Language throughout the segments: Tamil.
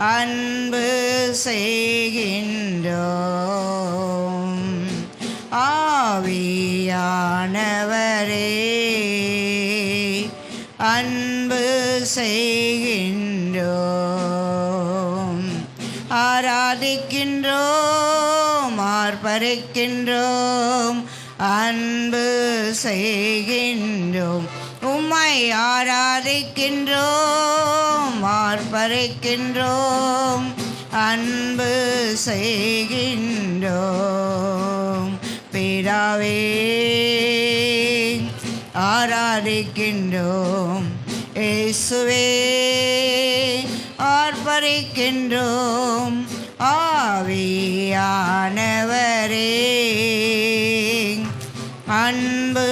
அன்பு செய்கின்றோம். ஆவியானவரே அன்பு செய்கின்றோம். ஆராதிக்கின்றோம், ஆர்ப்பரிக்கின்றோம், அன்பு செய்கின்றோம். உம்மை ஆராதிக்கின்றோம், ஆர்ப்பரிக்கின்றோம், அன்பு செய்கின்றோம். பிதாவே ஆராதிக்கின்றோம், இயேசுவே ஆர்ப்பரிக்கின்றோம், ஆவியானவரே அன்பு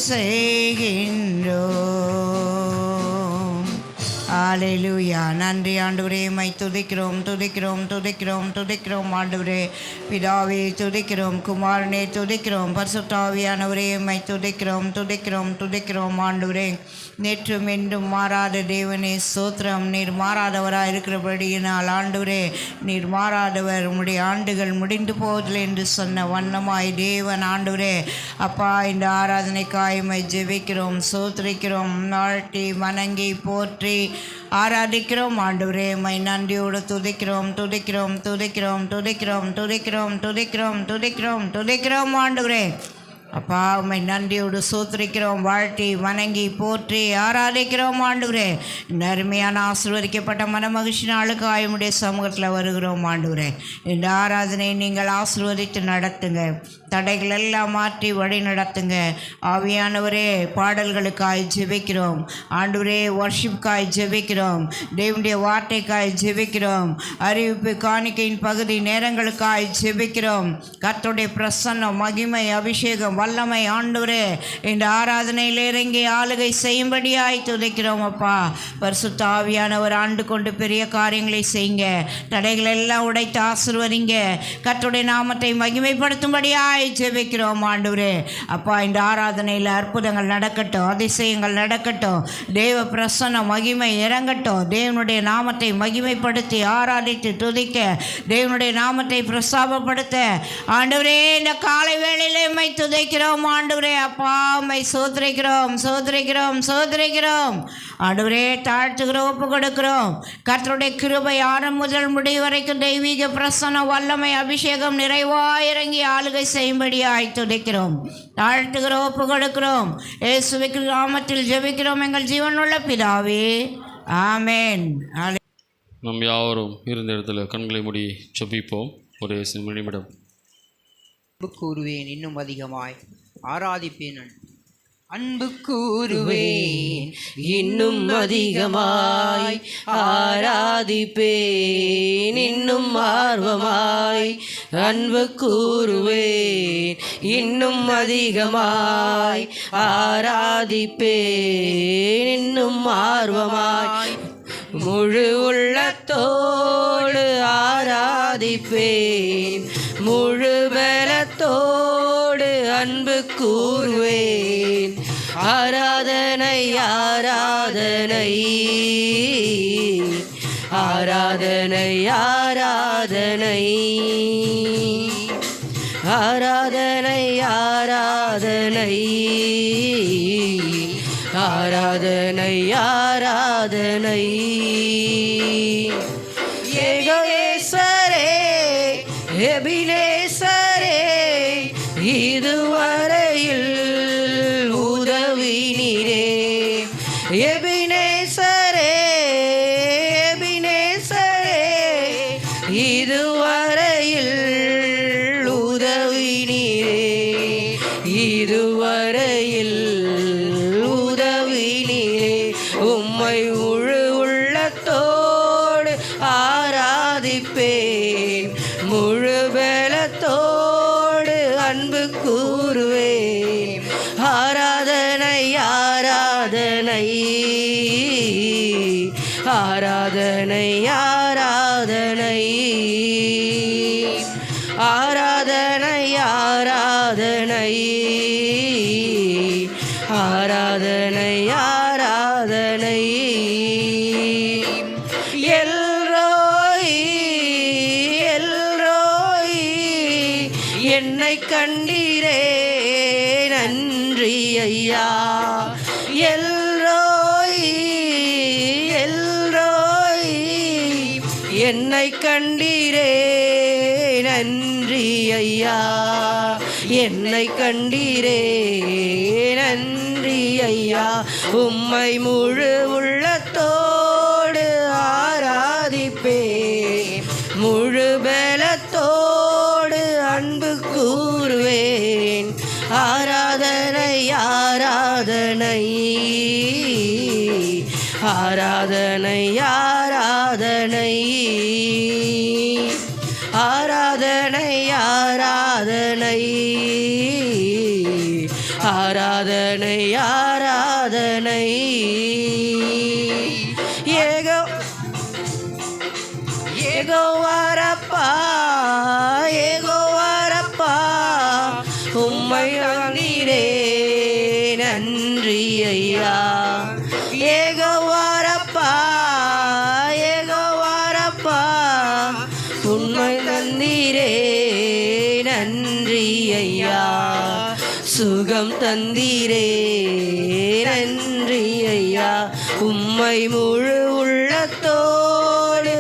செய்கின்றோம். அல்லேலூயா. நன்றி ஆண்டவரே, மை துதிக்கிறோம் துதிக்கிறோம் துதிக்கிறோம் துதிக்கிறோம் ஆண்டவரே. பிதாவே துதிக்கிறோம், குமாரனே துதிக்கிறோம், பரிசுத்த ஆவியானவரே மை துதிக்கிறோம் துதிக்கிறோம் துதிக்கிறோம் ஆண்டவரே. நேற்றும் என்றும் மாறாத தேவனே ஸ்தோத்திரம். நீர் மாறாதவராக இருக்கிறபடியினால் ஆண்டவரே, நீர் மாறாதவர். உம்முடைய ஆண்டுகள் முடிந்து போவதில்லை என்று சொன்ன வண்ணமாய் தேவன் ஆண்டவரே அப்பா, இந்த ஆராதனைக்காய் மை ஜெபிக்கிறோம், ஸ்தோத்திரிக்கிறோம், நாட்டி வணங்கி போற்றி ஆராதிக்கிறோம் ஆண்டவரே. மை நன்றியோடு துதிக்கிறோம் துதிக்கிறோம் துதிக்கிறோம் துதிக்கிறோம் துதிக்கிறோம் துதிக்கிறோம் துதிக்கிறோம் துதிக்கிறோம் ஆண்டவரே. அப்பா, உம்மை நன்றியோடு சோத்திரிக்கிறோம், வாழ்த்தி வணங்கி போற்றி ஆராதிக்கிறோம் ஆண்டவரே. இந்த அருமையான ஆசீர்வதிக்கப்பட்ட மனமகிழ்ச்சி நாளுக்கு ஆயுடைய சமூகத்தில் வருகிறோம் ஆண்டவரே. இந்த ஆராதனை நீங்கள் ஆசீர்வதித்து நடத்துங்க, தடைகள் எல்லாம் மாற்றி வழி நடத்துங்க ஆவியானவரே. பாடல்களுக்காய் ஜெபிக்கிறோம் ஆண்டவரே, வர்ஷிப்காய் ஜெபிக்கிறோம், தேவனுடைய வார்த்தைக்காய் ஜெபிக்கிறோம், அறிவிப்பு காணிக்கையின் பகுதி நேரங்களுக்காய் ஜெபிக்கிறோம். கர்த்தருடைய பிரசன்னம், மகிமை, அபிஷேகம், வல்லமை ஆண்டவரே இந்த ஆராதனையில் இறங்கி ஆளுகை செய்யும்படியாய் துதிக்கிறோம் அப்பா. பரிசுத்த ஆவியானவர் ஆண்டு கொண்டு பெரிய காரியங்களை செய்யுங்க, தடைகள் எல்லாம் உடைத்து ஆசீர்வதிங்க, கர்த்தருடைய நாமத்தை மகிமைப்படுத்தும்படியாய் ஜெபிக்கிறோம் ஆண்டவரே. அப்பா, இந்த ஆராதனையில் அற்புதங்கள் நடக்கட்டும், அதிசயங்கள் நடக்கட்டும், தேவ பிரசன்ன மகிமை இறங்கட்டும், தேவனுடைய நாமத்தை மகிமைப்படுத்தி ஆராதித்து துதிக்க, தேவனுடைய நாமத்தை பிரஸ்தாபப்படுத்த ஆண்டவரே இந்த காலை வேளையிலே மை துதிக்கிறோம் ஆண்டவரே. அப்பா, மை சோதரிக்கிறோம் சோதரிக்கிறோம் சோதரிக்கிறோம் ஆண்டவரே. தாழ்த்துகிறோம், ஒப்பு கொடுக்கிறோம். கர்த்தருடைய கிருபை ஆரம்பம் முதல் முடிவு வரைக்கும் தெய்வீக பிரசன்ன வல்லமை அபிஷேகம் நிறைவாய் இறங்கி ஆளுகை செய்யும்படியாய் துதிக்கிறோம், தாழ்த்துகிறோம், ஒப்பு கொடுக்கிறோம். இயேசுவின் நாமத்தில் ஜெபிக்கிறோம் எங்கள் ஜீவனுள்ள பிதாவே, ஆமென். நம் யாவரும் இருந்த இடத்துல கண்களை மூடி ஜெபிப்போம். ஒரு நிமிடம். அன்பு கூறுவேன் இன்னும் அதிகமாய் ஆராதிப்பேன், அன்பு கூறுவேன் இன்னும் அதிகமாய் ஆராதிப்பேன், இன்னும் ஆர்வமாய் அன்பு கூறுவேன் இன்னும் அதிகமாய் ஆராதிப்பேன், இன்னும் ஆர்வமாய் முழு உள்ளத்தோடு ஆராதிப்பேன், முழு பலத்தோடு அன்பு கூறுவேன். ஆராதனை ஆராதனை ஆராதனை ஆராதனை ஆராதனை ஆராதனை ஆராதனை ஆராதனை. ஏகேஸ்வரே எபினேசரே இதுவரையில் உதவி நீரே. எபினேசரே எபினேசரே இதுவரையில் உதவி நீரே. இதுவரையில் உதவி நீரே. உம்மை முழு உள்ளத்தோடு ஆராதிப்பேன், முழு பலத்தோடு அன்பு கூறுவேன். ஆராதனை ஆராதனை ஆராதனை ஆராதனை ஆராதனை ஆராதனை ஆராதனை ஆராதனை எல்ரோய் எல்ரோய் என்னை கண்டீரே நன்றி ஐயா எல்ரோய் எல்ரோய் என்னை கண்டீரே நன்றி ஐயா என்னை கண்டீரே நன்றி ஐயா உம்மை முழு உள்ளத்தோடு ஆராதிப்பேன் முழு பலத்தோடு அன்பு கூறுவேன் ஆராதனை ஆராதனை ஆராதனை ஆராதனை ஆராதனை ஆராதனை ஆராதனை ஆராதனை ஏகோவாரப்பா ஏகோவாரப்பா உம்மை நீரே நன்றி ஐயா ஏகோவாரப்பா ஏகோவாரப்பா உண்மை தந்தீரே நன்றி ஐயா சுகம் தந்தீரே நன்றி ஐயா உம்மை முழு உள்ளத்தோடு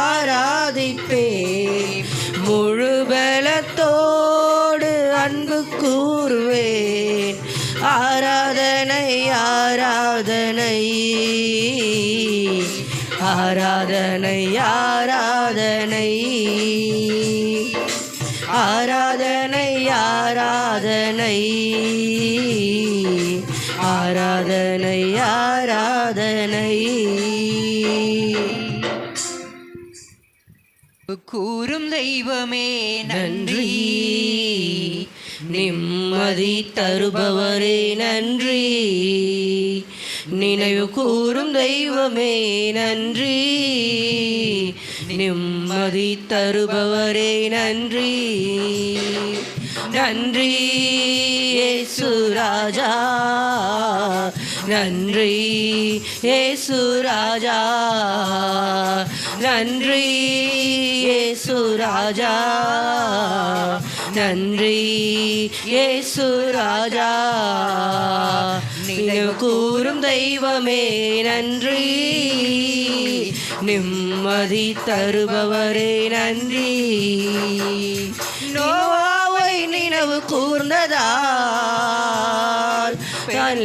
ஆராதிப்பேன் முழு பலத்தோடு அன்பு கூறுவேன் ஆராதனை ஆராதனை ஆராதனை ஆராதனை ஆராதனை ஆராதனை ஆராதனை ஆராதனை கூறும் தெய்வமே நன்றி நிம்மதி தருபவரே நன்றி நினைவு கூறும் தெய்வமே நன்றி நிம்மதி தருபவரே நன்றி நன்றி இயேசு ராஜா நன்றி இயேசு ராஜா நன்றி இயேசு ராஜா நன்றி இயேசு ராஜா நினைவு கூறும் தெய்வமே நன்றி நிம்மதி தருபவரே நன்றி நோவாவை நினைவு கூர்ந்ததால்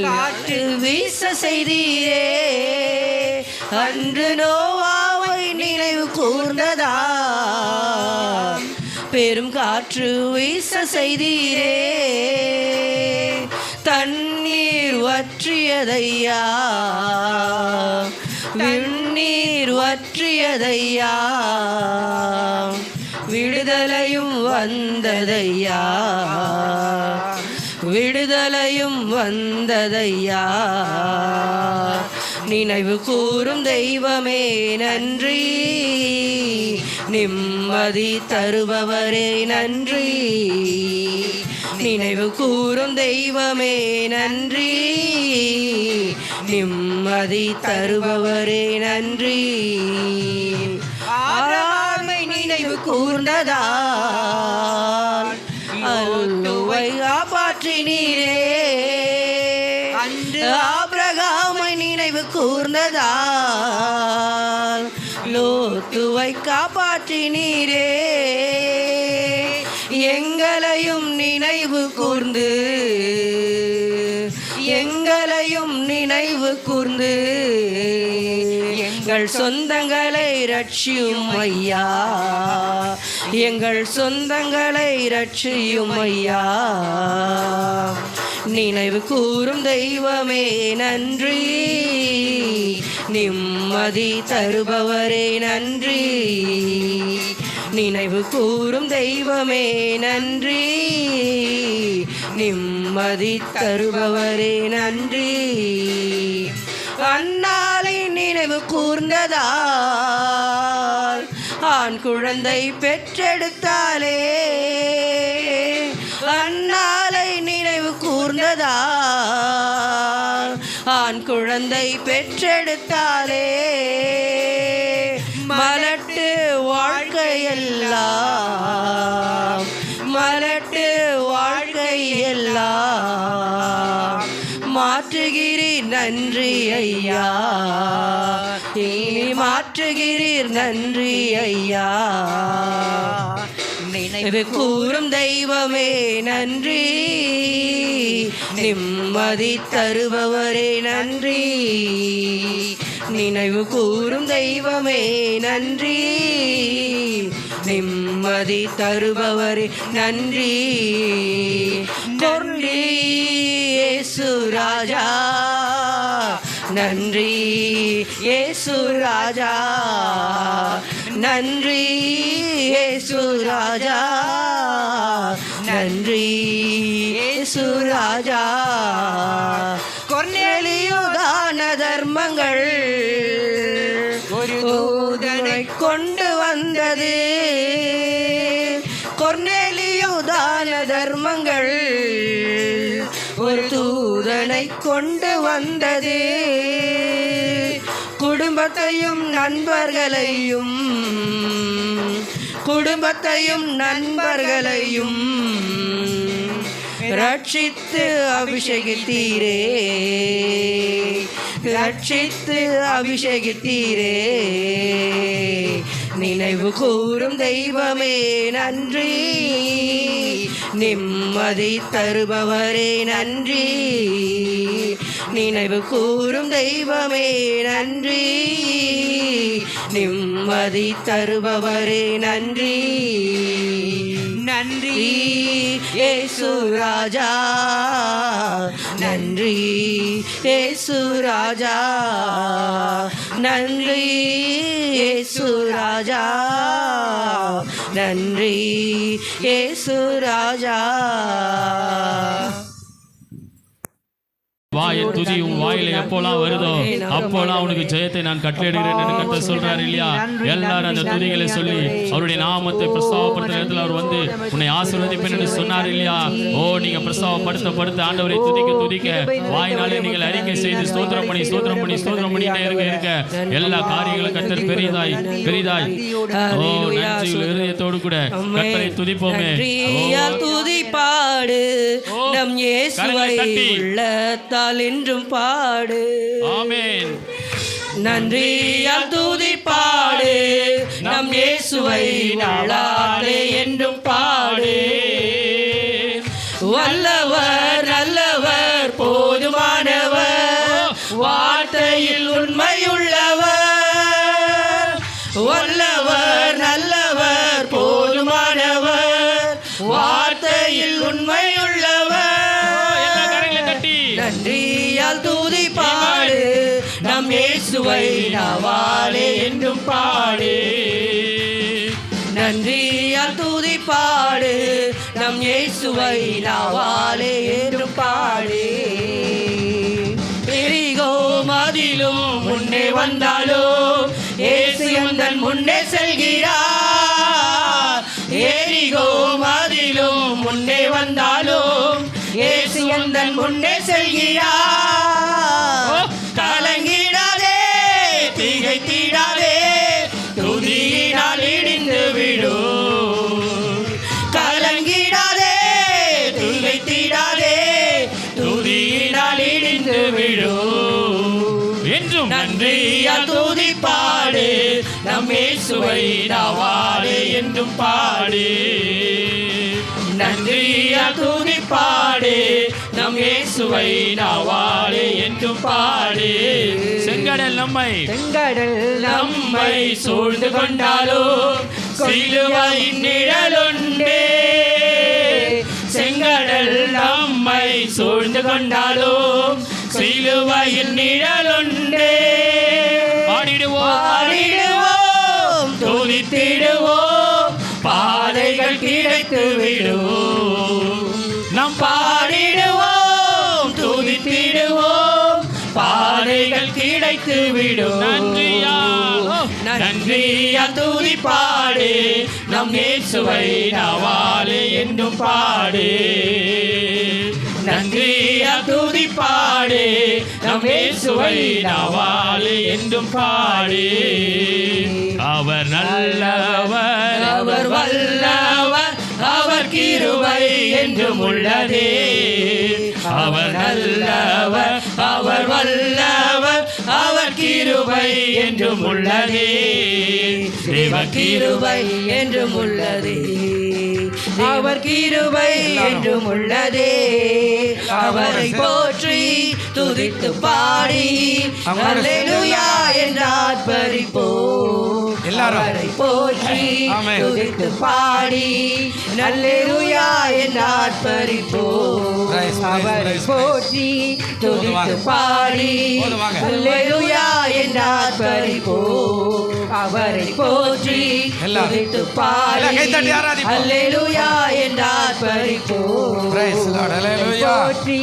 காற்று வீச செய்தீரே அன்று நோவாவை நினைவு கூர்ந்ததால் பெரும் காற்று வீச செய்தீரே தண்ணீர் வற்றியதையா விண்ணீர் வற்றியதையா விடுதலையும் வந்ததையா விடுதலையும் வந்ததையா நினைவு கூறும் தெய்வமே நன்றி நிம்மதி தருபவரே நன்றி நினைவு கூறும் தெய்வமே நன்றி நிம்மதி தருபவரே நன்றி ஆராமை நினைவு கூர்ந்ததால் அல்லுவை காப்பாற்றினீரே அன்று ஆபிரகாமை நினைவு கூர்ந்ததால் லோத்துவை காப்பாற்றினீரே எங்களையும் நினைவு கூர்ந்து எங்களையும் நினைவு கூர்ந்து எங்கள் சொந்தங்களை ரட்சியும் ஐயா எங்கள் சொந்தங்களை ரட்சியும் ஐயா நினைவு கூறும் தெய்வமே நன்றி நிம்மதி தருபவரே நன்றி நினைவு கூறும் தெய்வமே நன்றி நிம்மதி தருபவரே நன்றி அன்னாலை நினைவு கூர்ந்ததால் ஆண் குழந்தை பெற்றெடுத்தாலே அன்னாலை நினைவு கூர்ந்ததால் ஆண் ஆண் குழந்தை பெற்றெடுத்தாலே மலட்டு வாழ்க்கையெல்லாம் மலட்டு வாழ்க்கையெல்லாம் மாற்றுகிறீர் நன்றி ஐயா, இனி மாற்றுகிறீர் நன்றி ஐயா. நினைவு கூறும் தெய்வமே நன்றி, நிம்மதி தருபவரே நன்றி. நினைவு கூறும் தெய்வமே நன்றி, நிம்மதி தருபவரே நன்றி. நன்றி இயேசு ராஜா, நன்றி இயேசு ராஜா, நன்றி இயேசு ராஜா, நன்றி இயேசு ராஜா. கொர்நேலியு தான தர்மங்கள் ஒரு தூதனை கொண்டு வந்தது. கொர்நேலியு தான தர்மங்கள் ஒரு தூதனை கொண்டு வந்தது. குடும்பத்தையும் நண்பர்களையும் ரட்சித்து அபிஷேகித்தீரே, ரட்சித்து அபிஷேகித்தீரே. நினைவு கூறும் தெய்வமே நன்றி, நிம்மதி தருபவரே நன்றி. நினைவு கூறும் தெய்வமே நன்றி, நிம்மதி தருபவரே நன்றி. நன்றி இயேசு ராஜா, நன்றி இயேசு ராஜா, நன்றி இயேசு ராஜா, நன்றி இயேசு ராஜா. வாயின் துதி உன் வாயில எப்போலாம் வருதோ அப்போலாம் உனக்கு ஜெயத்தை நான் கட்டளையிடுகிறேன் என்று கர்த்தர் சொல்றாரு இல்லையா? எல்லாரும் அந்த துதிகளை சொல்லி அவருடைய நாமத்தை பிரஸ்தாவப்படுத்த நேரத்தில் அவர் வந்து உன்னை ஆசீர்வதிப்பேன் என்று சொன்னார் இல்லையா? ஓ, நீங்க பிரஸ்தாவப்படுத்த ஆண்டவரை துதிக்க வாயினாலே நீங்கள் அறிக்கை செய்து ஸ்தோத்திரம் பண்ணிட்டே இருக்க எல்லா காரியங்களும் கர்த்தர் பெரிதாய் ஓ நன்றி இருதயத்தோடு கூட கர்த்தரை துதிப்போமே. துதிப்பாடு நம் இயேசுவை உள்ளத்தால் என்றும் பாடு. ஆமென். நன்றியால் துதிப்பாடு நம் இயேசுவை நாளாலே என்றும் பாடு. வல்லவர் நல்லவர் போதுமானவர், வார்த்தையில் உண்மையுள்ளவர். வல்லவர் நல்லவர் போதுமானவர், வார்த்தையில் உண்மையுள்ளவர். நன்றியால் துதிப்பாடு நம் இயேசுவை நாவாலே என்றும் பாடு. நன்றியால் துதிப்பாடு நம் இயேசுவை நாவாலே என்றும் பாடு. எரிகோ மதிலும் முன்னே வந்தாலும் இயேசு எந்தன் முன்னே செல்கிறார். எரிகோ மதிலும் முன்னே வந்தாலும் இயேசு எந்தன் முன்னே செல்கிறார். கலங்கிடாதே திகைத்திடாதே, துதியினால் இடிந்து விடும். கலங்கிடாதே திகைத்திடாதே, துதியினால் இடிந்து விடும். என்றும் நன்றியால் துதிப்பாடு நம் இயேசுவை நாவாலே என்றும் பாடு. நன்றியால் துதிப்பாடு நம் இயேசுவை நாவாலே என்றும் பாடு. செங்கடல் நம்மை சூழ்ந்து கொண்டாலும் சிலுவையின் நிழலுண்டே. செங்கடல் நம்மை சூழ்ந்து கொண்டாலும் சிலுவையின் நிழலுண்டே. பாடிடுவோம் துதித்திடுவோம், பாதைகள் கிடைத்து விடும். நாம் பாடிடுவோம் துதித்திடுவோம், பாதைகள் கிடைத்து விடும். நன்றியா துதிப்பாடு நம் இயேசுவை நாவாலே என்றும் பாடு. நன்றியா துதிப்பாடு நம் இயேசுவை நாவாலே என்றும் பாடு. அவர் நல்லவர், அவர் வல்லவர், அவர் கிருபை என்றும் உள்ளதே. அவர் நல்லவர், அவர் வல்லவர், அவர் கிருபை என்றும் உள்ளதே. தேவ கிருபை என்றும் உள்ளதே. அவர் கிருபை என்றும் உள்ளதே. அவரை போற்றி துதித்து பாடி அல்லேலூயா என்று ஆர்ப்பரிப்போம். அவரை போற்றி துதித்து பாடி அல்லேலூயா என்று ஆர்ப்பரிப்போம். அவரை போற்றி துதித்து பாடி அல்லேலூயா என்று ஆர்ப்பரிப்போம். அவரை போற்றி துதித்து பாடி அல்லேலூயா என்று ஆர்ப்பரிப்போம். போற்றி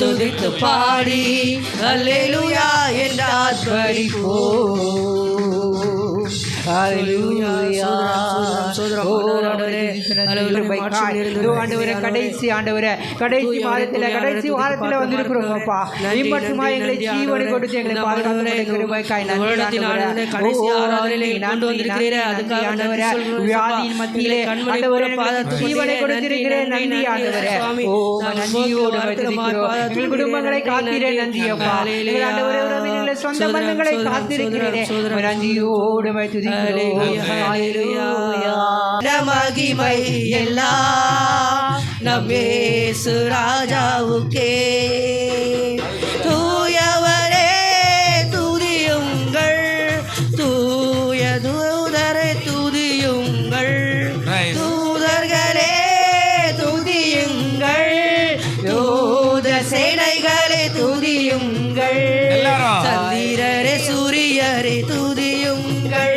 துதித்து பாடி அல்லேலூயா என்று ஆர்ப்பரிப்போம். கடைசி ஆண்டவரே, கடைசி மாதத்தில் கடைசி வாரத்தில் வந்திருக்கிறோம்ப்பா. மட்டுமா எங்களை ஜீவனை கொடுத்து எங்களை வியாதியின் மத்தியிலே ஜீவனை கொடுத்திருக்கிறேன். நன்றி ஆண்டவரே. எங்கள் குடும்பங்களை காத்தீரே. நன்றியப்பா. ஆண்டவரே, சொந்த பந்தங்களை காத்திருக்கிறேன். நன்றியோடு மகிமை எல்லாம் நம் இயேசு ராஜாவுக்கே. தூயவரே துதியுங்கள், தூய தூதரை துதியுங்கள், தூதர்களே துதியுங்கள், தூத சேனைகளை துதியுங்கள், சந்திரரே சூரியரே துதியுங்கள்,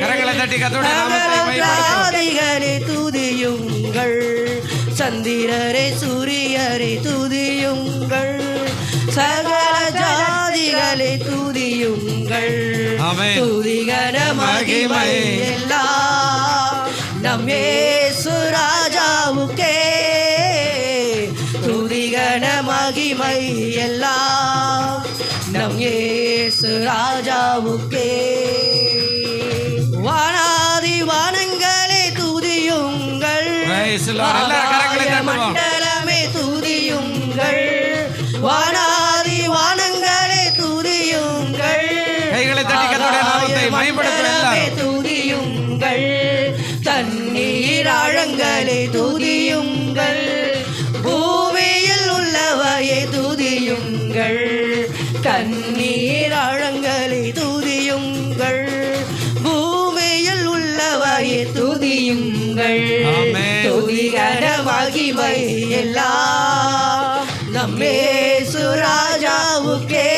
ஜாதிகளே துதியுங்கள், சந்திரரே சூரியரே துதியுங்கள், சகல ஜாதிகளே துதியுங்கள். துதிகர மகிமை எல்லாம் நம் இயேசு ராஜாவுக்கே. துதிகர மகிமை எல்லாம் நம் இயேசு ராஜாவுக்கே. வானாதி வானங்களே துதியுங்கள், மண்டலமே துதியுங்கள், வானாதி வானங்களே துதியுங்கள், மண்டலமே துதியுங்கள், தண்ணீர் ஆழங்களே துதியுங்கள், பூமியில் உள்ளவையே துதியுங்கள், தண்ணீர் ஆழங்களே துதியுங்கள், பூமியில் உள்ளவையே துதியுங்கள். துதிகர மகிமை எல்லாம் நம் இயேசு ராஜாவுக்கே.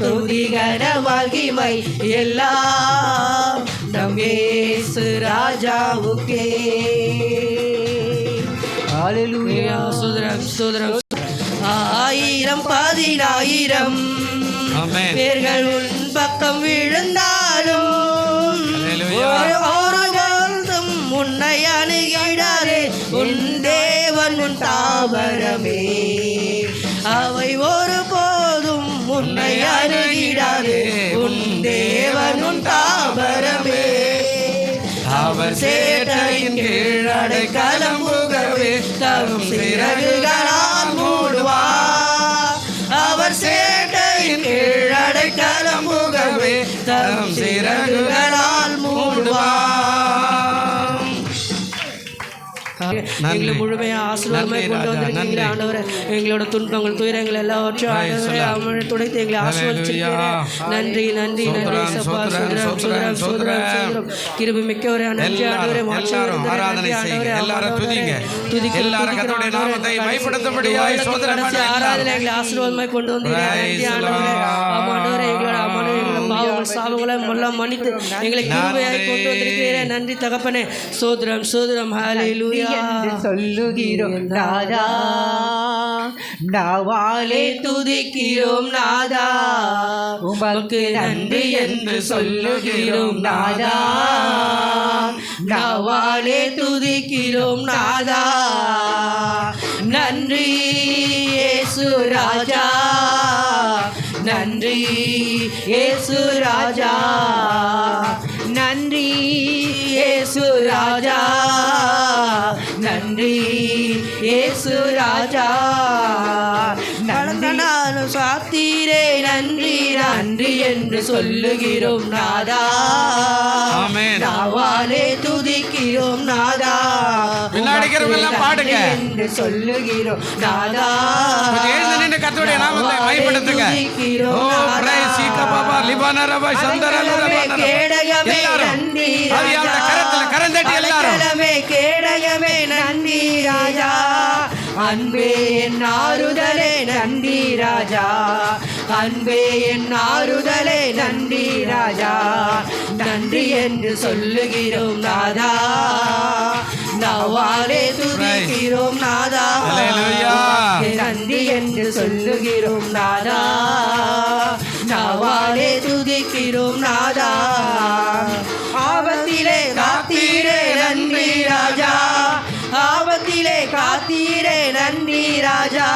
துதிகர மகிமை எல்லாம் நம் இயேசு ராஜாவுக்கே. ஹல்லேலூயா. ஸ்தோத்திரம் ஸ்தோத்திரம். ஆயிரம் பதினாயிரம் பேர்கள் உன் பக்கம் விழுந்தாலும் ஒரு வாழ்ந்தும் உன்னை அணுகிடாதே. உன் தேவன் உன் தாவரமே, அவை ஒரு போதும் உன்னை அணுகிடாதே. உன் தேவன் உன் தாவரமே, அவர் சேட்டையின் கீழ் அடைக்கலம் புகவே தம் சிறகுகளால் மூடுவார். அவர் சேட்டையின் கீழ் அடைக்கலம் புகவே தம் சிறகுகளால் மூடுவார். எங்களை முழுமையாக ஆசீர்வாதமாய் கொண்டு வந்திருக்கீங்க ஆண்டவரே. எங்களோட துன்பங்கள் துயரங்கள் எல்லாவற்றையும் ஆண்டவரே அவனை துடைத்து எங்களை ஆசீர்வதிச்சிருக்கிறேன். நன்றி நன்றி நன்றி சப்பா. சுதரம் சுதரம் சுதரம் சுதரம் கிருபை மிக்கவரே. நன்றி ஆண்டவரே. ஆராதனை செய்யுங்க எல்லாரும். துதிங்க துதிக்க எல்லாரும் கர்த்தருடைய நாமத்தை மகிமைப்படுத்தும்படியாய் கடைசி ஆராதனை எங்களை ஆசீர்வாதமாய் கொண்டு வந்தீர்கள். நன்றி ஆண்டவரே. ஆமாண்டவரே, எங்களோட பாவங்கள் சாபங்களை எல்லாம் மன்னித்து எங்களை கிருபையாய் கொண்டு வந்திருக்கிறீர்கள். நன்றி தகப்பனே. சோதரம் சோதரம். ஹல்லேலூயா. சொல்லுகிறோம் நாதா, நாவாலே துதிக்கிறோம் நாதா, உமக்கு நன்றி என்று சொல்லுகிறோம் நாதா, நாவாலே துதிக்கிறோம் நாதா, நன்றி இயேசு ராஜா, நன்றி இயேசு ராஜா, நன்றி இயேசு ராஜா, நன்றி இயேசு ராஜா. நானும் சாத்தீரே நன்றி நன்றி என்று சொல்லுகிறோம் நாதா, நாவாலே துதிக்கிறோம் நாதா, பாடுங்க என்று சொல்லுகிறோம் நாதா, கர்த்தருடைய நாமத்தை மகிமைப்படுத்துங்க. ஓ பிரைஸ் பாபா லிபானரபா சந்தரலரபா கேடகமே நன்றி ராஜா, கரந்தட்டி எல்லாரும் கேடகமே நன்றி ராஜா, அன்பே என் ஆறுதலே நன்றி ராஜா, அன்பே என் ஆறுதலே நன்றி ராஜா, நன்றி என்று சொல்லுகிறோம் நாதா, நாவாலே துதிக்கிறோம் நாதா, நன்றி என்று சொல்லுகிறோம் நாதா, நாவாலே துதிக்கிறோம் நாதா. ஆபத்திலே காத்தீரே நன்றி ராஜா, ஆபத்திலே காத்தீரே நன்றி ராஜா,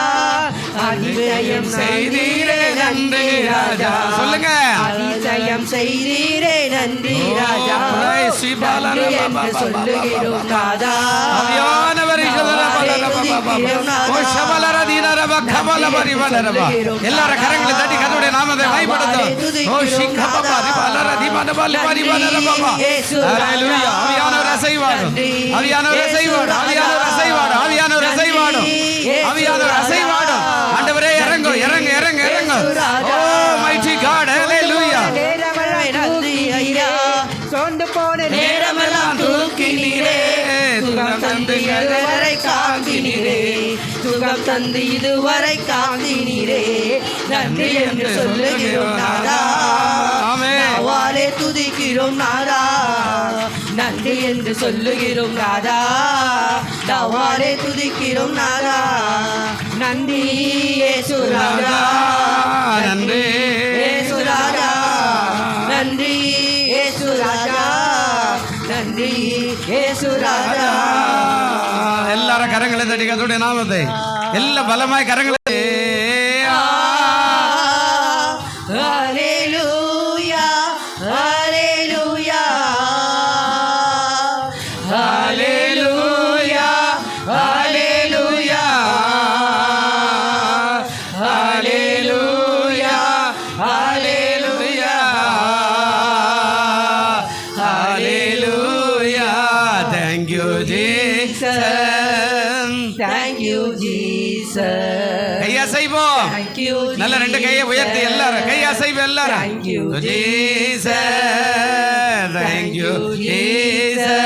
அதிசயம் செய்தீரே நன்றி ராஜா, சொல்லுங்க அதிசயம் செய்தீரே நன்றி ராஜா, நன்றி என்று சொல்லுகிறோம் நாதா, எல்லாரும் கரங்களை தட்டி கர்த்தருடைய நாமத்தை மகிமைப்படுத்தும். ஓ ஷிகபபா ரிபலர திபனபலி பரிபனரபா. ஹalleluya. ஆவியானவர் அசைவாடும், ஆவியானவர் அசைவாடும், ஆவியானவர் அசைவாடும், ஆவியானவர் அசைவாடும், ஆவியானவர் அசைவாடும். ஆண்டவரே இறங்கு இறங்கு இறங்கு இறங்கு. ஓ மைட்டி காட் ஹalleluya. நன்றி ஐயா, சொந்து போன நேரமெல்லாம் தூக்கினீரே, சுகம் தந்து இதுவரை காத்தினீரே, சுகம் தந்து இதுவரை காத்தினீரே, நன்றி என்று சொல்லுகிறோம் நாதா, நாவாலே துதிக்கிறோம் நாதா, நன்றி என்று சொல்லுகிறோம் நாதா, நாவாலே துதிக்கிறோம் நாதா, நன்றி இயேசு ராஜா, நன்றி இயேசு ராஜா, நன்றி இயேசு ராஜா, நன்றி இயேசு ராஜா. எல்லாரும் கரங்களை தட்டி கர்த்தருடைய நாமத்தை எல்லா பலமாய் கரங்களை ஹalleluya ஹalleluya ஹalleluya ஹalleluya ஹalleluya ஹalleluya ஹalleluya. Thank you Jesus, thank you Jesus, கையை அசைவோம். thank you நல்ல ரெண்டு கையை உயர்த்தி எல்லாரும் கையை அசைவோம் எல்லாரும். Thank you Jesus, thank you Jesus,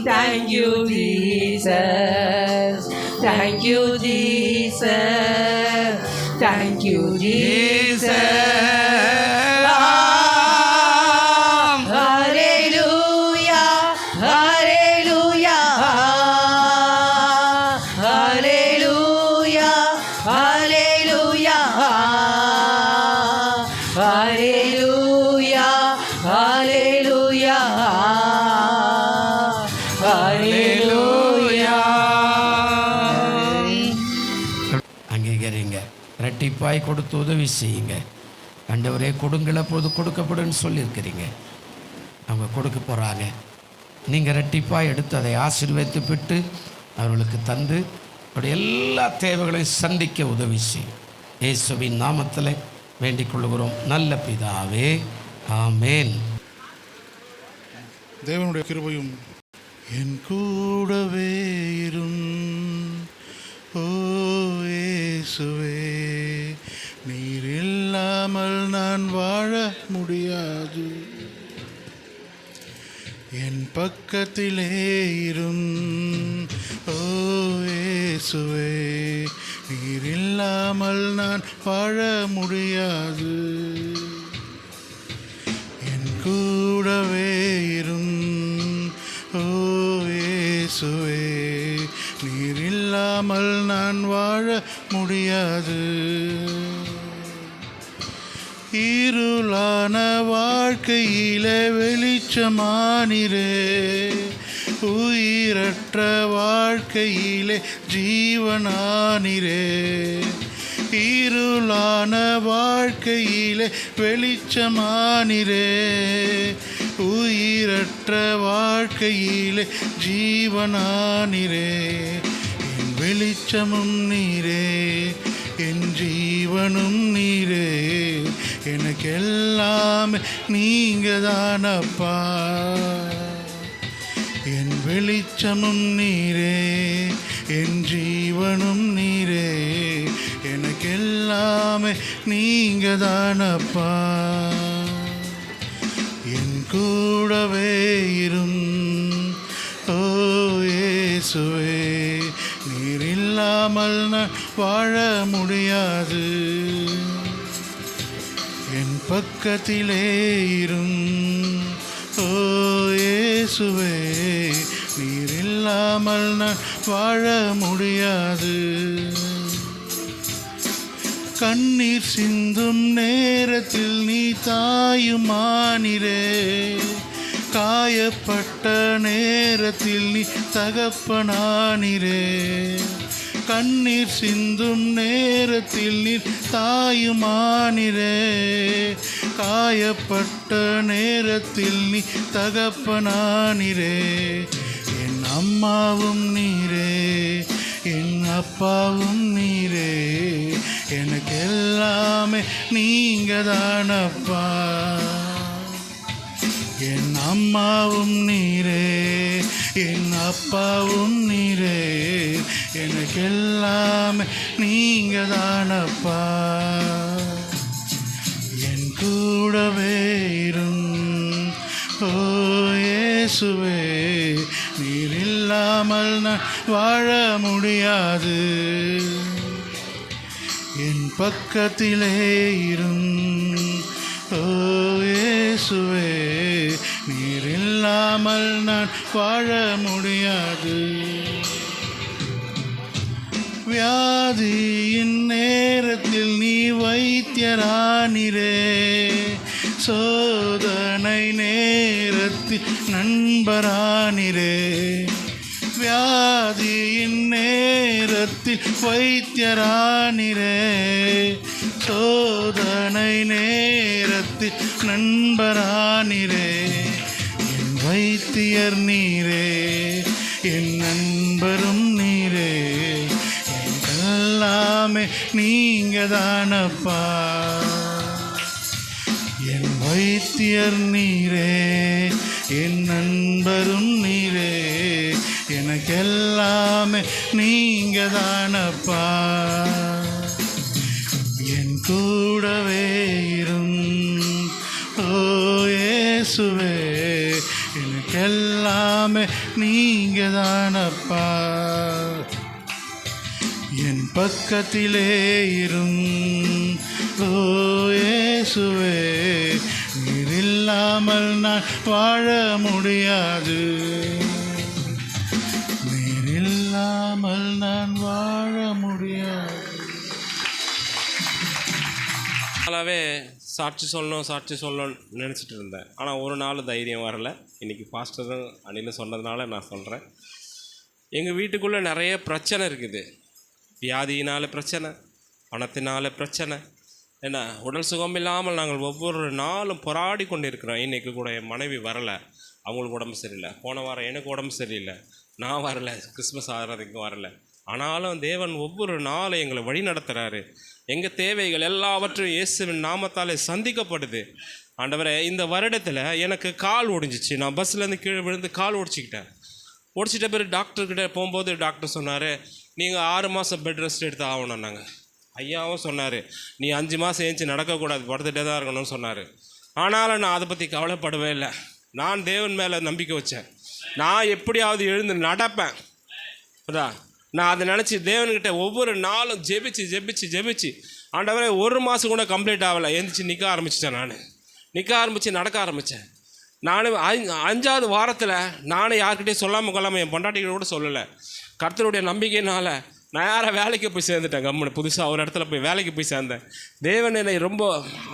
thank you Jesus, thank you Jesus, thank you Jesus. Hallelujah, hallelujah, hallelujah, hallelujah, hallelujah, hallelujah, hallelujah. அங்கீகரிங்க, இரட்டிப்பாய் கொடுத்து உதவி செய்யுங்க. ஆண்டவரே கொடுங்கள போது கொடுக்கப்படுன்னு சொல்லியிருக்கிறீங்க. அவங்க கொடுக்க போகிறாங்க. நீங்கள் இரட்டிப்பாய் எடுத்து அதை ஆசீர்வதித்து விட்டு அவர்களுக்கு தந்து அவருடைய எல்லா தேவைகளையும் சந்திக்க உதவி செய்யும். இயேசுவின் நாமத்தில் வேண்டிக் கொள்கிறோம் நல்ல பிதாவே, ஆமேன். தேவனுடைய கிருபையும் என் கூடவே இரும் ஓ இயேசுவே, நீர் இல்லாமல் நான் வாழ முடியாது, என் பக்கத்திலே இரும் ஓ இயேசுவே, நீர் இல்லாமல் நான் வாழ முடியாது, என் கூடவே இரும் ஓ இயேசுவே, நீர் இல்லாமல் நான் வாழ முடியாது. இருளான வாழ்க்கையிலே வெளிச்சமானிரே, உயிரற்ற வாழ்க்கையிலே ஜீவனானிரே. இருளான வாழ்க்கையிலே வெளிச்சமானிரே. உயிரற்ற வாழ்க்கையிலே ஜீவனானிரே. என் வெளிச்சமும் நீரே, என் ஜீவனும் நீரே, எனக்கெல்லாமே நீங்க தானப்பா. என் வெளிச்சமும் நீரே, என் ஜீவனும் நீரே, எனக்கெல்லாமே நீங்க தானப்பா. என் கூடவே இரும் ஓ இயேசுவே, நீர் இல்லாமல் நான் வாழ முடியாது. என் பக்கத்திலே இரும் ஓ இயேசுவே, நீர் இல்லாமல் நான் வாழ முடியாது. கண்ணீர் சிந்தும் நேரத்தில் நீ தாயுமானிரே. காயப்பட்ட நேரத்தில் நீ தகப்பனானிரே. கண்ணீர் சிந்தும் நேரத்தில் நீ தாயுமானிரே. காயப்பட்ட நேரத்தில் நீ தகப்பனானிரே. என் அம்மாவும் நீரே, என் அப்பாவும் நீரே, எனக்கு எல்லாமே நீங்க தானப்பா. என் அம்மாவும் நீரே, என் அப்பாவும் நீரே, எனக்கு எல்லாமே நீங்க தானப்பா. என் கூடவே இரும் ஓ இயேசுவே, நீர் இல்லாமல் நான் வாழ முடியாது. என் பக்கத்திலே இரும் ஓ இயேசுவே, நீர் இல்லாமல் நான் வாழ முடியாது. வியாதியின் நேரத்தில் நீ வைத்தியரானிரே. சோதனை நேரத்தில் நண்பரானிரே. வியாதியின் நேரத்தில் வைத்தியரானிரே. சோதனை நேரத்தில் நண்பரானிரே. என் வைத்தியர் நீரே, என் நண்பரும் நீரே, எல்லாமே நீங்க தானப்பா. என் வைத்தியர் நீரே, என் நண்பரும் நீரே, எனக்கெல்லாமே நீங்க தானப்பா. என் கூடவே இரும் ஓ இயேசுவே, எனக்கெல்லாமே நீங்க தானப்பா. என் பக்கத்திலே இரும் ஓ இயேசுவே, நீர் இல்லாமல் நான் வாழ முடியாது. நீர் இல்லாமல் நான் வாழ முடியாது. நாளாகவே சாட்சி சொல்லணும்னு நினச்சிட்டு இருந்தேன். ஆனால் ஒரு நாள் தைரியம் வரலை. இன்றைக்கி பாஸ்டரும் அணிலும் சொன்னதுனால நான் சொல்கிறேன். எங்கள் வீட்டுக்குள்ளே நிறைய பிரச்சனை இருக்குது. வியாதியினால் பிரச்சனை, பணத்தினால் பிரச்சனை, ஏன்னா உடல் சுகம் இல்லாமல் நாங்கள் ஒவ்வொரு நாளும் போராடி கொண்டு இருக்கிறோம். இன்றைக்கி கூட என் மனைவி வரலை, அவங்களுக்கு உடம்பு சரியில்லை. போன வாரம் எனக்கு உடம்பு சரியில்லை, நான் வரலை, கிறிஸ்மஸ் ஆகிறதுக்கும் வரலை. ஆனாலும் தேவன் ஒவ்வொரு நாளும் எங்களை வழி நடத்துகிறாரு. எங்கள் தேவைகள் எல்லாவற்றையும் இயேசுவின் நாமத்தாலே சந்திக்கப்படுது. ஆண்டவரே, இந்த வருடத்தில் எனக்கு கால் ஒடிஞ்சிச்சு. நான் பஸ்ஸிலேருந்து கீழே விழுந்து கால் ஒடிச்சிட்ட பிறகு டாக்டர்கிட்ட போகும்போது டாக்டர் சொன்னார், நீங்கள் 6 மாதம் பெட் ரெஸ்ட் எடுத்து ஆகணும். நாங்கள் ஐயாவும் சொன்னார், நீ 5 மாதம் ஏஞ்சி நடக்கக்கூடாது, படுத்துகிட்டே தான் இருக்கணும்னு சொன்னார். ஆனாலும் நான் அதை பற்றி கவலைப்படவே இல்லை. நான் தேவன் மேலே நம்பிக்கை வச்சேன். நான் எப்படியாவது எழுந்து நடப்பேன். அதான் நான் அதை நினச்சி தேவன்கிட்ட ஒவ்வொரு நாளும் ஜெபிச்சு ஆண்டவரே 1 மாதம் கூட கம்ப்ளீட் ஆகலை. எழுந்திரிச்சு நிற்க ஆரம்பிச்சிட்டேன். நிற்க ஆரம்பித்து நடக்க ஆரம்பித்தேன். நான் 5ஆவது வாரத்தில் நானே யார்கிட்டையும் சொல்லாமல் கொள்ளாமல் என் பொண்டாட்டிகளை கூட சொல்லலை. கர்த்தருடைய நம்பிக்கையினால் நான் யாரை வேலைக்கு போய் சேர்ந்துட்டேன் கம்முன்னு, புதுசாக ஒரு இடத்துல போய் வேலைக்கு போய் சேர்ந்தேன். தேவன் என்னை ரொம்ப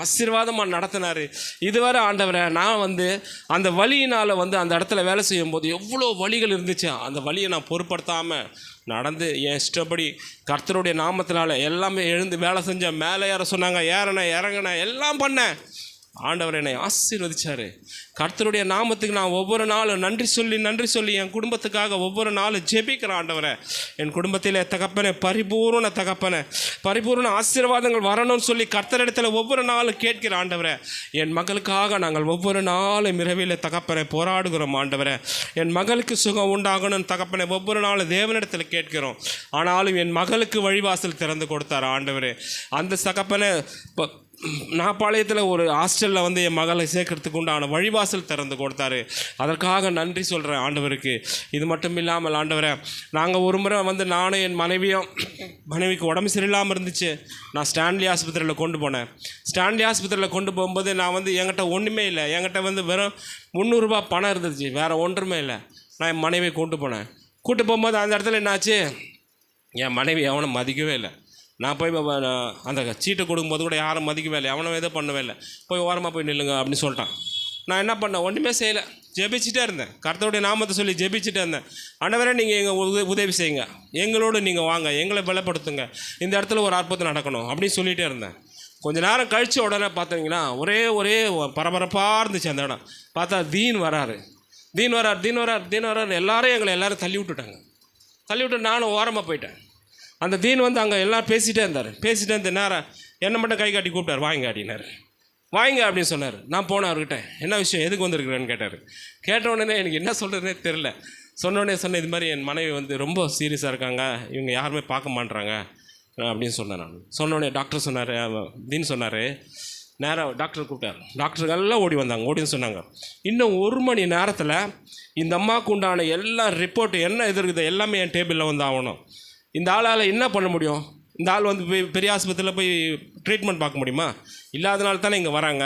ஆசீர்வாதமாக நடத்தினார். இதுவரை ஆண்டவரை நான் வந்து அந்த வலியினால் வந்து அந்த இடத்துல வேலை செய்யும்போது எவ்வளோ வலிகள் இருந்துச்சு, அந்த வலியை நான் பொருட்படுத்தாமல் நடந்து என் இஷ்டப்படி கர்த்தருடைய நாமத்தினால எல்லாமே எழுந்து வேலை செஞ்சேன். மேலே ஏற சொன்னாங்க, ஏறினேன், இறங்கினேன், எல்லாம் பண்ணேன். ஆண்டவர் என்னை ஆசீர்வதிச்சார். கர்த்தருடைய நாமத்துக்கு நான் ஒவ்வொரு நாளும் நன்றி சொல்லி என் குடும்பத்துக்காக ஒவ்வொரு நாளும் ஜெபிக்கிறேன். ஆண்டவரை, என் குடும்பத்தில் தகப்பனே பரிபூர்ண ஆசீர்வாதங்கள் வரணும்னு சொல்லி கர்த்தரிடத்தில் ஒவ்வொரு நாளும் கேட்கிற ஆண்டவரை, என் மகளுக்காக நாங்கள் ஒவ்வொரு நாளும் இரவில் தகப்பனை போராடுகிறோம். ஆண்டவரை, என் மகளுக்கு சுகம் உண்டாகணும்னு தகப்பனை ஒவ்வொரு நாளும் தேவனிடத்தில் கேட்கிறோம். ஆனாலும் என் மகளுக்கு வழிவாசல் திறந்து கொடுத்தார் ஆண்டவரே. அந்த தகப்பனை நாப்பாளையத்தில் ஒரு ஹாஸ்டலில் வந்து என் மகளை சேர்க்கறதுக்கு உண்டான வழிவாசல் திறந்து கொடுத்தாரு. அதற்காக நன்றி சொல்கிறேன் ஆண்டவருக்கு. இது மட்டும் இல்லாமல் ஆண்டவரை, நாங்கள் ஒரு முறை வந்து நானும் என் மனைவிக்கு உடம்பு சரியில்லாமல் இருந்துச்சு. நான் ஸ்டான்லி ஆஸ்பத்திரியில் கொண்டு போனேன். ஸ்டான்லி ஆஸ்பத்திரியில் கொண்டு போகும்போது நான் வந்து என்கிட்ட ஒன்றுமே இல்லை. என்கிட்ட வந்து வெறும் 300 ரூபா பணம் இருந்துச்சு, வேறு ஒன்றுமே இல்லை. நான் என் மனைவியை கூட்டு போகும்போது அந்த இடத்துல என்னாச்சு, என் மனைவி எவனும் மதிக்கவே இல்லை. நான் போய் அந்த சீட்டை கொடுக்கும்போது கூட யாரும் மதிக்கவே இல்லை, எவனும் எதுவும் பண்ணவே இல்லை. போய் ஓரமாக போய் நில்லுங்க அப்படின்னு சொல்லிட்டான். நான் என்ன பண்ணேன், ஒன்றுமே செய்யலை, ஜெபிச்சுட்டே இருந்தேன். கர்த்தருடைய நாமத்தை சொல்லி ஜெபிச்சுட்டே இருந்தேன். ஆண்டவரே, நீங்கள் எங்கள் உதவி செய்யுங்க, எங்களோடு நீங்கள் வாங்க, எங்களை பலப்படுத்துங்க, இந்த இடத்துல ஒரு அற்புதம் நடக்கணும் அப்படின்னு சொல்லிகிட்டே இருந்தேன். கொஞ்ச நேரம் கழித்து உடனே பார்த்தீங்கன்னா ஒரே பரபரப்பாக இருந்துச்சு அந்த இடம். பார்த்தா தீன் வராரு. எல்லாரும் எல்லாரும் தள்ளி விட்டு நானும் ஓரமாக போயிட்டேன். அந்த தீன் வந்து அங்கே எல்லாம் பேசிகிட்டே இருந்த நேரம் என்னை மட்டும் கை காட்டி கூப்பிட்டார், வாங்க அப்படின்னு சொன்னார். நான் போனேன் அவர்கிட்ட, என்ன விஷயம், எதுக்கு வந்திருக்கிறேன்னு கேட்டார். கேட்ட உடனே எனக்கு என்ன சொல்கிறதுனே தெரில. சொன்னோடனே இது மாதிரி என் மனைவி வந்து ரொம்ப சீரியஸாக இருக்காங்க, இவங்க யாருமே பார்க்க மாட்றாங்க அப்படின்னு சொன்னேன். நான் சொன்னோடனே டாக்டர் சொன்னார், தீன் சொன்னார். நேராக டாக்டர் கூப்பிட்டார். டாக்டர்கள்லாம் ஓடி வந்து சொன்னாங்க, இன்னும் 1 மணி நேரத்தில் இந்த அம்மாவுக்கு உண்டான எல்லா ரிப்போர்ட்டு என்ன எதிர்க்குது எல்லாமே என் டேபிளில் வந்து ஆகணும். இந்த ஆளால் என்ன பண்ண முடியும்? இந்த ஆள் வந்து போய் பெரிய ஆஸ்பத்திரியில் போய் ட்ரீட்மெண்ட் பார்க்க முடியுமா? இல்லாதனால தானே இங்கே வராங்க.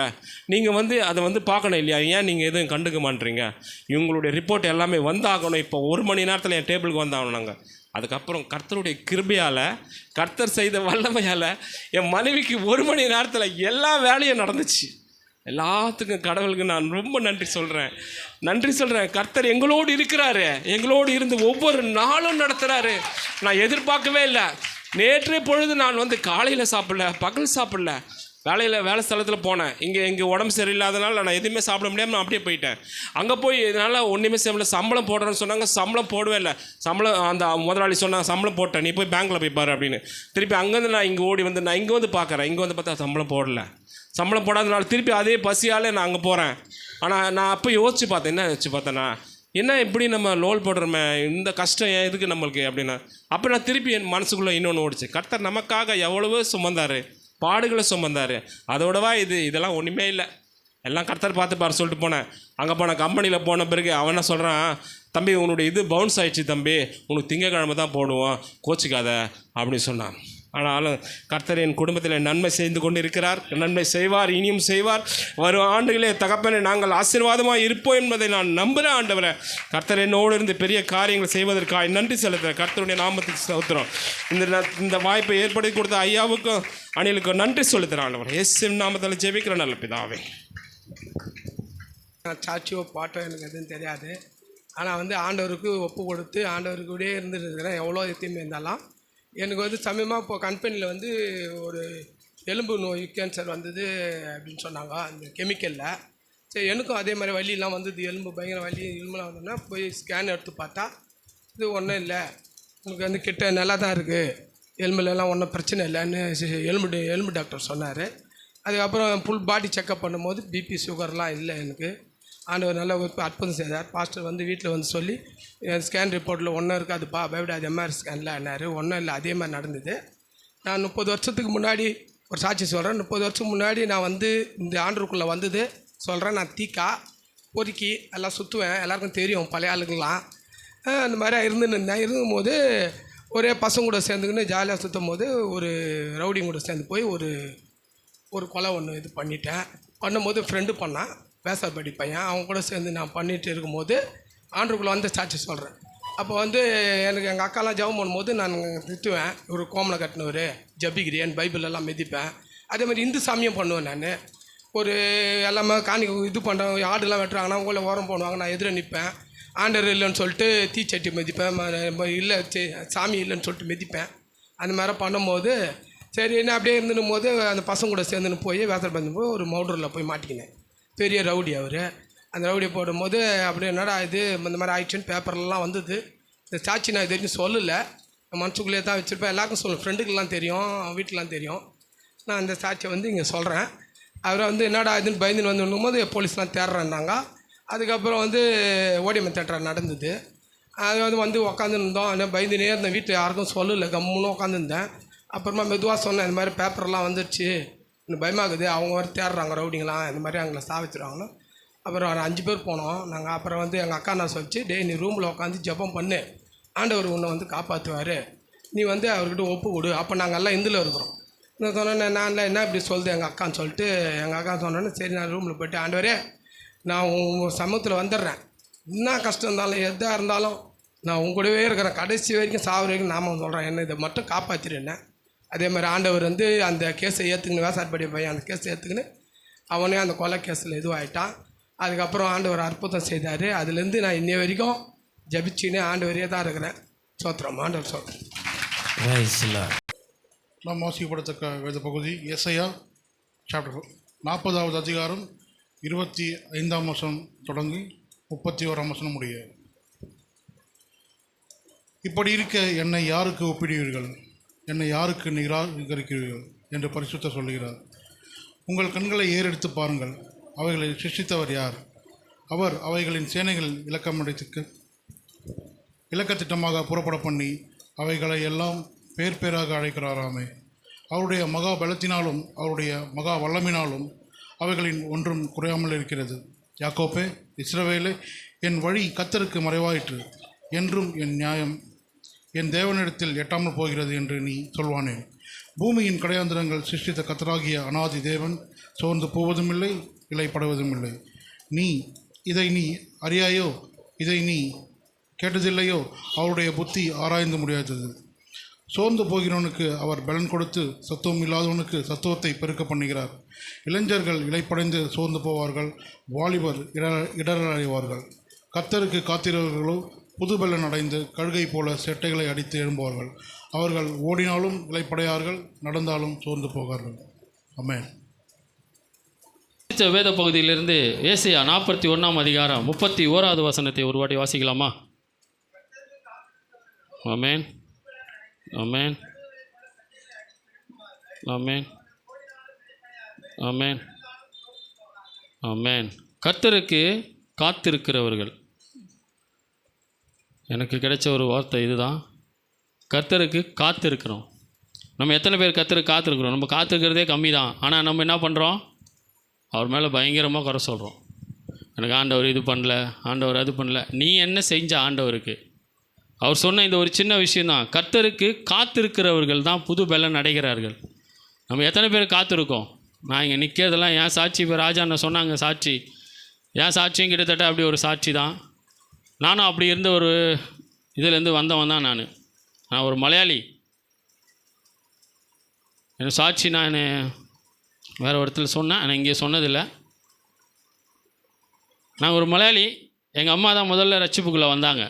நீங்கள் வந்து அதை வந்து பார்க்கணும் இல்லையா? ஏன் நீங்கள் எதுவும் கண்டுக்க மாட்டீங்க? இவங்களுடைய ரிப்போர்ட் எல்லாமே வந்தாகணும். இப்போ 1 மணி நேரத்தில் என் டேபிளுக்கு வந்தாகணும். நாங்கள் அதுக்கப்புறம் கர்த்தருடைய கிருபையால், கர்த்தர் செய்த வல்லமையால் என் மனைவிக்கு 1 மணி நேரத்தில் எல்லா வேலையும் நடந்துச்சு. எல்லாத்துக்கும் கடவுளுக்கு நான் ரொம்ப நன்றி சொல்கிறேன். கர்த்தர் எங்களோடு இருக்கிறாரு, எங்களோடு இருந்து ஒவ்வொரு நாளும் நடத்துகிறாரு. நான் எதிர்பார்க்கவே இல்லை. நேற்றே பொழுது நான் வந்து காலையில் சாப்பிடல, பகல் சாப்பிடல, வேலை ஸ்தலத்தில் போனேன். இங்கே உடம்பு சரியில்லாதனால நான் எதுவுமே சாப்பிட முடியாமல் நான் அப்படியே போயிட்டேன். அங்கே போய் இதனால் ஒன்றுமே செய்யல. சம்பளம் போடுறேன்னு சொன்னாங்க, சம்பளம் போடவே இல்லை. அந்த முதலாளி சொன்னாங்க, சம்பளம் போட்டேன், நீ போய் பேங்க்கில் போய் பாரு அப்படின்னு. திருப்பி அங்கேருந்து நான் இங்கே ஓடி வந்து நான் இங்கே வந்து பார்க்குறேன். இங்கே வந்து பார்த்தா சம்பளம் போடாதனால திருப்பி அதே பசியால் நான் அங்கே போகிறேன். ஆனால் நான் அப்போ யோசிச்சு பார்த்தேன்னா என்ன இப்படி நம்ம லோல் போடுறோமே, இந்த கஷ்டம் ஏன் எதுக்கு நம்மளுக்கு அப்படின்னா. அப்போ நான் திருப்பி என் மனசுக்குள்ளே இன்னொன்று ஓடிச்சு, கர்த்தர் நமக்காக எவ்வளவோ சுமந்தார், பாடுகளை சுமந்தார். அதோடவா இதெல்லாம் ஒன்றுமே இல்லை, எல்லாம் கர்த்தர் பார்த்துப்பார் சொல்லிட்டு போனேன். அங்கே போனேன், கம்பெனியில் போன பிறகு அவன் என்ன சொல்கிறான், தம்பி உன்னுடைய பவுன்ஸ் ஆயிடுச்சு தம்பி, உனக்கு திங்கக்கிழமை தான் போடுவோம், கோச்சிக்காத அப்படின்னு சொன்னான். ஆனாலும் கர்த்தர் என் குடும்பத்தில் நன்மை செய்து கொண்டு இருக்கிறார், நன்மை செய்வார், இனியும் செய்வார். வரும் ஆண்டுகளே தகப்பனை நாங்கள் ஆசீர்வாதமாக இருப்போம் என்பதை நான் நம்புகிறேன். ஆண்டவரை, கர்த்தர் என்னோடு இருந்து பெரிய காரியங்கள் செய்வதற்காக நன்றி செலுத்துகிறேன். கர்த்தருடைய நாமத்துக்கு ஸ்தோத்திரம். இந்த வாய்ப்பை ஏற்படுத்தி கொடுத்த ஐயாவுக்கும் அணிலுக்கும் நன்றி செலுத்துகிறேன். ஆண்டவர் இயேசு நாமத்தில் ஜெபிக்கிற நல்ல பிதாவே. சாட்சியோ பாட்டோ எனக்கு எதுவும் தெரியாது. ஆனால் வந்து ஆண்டவருக்கு ஒப்பு கொடுத்து ஆண்டவருக்கூடயே இருந்துருக்கிறேன். எவ்வளோ எத்தையுமே இருந்தாலும் எனக்கு வந்து சமயமாக இப்போ கம்பெனியில் வந்து ஒரு எலும்பு நோய் கேன்சர் வந்தது அப்படின்னு சொன்னாங்க, அந்த கெமிக்கலில். சரி, எனக்கும் அதே மாதிரி வலியெல்லாம் வந்தது, எலும்பு பயங்கர வலி, எலும்புலாம் வந்தோன்னா போய் ஸ்கேன் எடுத்து பார்த்தா இது ஒன்றும் இல்லை, உங்களுக்கு வந்து கிட்ட நல்லா தான் இருக்குது, எலும்புலலாம் ஒன்றும் பிரச்சனை இல்லைன்னு எலும்பு டாக்டர் சொன்னார். அதுக்கப்புறம் ஃபுல் பாடி செக்கப் பண்ணும்போது பிபி சுகர்லாம் இல்லை எனக்கு. ஆண்டவர் நல்ல ஒரு அற்புதம் செய்தார். பாஸ்டர் வந்து வீட்டில் வந்து சொல்லி, ஸ்கேன் ரிப்போர்ட்டில் ஒன்றும் இருக்காதுப்பா, பயப்படாது, எம்ஆர் ஸ்கேனில் என்னார், ஒன்றும் இல்லை, அதே மாதிரி நடந்தது. நான் 30 வருஷத்துக்கு முன்னாடி ஒரு சாட்சி சொல்கிறேன். 30 வருஷம் முன்னாடி நான் வந்து இந்த ஆண்டருக்குள்ளே வந்தது சொல்கிறேன். நான் தீக்கா பொறுக்கி எல்லாம் சுற்றுவேன், எல்லாருக்கும் தெரியும், பழைய ஆளுங்களாம். அந்த மாதிரி இருக்கும்போது ஒரே பசங்க கூட சேர்ந்துக்கின்னு ஜாலியாக சுற்றும் போது ஒரு ரவுடிங்க கூட சேர்ந்து போய் ஒரு கொலை ஒன்று இது பண்ணும்போது ஃப்ரெண்டு பண்ணான், வேசாப்படி பையன், அவங்க கூட சேர்ந்து நான் பண்ணிகிட்டு இருக்கும்போது ஆண்டருக்குள்ளே வந்து சாட்சி சொல்கிறேன். அப்போ வந்து எனக்கு எங்கள் அக்காலாம் ஜெபம் பண்ணும்போது நான் திட்டுவேன், ஒரு கோமலை கட்டினவர் ஜபிக்கிறேன், பைபிளெல்லாம் மிதிப்பேன். அதே மாதிரி இந்து சாமியும் பண்ணுவேன். நான் ஒரு எல்லாமே காணி இது பண்ணுறேன், ஆடுலாம் வெட்டுறாங்கன்னா உங்களை ஓரம் போடுவாங்க, நான் எதிர நிற்பேன். ஆண்டவர் இல்லைன்னு சொல்லிட்டு தீச்சட்டி மிதிப்பேன், இல்லை சாமி இல்லைன்னு சொல்லிட்டு மிதிப்பேன். அந்த மாதிரி பண்ணும்போது சரி என்ன அப்படியே இருந்துடும் போது அந்த பசங்க கூட சேர்ந்துன்னு போய் வேசல் பண்ணும்போது ஒரு மவுண்டரில் போய் மாட்டிக்கினேன். பெரிய ரவுடி அவர். அந்த ரவுடியை போடும்போது அப்படியே என்னடா இது இந்த மாதிரி ஆயிடுச்சுன்னு பேப்பர்லாம் வந்தது. இந்த சாட்சி நான் இது வரைக்கும் சொல்லலை, மனசுக்குள்ளேயே தான் வச்சுருப்பேன். எல்லாருக்கும் சொல்லுவேன், ஃப்ரெண்டுக்கெல்லாம் தெரியும், வீட்டிலாம் தெரியும். நான் அந்த சாட்சியை வந்து இங்கே சொல்கிறேன். அவரை வந்து என்னடா இதுன்னு பயந்துன்னு வந்து போது போலீஸ்லாம் தேடுறாங்க. அதுக்கப்புறம் வந்து ஓடியம்மன் தேட்டர் நடந்தது. அது வந்து உக்காந்துருந்தோம், ஆனால் பயந்துனே இருந்தேன். வீட்டில் யாருக்கும் சொல்லலை, கம்முன்னு உட்காந்துருந்தேன். அப்புறமா மெதுவாக சொன்னேன், இந்த மாதிரி பேப்பர்லாம் வந்துடுச்சு, இன்னும் பயமாகுது, அவங்க வர தேடுறாங்க ரவுடிங்களாம், இந்த மாதிரி அவங்கள சாவிச்சிருவாங்கன்னு. அப்புறம் ஒரு 5 பேர் போனோம் நாங்கள். அப்புறம் வந்து எங்கள் அக்கா நான் சொல்லிச்சு, டே நீ ரூமில் உட்காந்து ஜெபம் பண்ணு, ஆண்டவர் உன்னை வந்து காப்பாற்றுவார், நீ வந்து அவர்கிட்ட ஒப்பு கொடு. அப்போ நாங்கள் எல்லாம் இந்தில் இருக்கிறோம். நான் சொன்னேன், நான் என்ன இப்படி சொல்லுது எங்கள் அக்கான்னு சொல்லிட்டு எங்கள் அக்கா சொன்னோன்னே சரி நான் ரூமில் போய்ட்டு, ஆண்டவரே நான் உங்கள் சமூகத்தில் வந்துடுறேன், என்ன கஷ்டம் இருந்தாலும் எதாக இருந்தாலும் நான் உங்க கூடவே இருக்கிறேன், கடைசி வரைக்கும் சாவர வரைக்கும் நாம சொல்கிறேன், என்ன இதை மட்டும் காப்பாற்றிடுன்னேன். அதே மாதிரி ஆண்டவர் வந்து அந்த கேஸை ஏற்றுக்கின்னு, வேசாட்படி பையன் அந்த கேஸை ஏற்றுக்கின்னு அவனே அந்த கொலை கேஸில் இதுவாகிட்டான். அதுக்கப்புறம் ஆண்டவர் அற்புதம் செய்தார். அதுலேருந்து நான் இன்னைய வரைக்கும் ஜபிச்சின்னு ஆண்டவரே தான் இருக்கிறேன். சோத்திரம், ஆண்டவர் சோத்திரம். நாம் வாசிக்கப்படத்தக்க வேத பகுதி ஏசாயா சாப்டர் 40வது அதிகாரம் 25ஆம் வசனம் தொடங்கி 31ஆம் வசனம் முடிய. இப்படி இருக்க என்னை யாருக்கு ஒப்பிடுவீர்கள், என்னை யாருக்கு நிராகரிக்கிறீர்கள் என்று பரிசுத்தர் சொல்கிறார். உங்கள் கண்களை ஏறெடுத்து பாருங்கள், அவைகளை சிருஷ்டித்தவர் யார்? அவர் அவைகளின் சேனைகள் இலக்கத்திட்டமாக புறப்பட பண்ணி அவைகளை எல்லாம் பேர் பேராக அழைக்கிறாராமே. அவருடைய மகா பலத்தினாலும் அவருடைய மகா வல்லமினாலும் அவைகளின் ஒன்றும் குறையாமல் இருக்கிறது. யாக்கோப்பே, இஸ்ரவேலே, என் வழி கர்த்தருக்கு மறைவாயிற்று, என்றும் என் நியாயம் என் தேவனிடத்தில் எட்டாமல் போகிறது என்று நீ சொல்வானேன். பூமியின் கடையாந்திரங்கள் சிருஷ்டித்த கர்த்தராகிய அநாதி தேவன் சோர்ந்து போவதுமில்லை, இலைப்படுவதும் இல்லை. இதை நீ அறியாயோ? இதை நீ கேட்டதில்லையோ? அவருடைய புத்தி ஆராய்ந்து முடியாதது. சோர்ந்து போகிறவனுக்கு அவர் பலன் கொடுத்து சத்துவம் இல்லாதவனுக்கு சத்துவத்தை பெருக்க பண்ணுகிறார். இளைஞர்கள் இலைப்படைந்து சோர்ந்து போவார்கள், வாலிபர் இடரடைவார்கள். கர்த்தருக்கு காத்திரவர்களோ புதுபலன் அடைந்து கழுகை போல செட்டைகளை அடித்து எழும்புவார்கள். அவர்கள் ஓடினாலும் இலைப்படையார்கள், நடந்தாலும் சோர்ந்து போவார்கள். ஆமென். வேத பகுதியிலிருந்து ஏசாயா 41ஆம் அதிகாரம் 31வது வசனத்தை ஒரு வாட்டி வாசிக்கலாமா? ஆமென், ஆமென், ஆமென், ஆமென், ஆமென். கர்த்தருக்கு காத்திருக்கிறவர்கள். எனக்கு கிடைச்ச ஒரு வார்த்தை இதுதான், கர்த்தருக்கு காத்திருக்கிறோம். நம்ம எத்தனை பேர் கர்த்தருக்கு காத்திருக்கிறோம்? நம்ம காத்திருக்கிறதே கம்மி தான். ஆனால் நம்ம என்ன பண்ணுறோம்? அவர் மேலே பயங்கரமாக குறை சொல்கிறோம். எனக்கு ஆண்டவர் இது பண்ணல, ஆண்டவர் அது பண்ணல. நீ என்ன செஞ்ச ஆண்டவருக்கு? அவர் சொன்ன இந்த ஒரு சின்ன விஷயந்தான், கர்த்தருக்கு காத்திருக்கிறவர்கள் தான் புது பலன் அடைகிறார்கள். நம்ம எத்தனை பேர் காத்திருக்கோம்? நான் இங்கே நிற்கிறதெல்லாம் என் சாட்சி. இப்போ ராஜா என்ன சொன்னாங்க சாட்சி, என் சாட்சியும் கிட்டத்தட்ட அப்படி ஒரு சாட்சி தான். நானும் அப்படி இருந்த ஒரு இதிலேருந்து வந்தவன் தான். நான் ஒரு மலையாளி. என் சாட்சி நான் வேறு ஒரு இடத்துல சொன்னேன், நான் இங்கே சொன்னதில்லை. நான் ஒரு மலையாளி. எங்கள் அம்மா தான் முதல்ல ரட்சிப்புக்குள்ளே வந்தாங்க.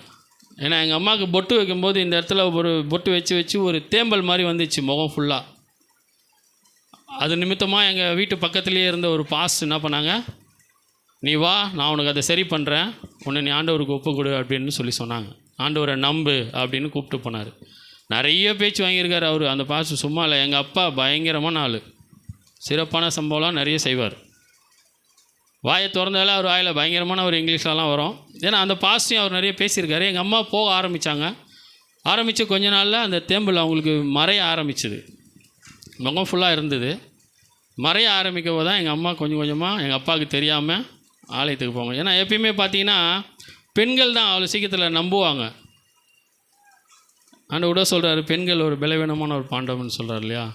ஏன்னா எங்கள் அம்மாவுக்கு பொட்டு வைக்கும்போது இந்த இடத்துல ஒரு பொட்டு வச்சு ஒரு தேம்பல் மாதிரி வந்துச்சு முகம் ஃபுல்லாக. அது நிமித்தமாக எங்கள் வீட்டு பக்கத்துலேயே இருந்த ஒரு பாஸ் என்ன பண்ணாங்க, நீ வா, நான் உனக்கு அதை சரி பண்ணுறேன், உன்னை நீ ஆண்டவருக்கு ஒப்பு கொடு அப்படின்னு சொன்னாங்க. ஆண்டவரை நம்பு அப்படின்னு கூப்பிட்டு போனார். நிறைய பேச்சு வாங்கியிருக்காரு அவர். அந்த பாஸ் சும்மா இல்லை. எங்கள் அப்பா பயங்கரமான ஆள், சிறப்பான சம்பவம்லாம் நிறைய செய்வார். வாயை திறந்தாலே அவர் வாயில் பயங்கரமான ஒரு இங்கிலீஷ்லலாம் வரும். ஏன்னா அந்த பாஸ்டையும் அவர் நிறைய பேசியிருக்காரு. எங்கள் அம்மா போக ஆரம்பித்து கொஞ்ச நாளில் அந்த தேம்பல் அவங்களுக்கு மறைய ஆரம்பிச்சுது. முகம் ஃபுல்லாக இருந்தது. மறைய ஆரம்பிக்கவோ தான் எங்கள் அம்மா கொஞ்சம் கொஞ்சமாக எங்கள் அப்பாவுக்கு தெரியாமல் ஆலயத்துக்கு போவாங்க. ஏன்னா எப்பயுமே பார்த்தீங்கன்னா பெண்கள் தான் அவ்வளோ சீக்கிரத்தில் நம்புவாங்க. ஆண்டு கூட சொல்கிறாரு, பெண்கள் ஒரு பலவீனமான ஒரு பாண்டவம்னு சொல்கிறார் இல்லையா.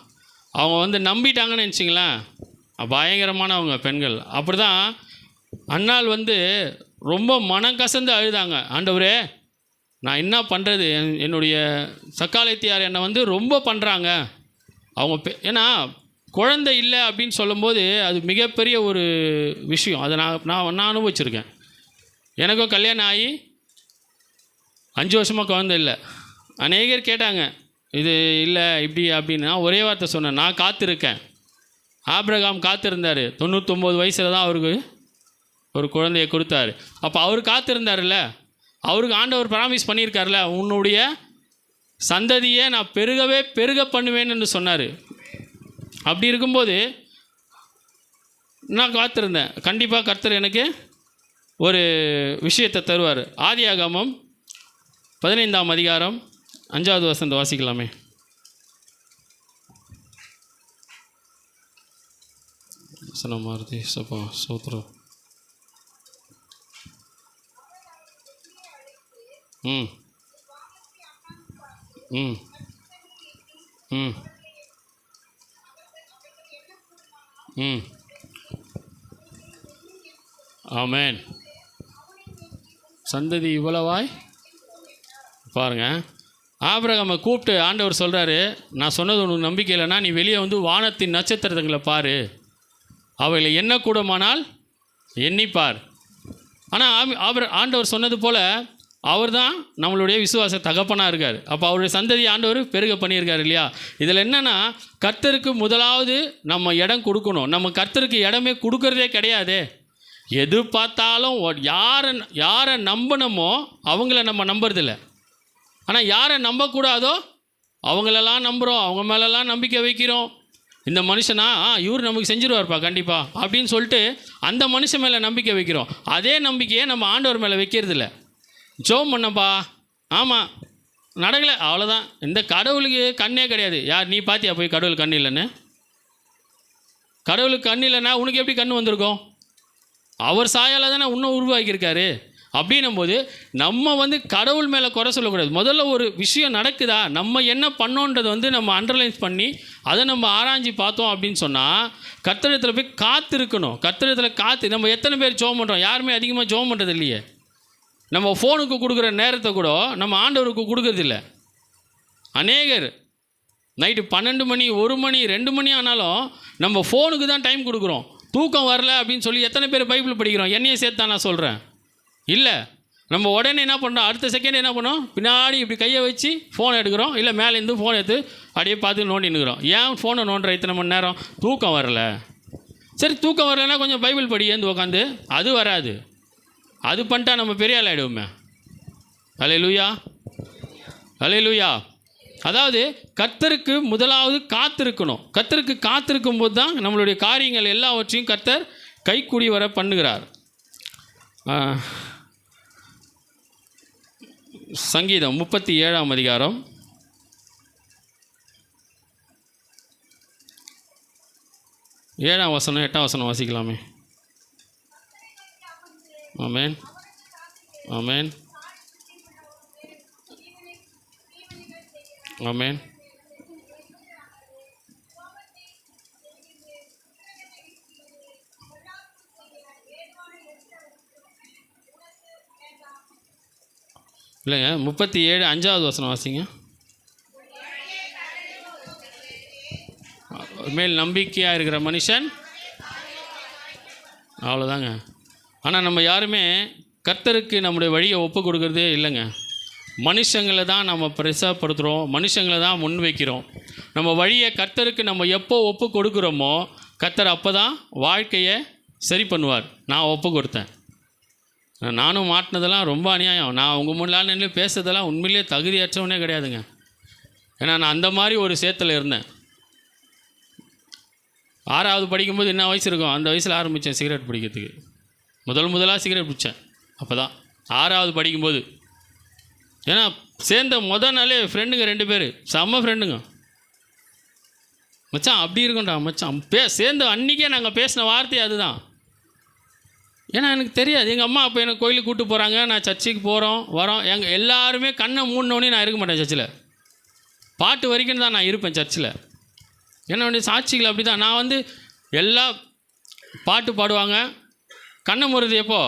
அவங்க நம்பிட்டாங்கன்னு நினச்சிங்களேன், பயங்கரமானவங்க பெண்கள். அப்படி தான் அன்னாள் ரொம்ப மனம் கசந்து அழுதாங்க, ஆண்டவரே நான் என்ன பண்ணுறது, என்னுடைய சக்காலத்தியார் என்னை வந்து ரொம்ப பண்ணுறாங்க. அவங்க ஏன்னா குழந்தை இல்லை அப்படின்னு சொல்லும்போது அது மிகப்பெரிய ஒரு விஷயம். அதை நான் அனுபவிச்சிருக்கேன். எனக்கும் கல்யாணம் ஆகி 5 வருஷமாக குழந்தை இல்லை. அநேகர் கேட்டாங்க இது இல்லை இப்படி அப்படின்னு. நான் ஒரே வார்த்தை சொன்னேன், நான் காத்திருக்கேன். ஆபிரகாம் காத்திருந்தார். 99 வயசில் தான் அவருக்கு ஒரு குழந்தையை கொடுத்தாரு. அப்போ அவர் காத்திருந்தார்ல, அவருக்கு ஆண்டவர் ப்ராமிஸ் பண்ணியிருக்காருல, உன்னுடைய சந்ததியை நான் பெருக பண்ணுவேன்னு சொன்னார். அப்படி இருக்கும்போது நான் காத்திருந்தேன். கண்டிப்பாக கர்த்தர் எனக்கு ஒரு விஷயத்தை தருவார். ஆதியாகமம் 15ஆம் அதிகாரம் 5வது வசனத்தை வாசிக்கலாமே. மாருதி சப்பா சோத்ரம். ம் ம் ம் ம் ஆமென். சந்ததி இவ்வளவாய் பாருங்கள். ஆபிரகாமை கூப்பிட்டு ஆண்டவர் சொல்கிறாரு, நான் சொன்னது உனக்கு நம்பிக்கை இல்லைன்னா நீ வெளியே வந்து வானத்தின் நட்சத்திரங்களை பாரு, அவைகளை எண்ணக்கூடமானால் எண்ணிப்பார். ஆனால் ஆண்டவர் சொன்னது போல் அவர் தான் நம்மளுடைய விசுவாச தகப்பனாக இருக்கார். அப்போ அவருடைய சந்ததி ஆண்டவர் பெருக பண்ணியிருக்கார் இல்லையா. இதில் என்னென்னா கர்த்தருக்கு முதலாவது நம்ம இடம் கொடுக்கணும். நம்ம கர்த்தருக்கு இடமே கொடுக்கறதே கிடையாது. எது பார்த்தாலும் யாரை நம்பணுமோ அவங்கள நம்ம நம்புறதில்ல. ஆனால் யாரை நம்பக்கூடாதோ அவங்களெல்லாம் நம்புகிறோம், அவங்க மேலெல்லாம் நம்பிக்கை வைக்கிறோம். இந்த மனுஷனா இவர் நமக்கு செஞ்சுருவார்ப்பா கண்டிப்பாக அப்படின்னு சொல்லிட்டு அந்த மனுஷன் மேலே நம்பிக்கை வைக்கிறோம். அதே நம்பிக்கையை நம்ம ஆண்டவர் மேலே வைக்கிறதில்ல. ஜோம் பண்ணப்பா, ஆமாம் நடக்கலை, அவ்வளோதான். இந்த கடவுளுக்கு கண்ணே கிடையாது. யார் நீ பார்த்தியா போய் கடவுளுக்கு கண் இல்லைன்னு? கடவுளுக்கு கண் இல்லைன்னா உனக்கு எப்படி கண் வந்திருக்கும்? அவர் சாயால் தானே இன்னும் உருவாக்கியிருக்காரு. அப்படின்னும் போது நம்ம வந்து கடவுள் மேலே குறை சொல்லக்கூடாது. முதல்ல ஒரு விஷயம் நடக்குதா, நம்ம என்ன பண்ணோன்றதை நம்ம அண்டர்லைன்ஸ் பண்ணி அதை நம்ம ஆராய்ச்சி பார்த்தோம் அப்படின்னு சொன்னால் கர்த்தரிடத்தில் போய் காத்திருக்கணும். கர்த்தரிடத்தில் நம்ம எத்தனை பேர் ஜெபம் பண்ணுறோம்? யாருமே அதிகமாக ஜெபம் பண்ணுறது இல்லையே. நம்ம ஃபோனுக்கு கொடுக்குற நேரத்தை கூட நம்ம ஆண்டவருக்கு கொடுக்கறதில்ல. அநேகர் நைட்டு 12 மணி 1 மணி 2 மணி ஆனாலும் நம்ம ஃபோனுக்கு தான் டைம் கொடுக்குறோம். தூக்கம் வரல அப்படின்னு சொல்லி எத்தனை பேர் பைபிள் படிக்கிறோம்? என்னையே சேர்த்து நான் சொல்கிறேன். இல்லை, நம்ம உடனே என்ன பண்ணுறோம், அடுத்த செகண்ட் என்ன பண்ணோம், பின்னாடி இப்படி கையை வச்சு ஃபோன் எடுக்கிறோம், இல்லை மேலேருந்து ஃபோன் எடுத்து அப்படியே பார்த்து நோண்டின்னுக்கிறோம். ஏன் ஃபோனை நோண்டுற இத்தனை மணி நேரம்? தூக்கம் வரல. சரி, தூக்கம் வரலைன்னா கொஞ்சம் பைபிள் படி ஏந்து உட்காந்து. அது வராது. அது பண்ணிட்டா நம்ம பெரிய ஆள் ஆகிடுவோமே. அல்லேலூயா, அல்லேலூயா. அதாவது கர்த்தருக்கு முதலாவது காத்திருக்கணும். கர்த்தருக்கு காத்திருக்கும் போது தான் நம்மளுடைய காரியங்கள் எல்லாவற்றையும் கர்த்தர் கைக்கூடி வர பண்ணுகிறார். சங்கீதம் 37ஆம் அதிகாரம் 7ஆம் வசனம் 8ஆம் வசனம் வாசிக்கலாமே. ஆமென், ஆமென், ஆமென். இல்லைங்க, 37 5வது வசனம் வாசிங்க. மேல் நம்பிக்கையாக இருக்கிற மனுஷன், அவ்வளோதாங்க. ஆனால் நம்ம யாருமே கர்த்தருக்கு நம்முடைய வழியை ஒப்பு கொடுக்கறதே இல்லைங்க. மனுஷங்களை தான் நம்ம பிரசாப்படுத்துகிறோம், மனுஷங்களை தான் முன் வைக்கிறோம். நம்ம வழியை கர்த்தருக்கு நம்ம எப்போ ஒப்பு கொடுக்குறோமோ கர்த்தர் அப்போ தான் வாழ்க்கையை சரி பண்ணுவார். நான் ஒப்பு கொடுத்தேன். நானும் மாட்டினதெல்லாம் ரொம்ப அநியாயம். நான் உங்கள் முன்னாள் நின்று பேசுறதெல்லாம் உண்மையிலேயே தகுதியற்றவனே கிடையாதுங்க. ஏன்னா நான் அந்த மாதிரி ஒரு சேத்தில் இருந்தேன். 6வது படிக்கும்போது என்ன வயசு இருக்கும், அந்த வயசில் ஆரம்பித்தேன் சிகரெட் பிடிக்கிறதுக்கு. முதலாக சிகரெட் பிடிச்சேன் அப்போ தான் 6வது படிக்கும்போது. ஏன்னா சேர்ந்த நாளே ஃப்ரெண்டுங்க 2 பேர், செம்ம ஃப்ரெண்டுங்க. மச்சான் அப்படி இருக்கும்டா மச்சான், சேர்ந்த அன்றைக்கே நாங்கள் பேசின வார்த்தை அதுதான். ஏன்னா எனக்கு தெரியாது, எங்கள் அம்மா அப்போ எனக்கு கோயிலுக்கு கூப்பிட்டு போகிறாங்க, நான் சர்ச்சுக்கு வரோம். எங்கள் எல்லாருமே கண்ணை மூடினோடனே நான் இருக்க மாட்டேன் சர்ச்சில். பாட்டு வரைக்கும் தான் நான் இருப்பேன் சர்ச்சில். என்னுடைய சாட்சிகள் அப்படி தான். நான் வந்து எல்லா பாட்டு பாடுவாங்க, கண்ணை மூடுறது எப்போ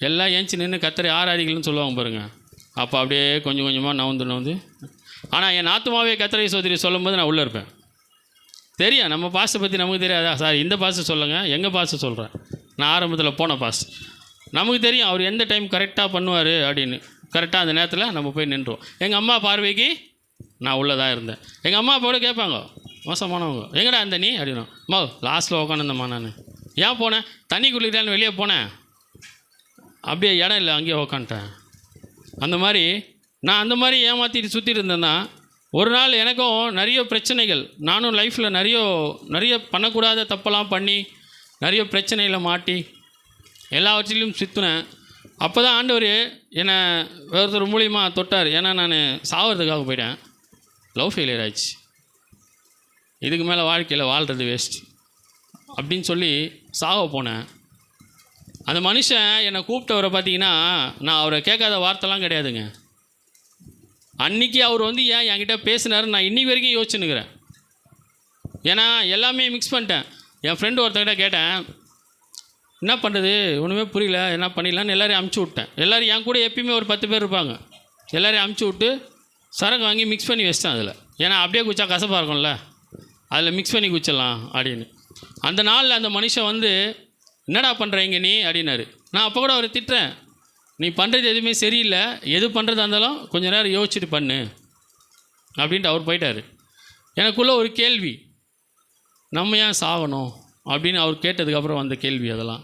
எல்லாம் ஏஞ்சி நின்று கர்த்தரை ஆராதிக்கலன்னு சொல்லுவாங்க பாருங்கள். அப்போ அப்படியே கொஞ்சம் கொஞ்சமாக நவுந்து ஆனால் என் ஆத்துமாவே கர்த்தரை ஸ்தோத்திரி சொல்லும் போது நான் உள்ளே இருப்பேன். தெரியும் நம்ம பாஸ்ட்டை பற்றி நமக்கு தெரியாதா, சார் இந்த பாஸ்ட்டை சொல்லுங்கள், எங்கள் பாஸ்ட்டை சொல்கிறேன், நான் ஆரம்பத்தில் போன பாஸ்ட். நமக்கு தெரியும் அவர் எந்த டைம் கரெக்டாக பண்ணுவார் அப்படின்னு. கரெக்டாக அந்த நேரத்தில் நம்ம போய் நின்றோம். எங்கள் அம்மா பார்வைக்கு நான் உள்ளே தான் இருந்தேன். எங்கள் அம்மா அப்போட கேட்பாங்க, மோசமானவங்க, எங்கடா அந்த நீ அப்படின்னா, அம்மா லாஸ்ட்டில் உட்காந்துருந்தம்மா நான். ஏன் போனேன், தண்ணி குளிக்கலான்னு வெளியே போனேன், அப்படியே இடம் இல்லை அங்கேயே உக்காந்துட்டேன். அந்த மாதிரி நான் அந்த மாதிரி ஏமாற்றிட்டு சுற்றிட்டு இருந்தேன்னா ஒரு நாள் எனக்கும் நிறைய பிரச்சனைகள், நானும் லைஃப்பில் நிறைய பண்ணக்கூடாத தப்பெல்லாம் பண்ணி நிறைய பிரச்சனையில் மாட்டி எல்லாவற்றிலையும் சுற்றினேன். அப்போ தான் ஆண்டவர் என்னை ஒருத்தர் மூலியமாக தொட்டார். ஏன்னா நான் சாகிறதுக்காக போயிட்டேன், லவ் ஃபெயிலியர் ஆயிடுச்சு, இதுக்கு மேலே வாழ்க்கையில் வாழ்கிறது வேஸ்ட் அப்படின்னு சொல்லி சாக போனேன். அந்த மனுஷன் என்னை கூப்பிட்டவரை பார்த்தீங்கன்னா நான் அவரை கேட்காத வார்த்தைலாம் கிடையாதுங்க. அன்றைக்கி அவர் வந்து ஏன் என்கிட்ட பேசினார் நான் இன்றைக்கி வரைக்கும் யோசிச்சுன்னுக்கிறேன். ஏன்னா எல்லாமே மிக்ஸ் பண்ணிட்டேன். என் ஃப்ரெண்டு ஒருத்தங்கிட்ட கேட்டேன், என்ன பண்ணுறது ஒன்றுமே புரியல, என்ன பண்ணிடலான்னு எல்லோரையும் அமுச்சு விட்டேன். எல்லோரும் என் கூட எப்பயுமே ஒரு 10 பேர் இருப்பாங்க, எல்லோரையும் அமுச்சு விட்டு சரக்கு வாங்கி மிக்ஸ் பண்ணி வச்சிட்டேன் அதில். ஏன்னா அப்படியே குச்சா கசப்பாக இருக்கும்ல, அதில் மிக்ஸ் பண்ணி குச்சிடலாம் அப்படின்னு. அந்த நாளில் அந்த மனுஷன் வந்து என்னடா பண்ணுறீங்க நீ அப்படின்னாரு. நான் அப்போ கூட அவரை திட்டுறேன், நீ பண்ணுறது எதுவுமே சரியில்லை, எது பண்ணுறதா இருந்தாலும் கொஞ்சம் நேரம் யோசிச்சுட்டு பண்ணு அப்படின்ட்டு அவர் போயிட்டார். எனக்குள்ளே ஒரு கேள்வி, நம்ம ஏன் சாகணும் அப்படின்னு அவர் கேட்டதுக்கப்புறம் வந்த கேள்வி அதெல்லாம்.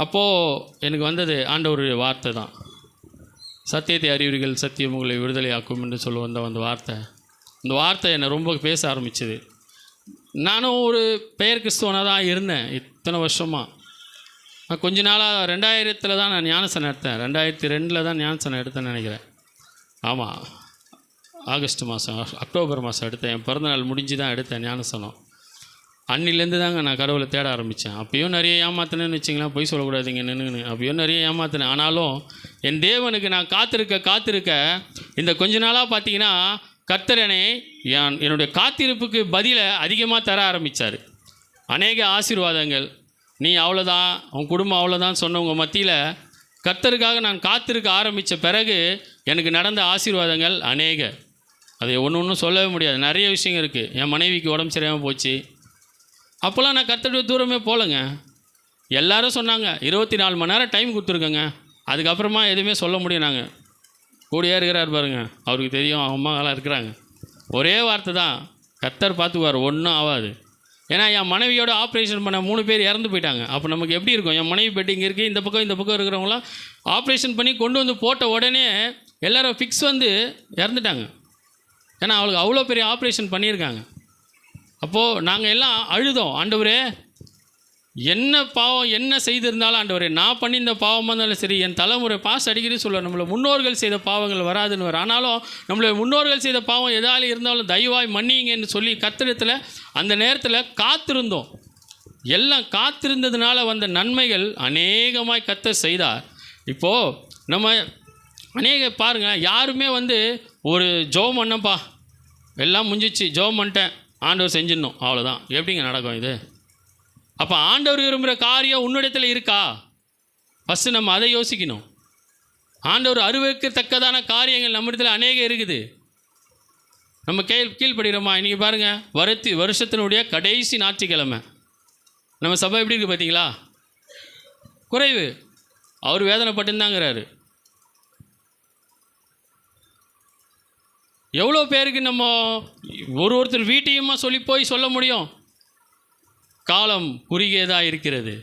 அப்போது எனக்கு வந்தது ஆண்டவருடைய வார்த்தை தான், சத்தியத்தை அறிவீர்கள் சத்தியம் உங்களை விடுதலை ஆக்கும் என்று சொல்ல வந்த வார்த்தை. இந்த வார்த்தை என்னை ரொம்ப பேச ஆரம்பிச்சது. நானும் ஒரு பெயர் கிறிஸ்துவனாக தான் இருந்தேன் இத்தனை வருஷமாக. நான் கொஞ்ச நாளாக 2000 தான் நான் ஞானசனம் எடுத்தேன், 2002 தான் ஞானசனம் எடுத்தேன்னு நினைக்கிறேன். ஆமாம், ஆகஸ்ட் மாதம் அக்டோபர் மாதம் எடுத்தேன். என் பிறந்தநாள் முடிஞ்சு தான் எடுத்தேன் ஞானசனம். அன்னிலேருந்து தாங்க நான் கடவுளை தேட ஆரம்பித்தேன். அப்பயும் நிறைய ஏமாத்தினேன்னு வச்சிங்களேன், பொய் சொல்லக்கூடாதுங்க நின்றுன்னு, அப்பயும் நிறைய ஏமாத்தினேன். ஆனாலும் என் தேவனுக்கு நான் காத்திருக்க இந்த கொஞ்ச நாளாக பார்த்தீங்கன்னா கர்த்தர் என்னுடைய காத்திருப்புக்கு பதிலை அதிகமாக தர ஆரம்பித்தார். அநேக ஆசீர்வாதங்கள், நீ அவ்வளோதான், உன் குடும்பம் அவ்வளோதான் சொன்னவங்க மத்தியில் கர்த்தருக்காக நான் காத்திருக்க ஆரம்பித்த பிறகு எனக்கு நடந்த ஆசீர்வாதங்கள் அநேக. அதை ஒன்றும் சொல்லவே முடியாது, நிறைய விஷயங்கள் இருக்குது. என் மனைவிக்கு உடம்பு சரியாமல் போச்சு, அப்போல்லாம் நான் கர்த்தருடைய தூரமே போகலைங்க. எல்லோரும் சொன்னாங்க 24 மணி நேரம் டைம் கொடுத்துருக்கேங்க, அதுக்கப்புறமா எதுவுமே சொல்ல முடியும். நாங்கள் கூடியே இருக்கிறார் பாருங்க, அவருக்கு தெரியும், அம்மாவெல்லாம் இருக்கிறாங்க. ஒரே வார்த்தை தான், கர்த்தர் பார்த்துக்குவார், ஒன்றும் ஆகாது. ஏன்னா என் மனைவியோட ஆப்ரேஷன் பண்ண 3 பேர் இறந்து போயிட்டாங்க. அப்போ நமக்கு எப்படி இருக்கும், என் மனைவி பெட்டு இங்கே இருக்குது, இந்த பக்கம் இருக்கிறவங்களாம் ஆப்ரேஷன் பண்ணி கொண்டு வந்து போட்ட உடனே எல்லோரும் ஃபிக்ஸ் வந்து இறந்துட்டாங்க. ஏன்னா அவளுக்கு அவ்வளோ பெரிய ஆப்ரேஷன் பண்ணியிருக்காங்க. அப்போது நாங்கள் எல்லாம் அழுதோம், ஆண்டவரே என்ன பாவம் என்ன செய்திருந்தாலும் ஆண்டவரே, நான் பண்ணி இந்த பாவமாக இருந்தாலும் சரி, என் தலைமுறை பாஸ் அடிக்கடி சொல்லுவார், நம்மளை முன்னோர்கள் செய்த பாவங்கள் வராதுன்னு வர. ஆனாலும் நம்மளை முன்னோர்கள் செய்த பாவம் எதாவது இருந்தாலும் தயவாய் மன்னிங்கன்னு சொல்லி கர்த்தரிடத்தில் அந்த நேரத்தில் காத்திருந்தோம். எல்லாம் காத்திருந்ததுனால வந்த நன்மைகள் அநேகமாய் கர்த்தர் செய்தார். இப்போது நம்ம அநேக பாருங்கள், யாருமே வந்து ஒரு ஜெபம் பண்ணப்பா எல்லாம் முடிஞ்சிச்சு, ஜெபம் பண்ணிட்டேன், ஆண்டவர் செஞ்சிடணும், அவ்வளோதான். எப்படிங்க நடக்கும் இது? அப்போ ஆண்டவர் விரும்புகிற காரியம் உன்னிடத்தில் இருக்கா? ஃபஸ்ட்டு நம்ம அதை யோசிக்கணும். ஆண்டவர் அருவருக்கத்தக்கதான காரியங்கள் நம்மிடத்தில் அநேக இருக்குது, நம்ம கீழ்ப்படுகிறோமா? இன்றைக்கி பாருங்கள், வருஷத்தினுடைய கடைசி ஞாயிற்றுக்கிழமை நம்ம சபை எப்படி இருக்குது பார்த்தீங்களா? குறைவு. அவர் வேதனைப்பட்டுந்தாங்கிறாரு. எவ்வளோ பேருக்கு நம்ம ஒருத்தர் வீட்டையுமா போய் சொல்ல முடியும்? காலம் குறுகியதாக இருக்கிறது.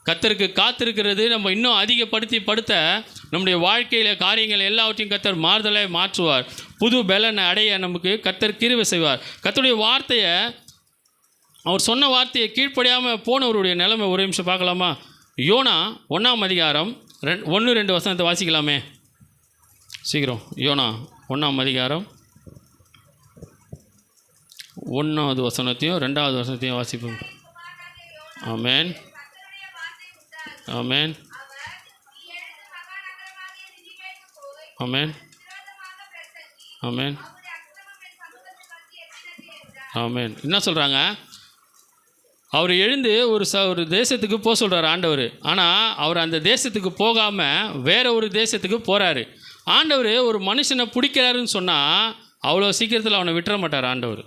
கர்த்தருக்கு காத்திருக்கிறது நம்ம இன்னும் அதிகப்படுத்த நம்முடைய வாழ்க்கையில் காரியங்கள் எல்லாவற்றையும் கர்த்தர் மாறுதலை மாற்றுவார். புது பலனை அடைய நமக்கு கர்த்தர் கிருபை செய்வார். கர்த்தருடைய வார்த்தையை, அவர் சொன்ன வார்த்தையை கீழ்ப்படியாமல் போனவருடைய நிலைமை ஒரு நிமிஷம் பார்க்கலாமா? யோனா 1ஆம் அதிகாரம் 1-2 வசனத்தை வாசிக்கலாமே சீக்கிரம். யோனா 1ஆம் அதிகாரம் 1வது வசனத்தையும் 2வது வசனத்தையும் வாசிப்போம். ஆமென், ஆமென், ஆமென், ஆமென், ஆமென். என்ன சொல்கிறாங்க? அவர் எழுந்து ஒரு தேசத்துக்கு போக சொல்கிறார் ஆண்டவர். ஆனால் அவர் அந்த தேசத்துக்கு போகாமல் வேற ஒரு தேசத்துக்கு போகிறாரு. ஆண்டவர் ஒரு மனுஷனை பிடிக்கிறாருன்னு சொன்னால் அவ்வளோ சீக்கிரத்தில் அவனை விட்டுற மாட்டார் ஆண்டவர்.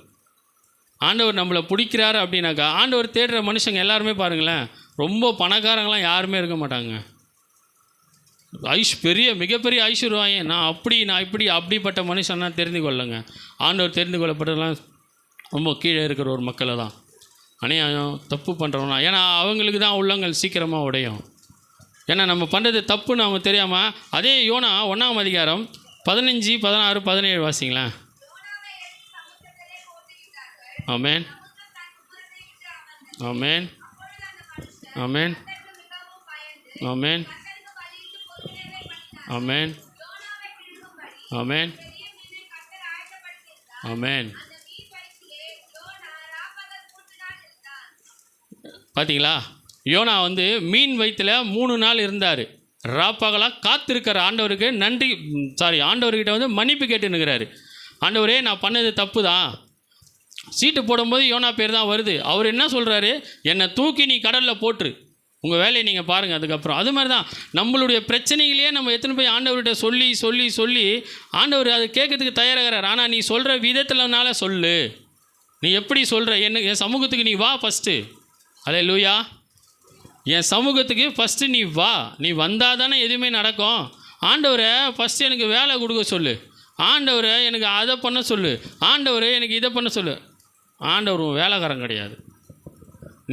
ஆண்டவர் நம்மளை பிடிக்கிறாரு அப்படின்னாக்கா, ஆண்டவர் தேடுற மனுஷங்க எல்லாருமே பாருங்களேன், ரொம்ப பணக்காரங்களாம் யாருமே இருக்க மாட்டாங்க. மிகப்பெரிய ஐஸ்வர்யம், நான் இப்படி அப்படிப்பட்ட மனுஷன்னா தெரிந்து கொள்ளுங்க. ஆண்டவர் தெரிந்து கொள்ளப்பட்டதெல்லாம் ரொம்ப கீழே இருக்கிற ஒரு மக்களை தான், அநியாயம் தப்பு பண்ணுறவனா. ஏன்னா அவங்களுக்கு தான் உள்ளங்கள் சீக்கிரமாக உடையும். ஏன்னா நம்ம பண்ணுறது தப்புன்னு அவங்க தெரியாமல். அதே யோனா 1ஆம் அதிகாரம் 15, 16, 17 வாசிங்களேன். ஆமென், ஆமென், ஆமென், ஆமென், ஆமென், ஆமென், ஆமென். பார்த்தீங்களா, யோனா மீன் வயிற்றில் 3 நாள் இருந்தார். ராப்பகலாக காத்திருக்கிற ஆண்டவருக்கு ஆண்டவர்கிட்ட மன்னிப்பு கேட்டுன்னுக்கிறாரு. ஆண்டவரே, நான் பண்ணது தப்பு தான். சீட்டு போடும்போது யோனா பேர் தான் வருது. அவர் என்ன சொல்கிறாரு, என்னை தூக்கி நீ கடலில் போட்டுரு, உங்கள் வேலையை நீங்கள் பாருங்கள். அதுக்கப்புறம் அது மாதிரி தான் நம்மளுடைய பிரச்சனைகளையே நம்ம எத்தனை போய் ஆண்டவர்கிட்ட சொல்லி சொல்லி சொல்லி ஆண்டவர் அதை கேட்கறதுக்கு தயாராகிறார். ஆனால் நீ சொல்கிற விதத்தில்னால சொல்லு, நீ எப்படி சொல்கிற, என் சமூகத்துக்கு நீ வா ஃபஸ்ட்டு. அல்லேலூயா. என் சமூகத்துக்கு ஃபஸ்ட்டு நீ வா. நீ வந்தால் தானே எதுவுமே நடக்கும். ஆண்டவரை ஃபஸ்ட்டு எனக்கு வேலை கொடுக்க சொல்லு, ஆண்டவரை எனக்கு அதை பண்ண சொல்லு, ஆண்டவரை எனக்கு இதை பண்ண சொல்லு. ஆண்டவர் வேலைக்காரன் கிடையாது.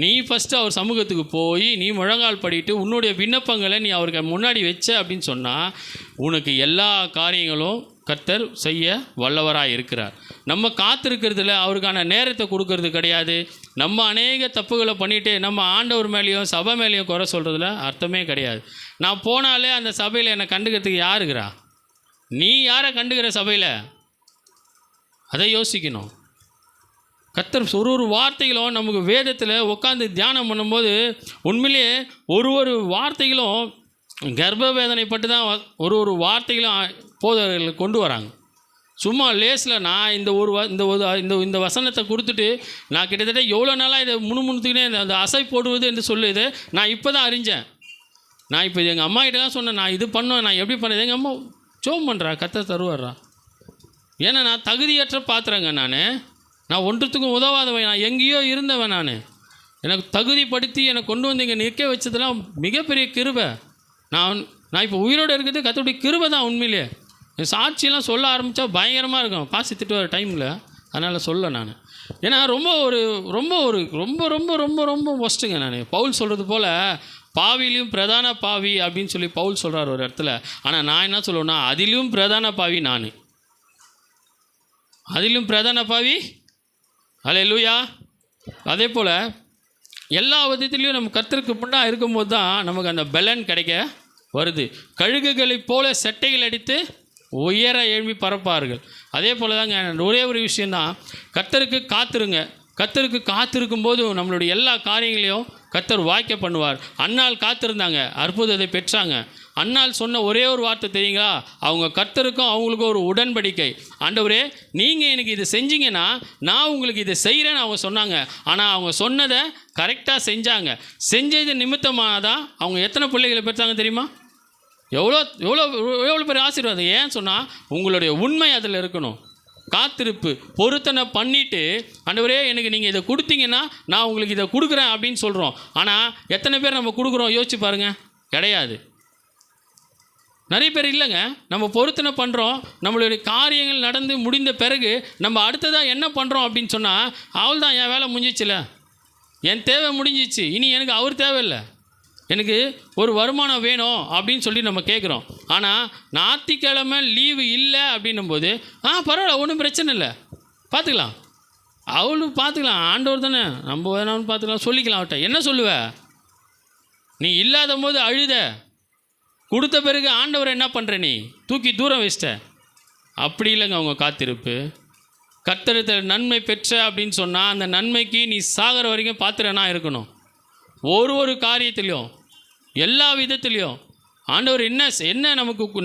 நீ ஃபஸ்ட்டு அவர் சமூகத்துக்கு போய் நீ முழங்கால் படிட்டு உன்னுடைய விண்ணப்பங்களை நீ அவருக்கு முன்னாடி வச்ச அப்படின்னு சொன்னால் உனக்கு எல்லா காரியங்களும் கர்த்தர் செய்ய வல்லவராக இருக்கிறார். நம்ம காத்திருக்கிறதுல அவருக்கான நேரத்தை கொடுக்கறது கிடையாது. நம்ம அநேக தப்புகளை பண்ணிவிட்டு நம்ம ஆண்டவர் மேலேயும் சபை மேலேயும் குறை சொல்கிறதுல அர்த்தமே கிடையாது. நான் போனாலே அந்த சபையில் என்னை கண்டுக்கிறதுக்கு யாருக்கிறா? நீ யாரை கண்டுக்கிற சபையில்? அதை யோசிக்கணும். கர்த்தர் ஒரு வார்த்தைகளும் நமக்கு வேதத்தில் உட்காந்து தியானம் பண்ணும்போது உண்மையிலேயே ஒரு வார்த்தைகளும் கர்ப்ப வேதனைப்பட்டு தான் ஒரு வார்த்தைகளும் போதவர்கள் கொண்டு வராங்க. சும்மா லேஸில் நான் இந்த வசனத்தை கொடுத்துட்டு நான் கிட்டத்தட்ட எவ்வளோ நாளாக இதை முணுமுணுத்துக்கினே அந்த அசை போடுவது என்று சொல்லுது. நான் இப்போ தான் அறிஞ்சேன். நான் இப்போ எங்கள் அம்மா கிட்ட தான் சொன்னேன், நான் இது பண்ணோம், நான் எப்படி பண்ணது. எங்கள் அம்மா ஜோம் பண்ணுறா, கர்த்தர் தருவாரா. ஏன்னா நான் தகுதியற்ற பாத்திரங்க. நான் ஒன்றுத்துக்கும் உதவாதவன், நான் எங்கேயோ இருந்தவன். எனக்கு தகுதிப்படுத்தி என்னை கொண்டு வந்து இங்கே நிற்க வச்சதெல்லாம் மிகப்பெரிய கிருபை. நான் இப்போ உயிரோடு இருக்கிறது கர்த்தருடைய கிருபை தான். உண்மையிலே என் சாட்சியெல்லாம் சொல்ல ஆரம்பித்தா பயங்கரமாக இருக்கும், பாசி திட்டு வர டைமில். அதனால் சொல்ல ஏன்னா ரொம்ப ஒஸ்ட்டுங்க. பவுல் சொல்கிறது போல் பாவிலையும் பிரதான பாவி அப்படின்னு சொல்லி பவுல் சொல்கிறார் ஒரு இடத்துல. ஆனால் நான் என்ன சொல்லுவேன்னா, அதிலும் பிரதான பாவி நான், அதிலும் பிரதான பாவி. அல்லேலூயா. அதே போல் எல்லா விதத்துலேயும் நம்ம கர்த்தருக்கு முன்னாக இருக்கும்போது தான் நமக்கு அந்த பலன் கிடைக்க வருது. கழுகுகளைப் போல செட்டைகள் அடித்து உயர எழுப்பி பறப்பார்கள். அதே போல் தாங்க ஒரே ஒரு விஷயந்தான், கர்த்தருக்கு காத்திருங்க. கர்த்தருக்கு காத்திருக்கும்போது நம்மளுடைய எல்லா காரியங்களையும் கர்த்தர் வாய்க்க பண்ணுவார். அன்னாள் காத்திருந்தாங்க, அற்புதத்தை பெற்றாங்க. அன்னாள் சொன்ன ஒரே ஒரு வார்த்தை தெரியுங்களா? அவங்க கர்த்தருக்கும் அவங்களுக்கும் ஒரு உடன்படிக்கை. ஆண்டவரே, நீங்கள் எனக்கு இதை செஞ்சீங்கன்னா நான் உங்களுக்கு இதை செய்கிறேன்னு அவங்க சொன்னாங்க. ஆனால் அவங்க சொன்னதை கரெக்டாக செஞ்சாங்க. செஞ்சது நிமித்தமாக தான் அவங்க எத்தனை பிள்ளைகளை பெற்றாங்க தெரியுமா? எவ்வளோ பெரிய ஆசீர்வாதம். ஏன் சொன்னால் உங்களுடைய உண்மை அதில் இருக்கணும். காத்திருப்பு, பொருத்தனை பண்ணிவிட்டு ஆண்டவரே எனக்கு நீங்கள் இதை கொடுத்தீங்கன்னா நான் உங்களுக்கு இதை கொடுக்குறேன் அப்படின்னு சொல்கிறோம். ஆனால் எத்தனை பேர் நம்ம கொடுக்குறோம் யோசிச்சு பாருங்கள். கிடையாது. நிறைய பேர் இல்லைங்க. நம்ம பொருத்தனை பண்ணுறோம், நம்மளுடைய காரியங்கள் நடந்து முடிந்த பிறகு நம்ம அடுத்ததாக என்ன பண்ணுறோம் அப்படின்னு சொன்னால், அவள் தான் என் வேலை முடிஞ்சிச்சுல, என் தேவை முடிஞ்சிச்சு, இனி எனக்கு அவர் தேவையில்லை, எனக்கு ஒரு வருமானம் வேணும் அப்படின்னு சொல்லி நம்ம கேட்குறோம். ஆனால் ஞாயிற்றுக்கிழமை லீவு இல்லை அப்படின்னும் போது பரவாயில்ல, ஒன்றும் பிரச்சனை இல்லை, பார்த்துக்கலாம், அவளும் பார்த்துக்கலாம், ஆண்டவர் தானே, நம்ம வேணாம்னு பார்த்துக்கலாம் சொல்லிக்கலாம். அவட்ட என்ன சொல்லுவ? நீ இல்லாத போது அழுத, கொடுத்த பிறகு ஆண்டவரை என்ன பண்ணுற, நீ தூக்கி தூரம் வச்சிட்ட. அப்படி இல்லைங்க அவங்க காத்திருப்பு. கர்த்தரிடத்தில் நன்மை பெற்ற அப்படின்னு சொன்னால் அந்த நன்மைக்கு நீ சாகிற வரைக்கும் பாத்திரனா இருக்கணும். ஒரு காரியத்திலையும் எல்லா விதத்துலேயும் ஆண்டவர் என்ன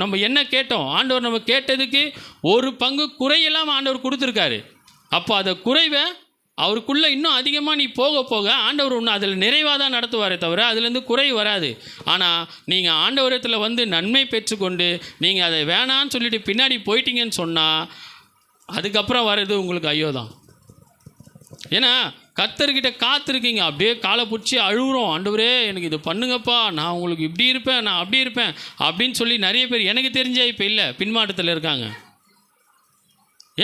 நம்ம என்ன கேட்டோம், ஆண்டவர் நம்ம கேட்டதுக்கு ஒரு பங்கு குறையெல்லாம் ஆண்டவர் கொடுத்துருக்காரு. அப்போ அதை குறைவை அவருக்குள்ளே இன்னும் அதிகமாக நீ போக போக ஆண்டவர் ஒன்று அதில் நிறைவாக தான் நடத்துவாரே தவிர அதுலேருந்து குறை வராது. ஆனால் நீங்கள் ஆண்டவரத்தில் வந்து நன்மை பெற்றுக்கொண்டு நீங்கள் அதை வேணான்னு சொல்லிட்டு பின்னாடி போயிட்டீங்கன்னு சொன்னால் அதுக்கப்புறம் வர்றது உங்களுக்கு ஐயோ தான். ஏன்னா கர்த்தர்கிட்ட காத்திருக்கீங்க, அப்படியே காலை பிடிச்சி அழுகுறோம், ஆண்டவரே எனக்கு இது பண்ணுங்கப்பா, நான் உங்களுக்கு இப்படி இருப்பேன், நான் அப்படி இருப்பேன் அப்படின்னு சொல்லி நிறைய பேர் எனக்கு தெரிஞ்சே இப்போ இல்லை, பின்மாற்றத்தில் இருக்காங்க.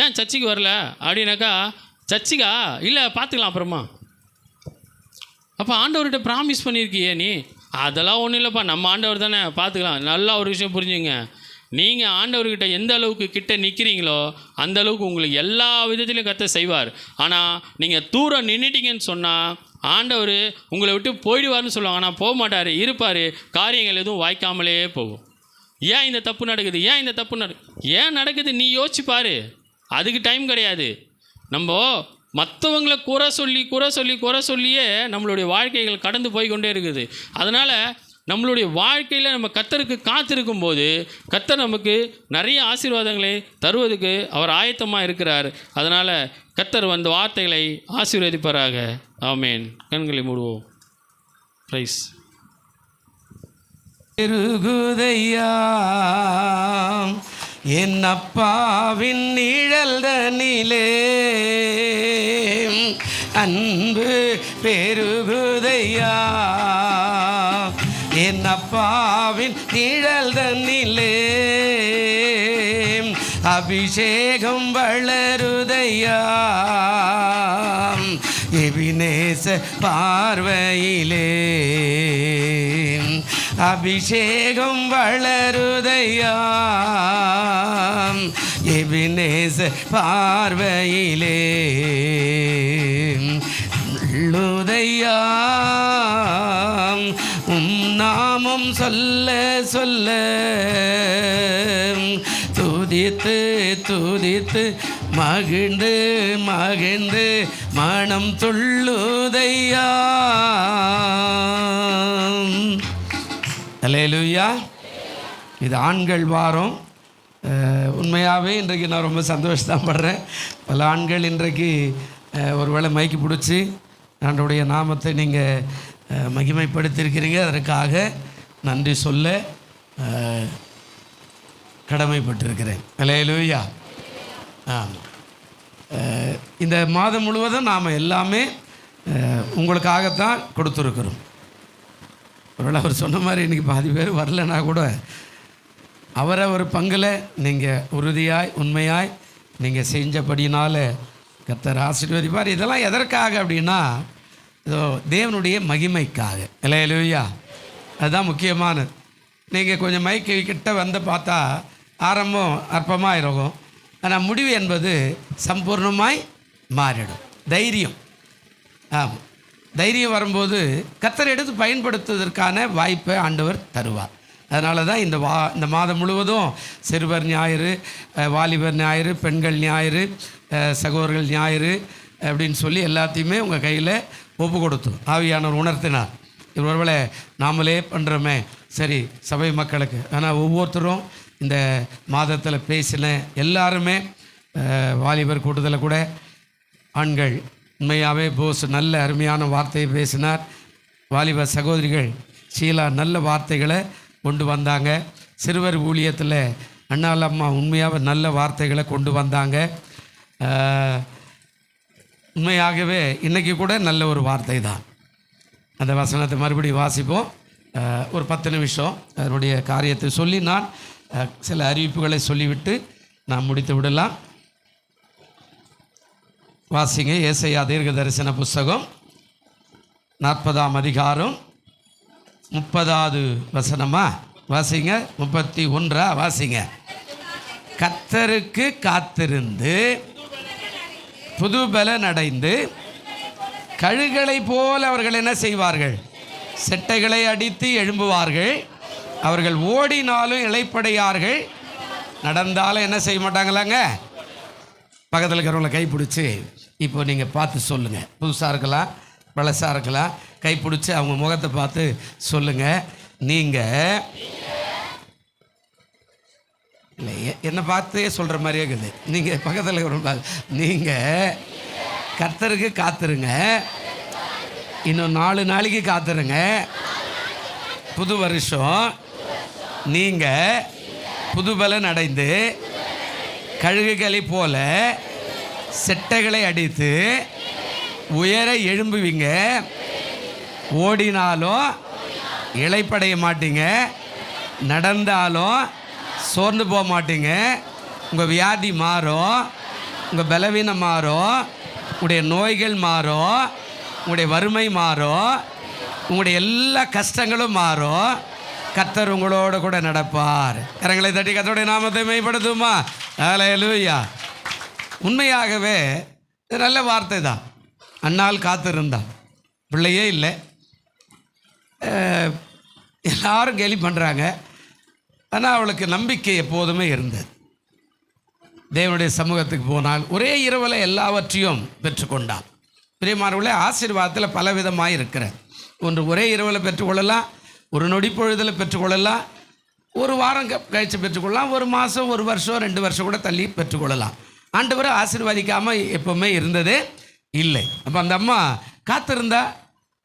ஏன் சர்ச்சுக்கு வரல அப்படின்னாக்கா, சர்ச்சுக்கா இல்லை பார்த்துக்கலாம் அப்புறமா. அப்போ ஆண்டவர்கிட்ட ப்ராமிஸ் பண்ணியிருக்கியே நீ, அதெல்லாம் ஒன்றும் இல்லைப்பா, நம்ம ஆண்டவர் தானே பார்த்துக்கலாம். நல்லா ஒரு விஷயம் புரிஞ்சுங்க, நீங்கள் ஆண்டவர்கிட்ட எந்த அளவுக்கு கிட்ட நிற்கிறீங்களோ அந்த அளவுக்கு உங்களுக்கு எல்லா விதத்திலையும் கர்த்தர் செய்வார். ஆனால் நீங்கள் தூரம் நின்றுட்டீங்கன்னு சொன்னால் ஆண்டவர் உங்களை விட்டு போயிடுவார்னு சொல்லுவாங்க. ஆனால் போக மாட்டார், இருப்பார். காரியங்கள் எதுவும் வாய்க்காமலே போகும். ஏன் இந்த தப்பு நடக்குது, ஏன் இந்த தப்பு ஏன் நடக்குது நீ யோசிச்சு பாரு. அதுக்கு டைம் கிடையாது. நம்ம மற்றவங்களை குறை சொல்லியே நம்மளுடைய வாழ்க்கைகள் கடந்து போய் கொண்டே இருக்குது. அதனால் நம்மளுடைய வாழ்க்கையில் நம்ம கர்த்தருக்கு காத்திருக்கும் போது கர்த்தர் நமக்கு நிறைய ஆசீர்வாதங்களை தருவதுக்கு அவர் ஆயத்தமாக இருக்கிறார். அதனால் கர்த்தர் வந்த வார்த்தைகளை ஆசீர்வதிப்பாராக. ஆமேன். கண்களை மூடுவோம். பிரைஸ். பெருகுதையா என் அப்பாவின் நிழல்தனிலே, அன்பு பெருகுதையா என் அப்பாவின் நிழல்தனிலே, அபிஷேகம் வளருதையா எபினேச பார்வையிலே, அபிஷேகம் வளருதையா எபினேச பார்வையிலே, உள்ளுதையா நாமம் சொல்ல சொல்ல, துதித்து துதித்து மகிழ்ந்து மகிழ்ந்து மனம் துள்ளுதையா. அல்லேலூயா. இது ஆண்கள் வாரம். உண்மையாகவே இன்றைக்கு நான் ரொம்ப சந்தோஷம் படுறேன். பல ஆண்கள் இன்றைக்கு ஒரு வேளை மைக்கு பிடிச்சி ஆண்டவருடைய நாமத்தை நீங்கள் மகிமைப்படுத்தியிருக்கிறீங்க. அதற்காக நன்றி சொல்ல கடமைப்பட்டிருக்கிறேன். அல்லேலூயா. ஆமாம். இந்த மாதம் முழுவதும் நாம் எல்லாமே உங்களுக்காகத்தான் கொடுத்துருக்குறோம். ஒருவேளை அவர் சொன்ன மாதிரி இன்றைக்கி பாதி பேர் வரலன்னா கூட அவரை ஒரு பங்கில் நீங்கள் உறுதியாய் உண்மையாய் நீங்கள் செஞ்சபடினால கர்த்தர் ஆசீர்வதிப்பார். இதெல்லாம் எதற்காக அப்படின்னா இதோ தேவனுடைய மகிமைக்காக. அல்லேலூயா. அதுதான் முக்கியமானது. நீங்கள் கொஞ்சம் மைக்கு கிட்ட வந்து பார்த்தா ஆரம்பம் அற்பமாக இருக்கும், ஆனால் முடிவு என்பது சம்பூர்ணமாய் மாறிடும். தைரியம். ஆமாம், தைரியம் வரும்போது கர்த்தர் எடுத்து பயன்படுத்துவதற்கான வாய்ப்பை ஆண்டவர் தருவார். அதனால தான் இந்த மாதம் முழுவதும் சிறுவர் ஞாயிறு, வாலிபர் ஞாயிறு, பெண்கள் ஞாயிறு, சகோதரர்கள் ஞாயிறு அப்படின்னு சொல்லி எல்லாத்தையுமே உங்கள் கையில் ஒப்பு கொடுத்தோம். ஆவியானவர் உணர்த்தினார். இது ஒருவேளை நாமளே பண்ணுறோமே சரி சபை மக்களுக்கு, ஆனால் ஒவ்வொருத்தரும் இந்த மாதத்தில் பேசின எல்லாருமே, வாலிபர் கூட்டத்தில் கூட ஆண்கள் உண்மையாகவே போஸ் நல்ல அருமையான வார்த்தையை பேசினார். வாலிப சகோதரிகள் ஷீலா நல்ல வார்த்தைகளை கொண்டு வந்தாங்க. சிறுவர் ஊழியத்தில் அண்ணாலம்மா உண்மையாக நல்ல வார்த்தைகளை கொண்டு வந்தாங்க. உண்மையாகவே இன்றைக்கி கூட நல்ல ஒரு வார்த்தை தான். அந்த வசனத்தை மறுபடியும் வாசிப்போம். ஒரு 10 நிமிஷம் அதனுடைய காரியத்தை சொல்லி நான் சில அறிவிப்புகளை சொல்லிவிட்டு நான் முடித்து விடலாம். வாசிங்க. ஏசாயா தீர்க்க தரிசன புஸ்தகம் 40ஆம் அதிகாரம் 30வது வசனமா வாசிங்க. 31 வாசிங்க. கர்த்தருக்கு காத்திருந்து புதுபலன் அடைந்து கழுகளை போல் அவர்கள் என்ன செய்வார்கள்? செட்டைகளை அடித்து எழும்புவார்கள். அவர்கள் ஓடினாலும் இளைப்படையார்கள், நடந்தாலும் என்ன செய்ய மாட்டாங்களாங்க? பக்கத்தில் இருக்கிறவங்கள கைப்பிடிச்சி இப்போ நீங்கள் பார்த்து சொல்லுங்கள். புதுசாக இருக்கலாம் பழசாக இருக்கலாம், கைப்பிடிச்சி அவங்க முகத்தை பார்த்து சொல்லுங்கள். நீங்கள் இல்லை என்னை பார்த்தே சொல்கிற மாதிரியே இருக்குது. நீங்கள் பக்கத்தில் இருக்கிறவங்க நீங்கள் கர்த்தருக்கு காத்துருங்க. இன்னும் 4 நாளைக்கு காத்துருங்க. புது வருஷம் நீங்கள் புதுபலன் அடைந்து கழுகுகளை போல செட்டைகளை அடித்து உயர எழும்புவீங்க. ஓடினாலும் இளைப்படைய மாட்டீங்க, நடந்தாலும் சோர்ந்து போக மாட்டீங்க. உங்கள் வியாதி மாறும், உங்கள் பலவீனம் மாறும், உங்களுடைய நோய்கள் மாறும், உங்களுடைய வறுமை மாறும், உங்களுடைய எல்லா கஷ்டங்களும் மாறும். கர்த்தர் உங்களோட கூட நடப்பார். கரங்களை தட்டி கர்த்தருடைய நாமத்தை மேம்படுத்துமா? ஹல்லேலூயா. உண்மையாகவே இது நல்ல வார்த்தை தான். அன்னாள் காத்திருந்தான், பிள்ளையே இல்லை. எல்லாரும் கேலி பண்ணுறாங்க. ஆனால் அவளுக்கு நம்பிக்கை எப்போதுமே இருந்தது. தேவனுடைய சமூகத்துக்கு போனால் ஒரே இரவில் எல்லாவற்றையும் பெற்றுக்கொண்டாள். பிரியமானவர்களே, ஆசீர்வாதத்தில் பலவிதமாக இருக்கிறது. ஒன்று ஒரே இரவில் பெற்றுக்கொள்ளலாம், ஒரு நொடி பொழுதில் பெற்றுக்கொள்ளலாம், ஒரு வாரம் கழித்து பெற்றுக்கொள்ளலாம், ஒரு மாதம், ஒரு வருஷம், 2 வருஷம் கூட தள்ளி பெற்றுக்கொள்ளலாம். ஆண்டவரை ஆசீர்வதிக்காமல் எப்போவுமே இருந்ததே இல்லை. அப்போ அந்த அம்மா காத்திருந்தா,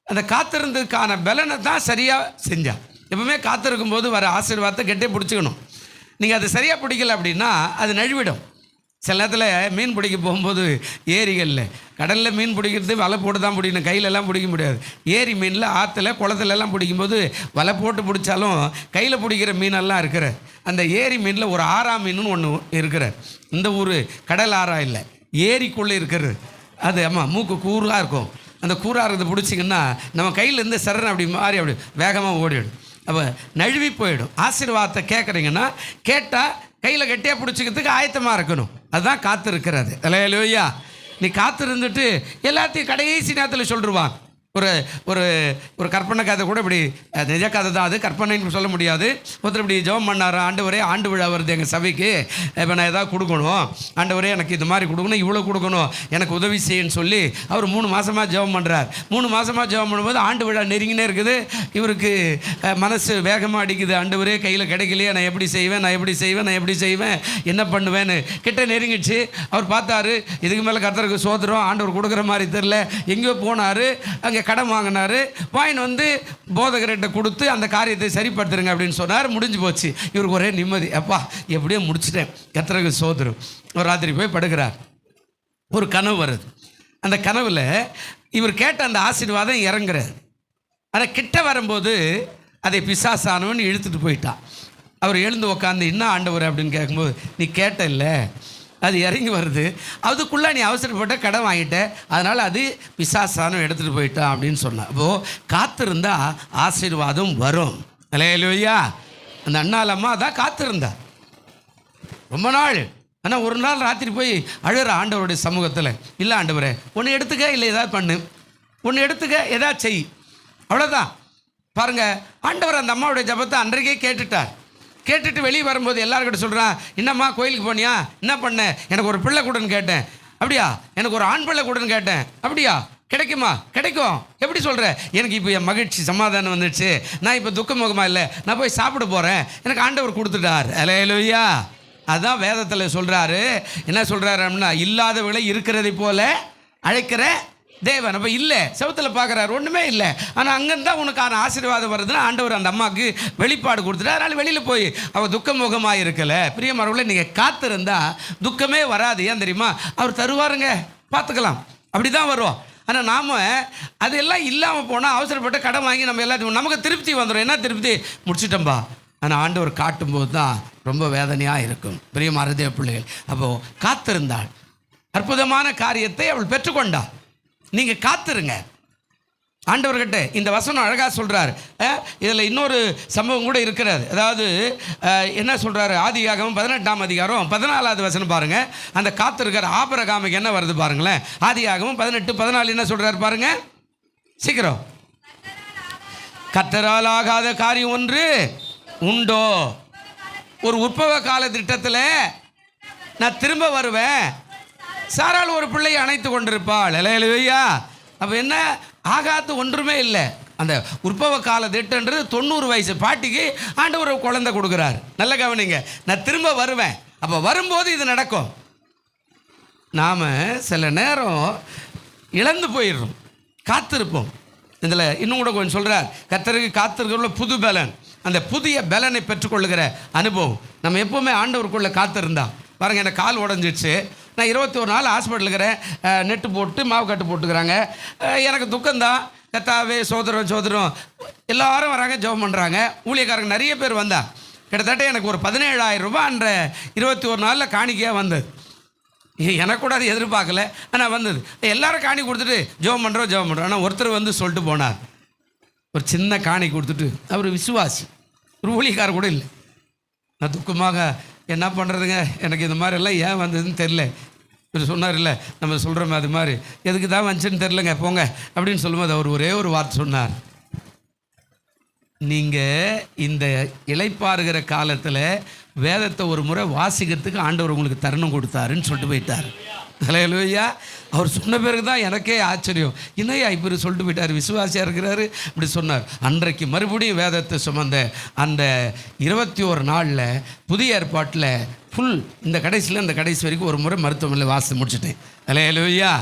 அந்த காத்திருந்ததுக்கான பலனை தான் சரியாக செஞ்சா. எப்பவுமே காத்திருக்கும் போது வர ஆசீர்வாதத்தை கெட்டே பிடிச்சிக்கணும். நீங்கள் அது சரியாக பிடிக்கல அப்படின்னா அது நழுவிடும். சில நேரத்தில் மீன் பிடிக்க போகும்போது ஏரிகளில், கடலில் மீன் பிடிக்கிறது வலை போட்டு தான் பிடிக்கணும், கையிலெல்லாம் பிடிக்க முடியாது. ஏரி மீனில், ஆற்றுல, குளத்துலலாம் பிடிக்கும்போது வலை போட்டு பிடிச்சாலும் கையில் பிடிக்கிற மீனெல்லாம் இருக்கிற அந்த ஏரி மீனில் ஒரு ஆறா மீனுன்னு ஒன்று இருக்கிற, இந்த ஊர் கடல் ஆறா இல்லை, ஏரிக்குள்ளே இருக்கிறது. அது ஆமாம், மூக்கு கூறாக இருக்கும். அந்த கூறாக இருக்கிறது பிடிச்சிங்கன்னா நம்ம கையிலேருந்து சரண் அப்படி மாறி அப்படி வேகமாக ஓடிடும். அப்போ நழுவி போயிடும். ஆசீர்வாதத்தை கேட்குறீங்கன்னா கேட்டால் கையில் கட்டியாக பிடிச்சிக்கிறதுக்கு ஆயத்தமாக இருக்கணும். அதுதான் காத்திருக்கிறது. ஹல்லேலூயா. நீ காத்திருந்துட்டு எல்லாத்தையும் கடைசி நேரத்தில் சொல்லிடுவான். ஒரு ஒரு ஒரு கற்பனை கதை கூட இப்படி, நிஜ கதை தான் அது, கற்பனைன்னு சொல்ல முடியாது. ஒருத்தர் இப்படி ஜெபம் பண்ணார், ஆண்டவரே ஆண்டு விழா வருது எங்கள் சபைக்கு, இப்போ நான் எதாவது கொடுக்கணும், ஆண்டவரே எனக்கு இது மாதிரி கொடுக்கணும், இவ்வளோ கொடுக்கணும், எனக்கு உதவி செய்யன்னு சொல்லி அவர் 3 மாதமாக ஜெபம் பண்ணுறார். 3 மாதமாக ஜெபம் பண்ணும்போது ஆண்டு விழா நெருங்கினே இருக்குது. இவருக்கு மனசு வேகமாக அடிக்குது. ஆண்டவரே கையில் கிடைக்கலையே, நான் எப்படி செய்வேன், நான் எப்படி செய்வேன், நான் எப்படி செய்வேன், என்ன பண்ணுவேன்னு கிட்ட நெருங்கிடுச்சு. அவர் பார்த்தாரு, இதுக்கு மேலே கர்த்தருக்கு சோதரம், ஆண்டவர் கொடுக்குற மாதிரி தெரில. எங்கேயோ போனார், அங்கே கடன் வாங்கினார், வாயின் வந்து போதகர்கிட்ட கொடுத்து அந்த காரியத்தை சரிப்படுத்துருங்க அப்படின்னு சொன்னார். முடிஞ்சு போச்சு. இவருக்கு ஒரே நிம்மதி, அப்பா எப்படியோ முடிச்சுட்டேன், கர்த்தருக்கு சோதரம். ஒரு ராத்திரி போய் படுக்கிறார். ஒரு கனவு வருது. அந்த கனவில் இவர் கேட்ட அந்த ஆசீர்வாதம் இறங்குறாரு. ஆனால் கிட்ட வரும்போது அதை பிசாசானவன் இழுத்துட்டு போயிட்டான். அவர் எழுந்து உக்காந்து, என்ன ஆண்டவர் அப்படின்னு கேட்கும்போது, நீ கேட்ட இல்லை, அது இறங்கி வருது, அதுக்குள்ளே நீ அவசரப்பட்ட கடன் வாங்கிட்ட, அதனால் அது பிசாசானம் எடுத்துகிட்டு போயிட்டான் அப்படின்னு சொன்னான். அப்போது காத்திருந்தா ஆசீர்வாதம் வரும். ஹல்லேலூயா. அந்த அண்ணாலம்மா தான் காத்திருந்தா ரொம்ப நாள். ஆனால் ஒரு நாள் ராத்திரி போய் அழுற ஆண்டவருடைய சமூகத்தில், இல்லை ஆண்டவரே ஒன்று எடுத்துக்க, இல்லை ஏதாவது பண்ணு, ஒன்று எடுத்துக்க, ஏதாவது செய், அவ்வளோதான். பாருங்கள், ஆண்டவர் அந்த அம்மாவுடைய ஜபத்தை அன்றைக்கே கேட்டுட்டார். கேட்டுட்டு வெளியே வரும்போது எல்லாருக்கிட்ட சொல்கிறான், என்னம்மா கோயிலுக்கு போனியா, என்ன பண்ண, எனக்கு ஒரு பிள்ளை கூடன்னு கேட்டேன். அப்படியா, எனக்கு ஒரு ஆண் பிள்ளை கூடன்னு கேட்டேன். அப்படியா, கிடைக்குமா, கிடைக்கும், எப்படி சொல்கிற, எனக்கு இப்போ என் மகிழ்ச்சி சமாதானம் வந்துடுச்சு, நான் இப்போ துக்கமுகமாக இல்லை, நான் போய் சாப்பிட போகிறேன், எனக்கு ஆண்டவர் கொடுத்துட்டார். ஹல்லேலூயா. அதுதான் வேதத்தில் சொல்கிறாரு. என்ன சொல்கிறாரு அப்படின்னா, இல்லாதவர்களை இருக்கிறதை போல அழைக்கிற தேவன். அப்போ இல்லை, செவத்தில் பார்க்குறாரு, ஒன்றுமே இல்லை. ஆனால் அங்கேருந்து தான் உனக்கான ஆசீர்வாதம் வருதுன்னா ஆண்டவர் அந்த அம்மாவுக்கு வெளிப்பாடு கொடுத்துட்டு, அதனால் வெளியில் போய் அவள் துக்கமுகமாக இருக்கலை. பிரியமானவர்களே, நீங்கள் காத்திருந்தா துக்கமே வராது. ஏன் தெரியுமா? அவர் தருவாருங்க, பார்த்துக்கலாம், அப்படி தான் வரும். ஆனால் நாம் அதெல்லாம் இல்லாமல் போனால் அவசரப்பட்டு கடன் வாங்கி நம்ம எல்லாத்தையும் நமக்கு திருப்தி வந்துடும். என்ன திருப்தி, முடிச்சிட்டோம்பா. ஆனால் ஆண்டவர் காட்டும்போது தான் ரொம்ப வேதனையாக இருக்கும். பிரியமான தேவ பிள்ளைகள், அப்போது காத்திருந்தாள், அற்புதமான காரியத்தை அவள் பெற்றுக்கொண்டாள். நீங்கள் காத்திருங்க. ஆண்டவர்கிட்ட இந்த வசனம் அழகாக சொல்கிறார். இதில் இன்னொரு சம்பவம் கூட இருக்கிறது. அதாவது என்ன சொல்கிறாரு, ஆதியாகமம் 18ஆம் அதிகாரம் 14வது வசனம் பாருங்கள். அந்த காத்திருக்கிற ஆபிரகாமுக்கு என்ன வருது பாருங்களேன். ஆதியாகமம் 18:14 என்ன சொல்கிறார் பாருங்கள், சீக்கிரம். கர்த்தரால் ஆகாத காரியம் ஒன்று உண்டோ? ஒரு உற்பவ கால திட்டத்தில் நான் திரும்ப வருவேன், சாராள் ஒரு பிள்ளையை அணைத்து கொண்டிருப்பாள். ஹல்லேலூயா. அப்போ என்ன, ஆகாத்து ஒன்றுமே இல்லை. அந்த உற்பவ கால திட்டன்றது 90 வயசு பாட்டிக்கு ஆண்டவர் ஒரு குழந்தை கொடுக்குறார். நல்ல கவனிங்க, நான் திரும்ப வருவேன், அப்போ வரும்போது இது நடக்கும். நாம் சில நேரம் இழந்து போயிடுறோம். காத்திருப்போம். இதில் இன்னும் கூட கொஞ்சம் சொல்கிறார், கர்த்தருக்கு காத்திருக்கிற புது பலன், அந்த புதிய பலனை பெற்றுக்கொள்ளுகிற அனுபவம். நம்ம எப்போவுமே ஆண்டவருக்குள்ளே காத்திருந்தா பாருங்கள், எனக்கு கால் உடஞ்சிடுச்சு, நான் 21 நாள் ஹாஸ்பிட்டல் இருக்கிறேன், நெட்டு போட்டு மாவு கட்டு போட்டுக்கிறாங்க, எனக்கு துக்கம்தான். கத்தாவே சோதரம் எல்லாரும் வராங்க, ஜெபம் பண்ணுறாங்க, ஊழியக்காரங்க நிறைய பேர் வந்தா. கிட்டத்தட்ட எனக்கு ஒரு 17,000 ரூபாய் அன்ற 21 நாளில் காணிக்கையாக வந்தது. எனக்கு கூட அது எதிர்பார்க்கல, ஆனால் வந்தது. எல்லாரும் காணி கொடுத்துட்டு ஜெபம் பண்ணுறோம். ஆனால் ஒருத்தர் வந்து சொல்லிட்டு போனார், ஒரு சின்ன காணி கொடுத்துட்டு, அவர் விசுவாசி, ஒரு ஊழியக்காரர் கூட இல்லை. நான் துக்கமாக என்ன பண்ணுறதுங்க, எனக்கு இந்த மாதிரி எல்லாம் ஏன் வந்ததுன்னு தெரில. இவர் சொன்னார், இல்லை நம்ம சொல்கிறோமே அது மாதிரி, எதுக்கு தான் வந்துச்சுன்னு தெரிலங்க போங்க அப்படின்னு சொல்லும்போது அவர் ஒரே ஒரு வார்த்தை சொன்னார், நீங்கள் இந்த இளைப்பாறுகிற காலத்தில் வேதத்தை ஒரு முறை வாசிக்கிறதுக்கு ஆண்டவர் உங்களுக்கு தருணம் கொடுத்தாருன்னு சொல்லிட்டு போயிட்டார். ஹல்லேலூயா. அவர் சொன்ன பிறகு தான் எனக்கே ஆச்சரியம், இன்னையா இப்படி சொல்லிட்டு போயிட்டார், விசுவாசியாக இருக்கிறாரு அப்படி சொன்னார். அன்றைக்கு மறுபடியும் வேதத்தை சுமந்த அந்த 21 நாளில் புதிய ஏற்பாட்டில் ஃபுல் இந்த கடைசியில் இந்த கடைசி வரைக்கும் ஒரு முறை மருத்துவமனையில் வாசி முடிச்சுட்டேன். ஹல்லேலூயா.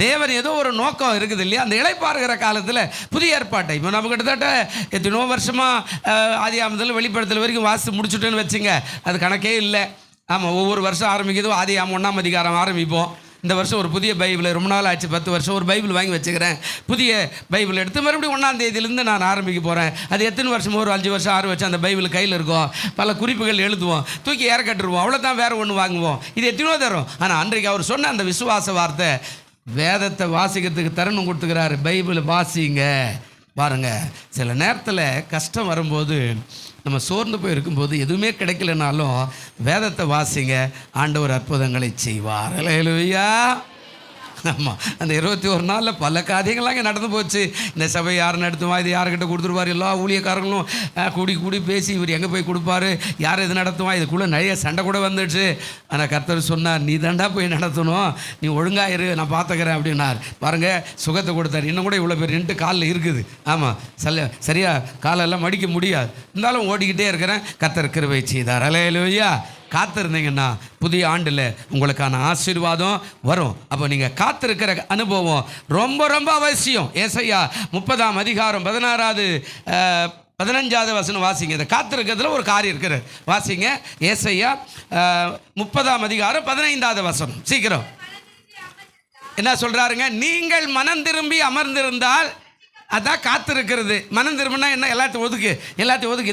தேவன் ஏதோ ஒரு நோக்கம் இருக்குது இல்லையா, அந்த இளைப்பாறுகிற காலத்தில் புதிய ஏற்பாட்டை இப்போ நம்ம கிட்டத்தட்ட எத்தனோ வருஷமாக ஆதியாமத்தில் வெளிப்படுத்தல் வரைக்கும் வாசி முடிச்சுட்டேன்னு வச்சுங்க, அது கணக்கே இல்லை. ஆமாம், ஒவ்வொரு வருஷம் ஆரம்பிக்கிறதோ ஆதியாமம் 1ஆம் அதிகாரம் ஆரம்பிப்போம். இந்த வருஷம் ஒரு புதிய பைபிள், ரொம்ப நாள் ஆச்சு, 10 வருஷம் ஒரு பைபிள் வாங்கி வச்சுக்கிறேன். புதிய பைபிள் எடுத்து மறுபடியும் 1ஆம் தேதியிலேருந்து நான் ஆரம்பிக்க போகிறேன். அது எத்தனை வருஷமோ, ஒரு 5 வருஷம் 6 வருஷம் அந்த பைபிள் கையில் இருக்கும், பல குறிப்புகள் எழுதுவோம், தூக்கி ஏற கட்டுருவோம், அவ்வளோதான், வேறு ஒன்று வாங்குவோம். இது எத்தனோ தரும். ஆனால் அன்றைக்கு அவர் சொன்ன அந்த விசுவாச வார்த்தை, வேதத்தை வாசிக்கிறதுக்கு தருணம் கொடுத்துக்கிறாரு. பைபிளை வாசிங்க. பாருங்கள், சில நேரத்தில் கஷ்டம் வரும்போது, நம்ம சோர்ந்து போய் இருக்கும்போது, எதுவுமே கிடைக்கலனாலும் வேதத்தை வாசிங்க, ஆண்டவர் அற்புதங்களை செய்வார். ஹல்லேலூயா. ஆமாம், அந்த 21 நாளில் பல காரியங்கள்லாம் இங்கே நடந்து போச்சு. இந்த சபை யார் நடத்துவா, இது யார்கிட்ட கொடுத்துருவார், எல்லா ஊழியக்காரங்களும் கூடி பேசி இவர் எங்கே போய் கொடுப்பாரு, யார் இது நடத்துவா, இதுக்குள்ளே நிறைய சண்டை கூட வந்துடுச்சு. ஆனால் கர்த்தர் சொன்னார், நீ தாண்டா போய் நடத்தணும், நீ ஒழுங்காக இரு, நான் பார்த்துக்கிறேன் அப்படின்னார். பாருங்கள், சுகத்தை கொடுத்தார். இன்னும் கூட இவ்வளோ பேர் 2 காலில் இருக்குது. ஆமாம், சரியாக காலெல்லாம் மடிக்க முடியாது, இருந்தாலும் ஓடிக்கிட்டே இருக்கிறேன். கர்த்தர் கிருபை செய்தார். ஹல்லேலூயா. காத்திருந்தீங்கன்னா புதிய ஆண்டில் உங்களுக்கான ஆசீர்வாதம் வரும். அப்போ நீங்கள் காத்திருக்கிற அனுபவம் ரொம்ப ரொம்ப அவசியம். ஏசாயா 30ஆம் அதிகாரம் 15வது வசனம் வாசிங்க. இந்த காத்திருக்கிறதுல ஒரு காரியம் இருக்குது, வாசிங்க. ஏசாயா 30ஆம் அதிகாரம் 15வது வசனம், சீக்கிரம். என்ன சொல்கிறாருங்க? நீங்கள் மனம் திரும்பி அமர்ந்திருந்தால், அதான் காத்திருக்கிறது. மனம் திரும்பினா என்ன? எல்லாத்தையும் ஒதுக்கு.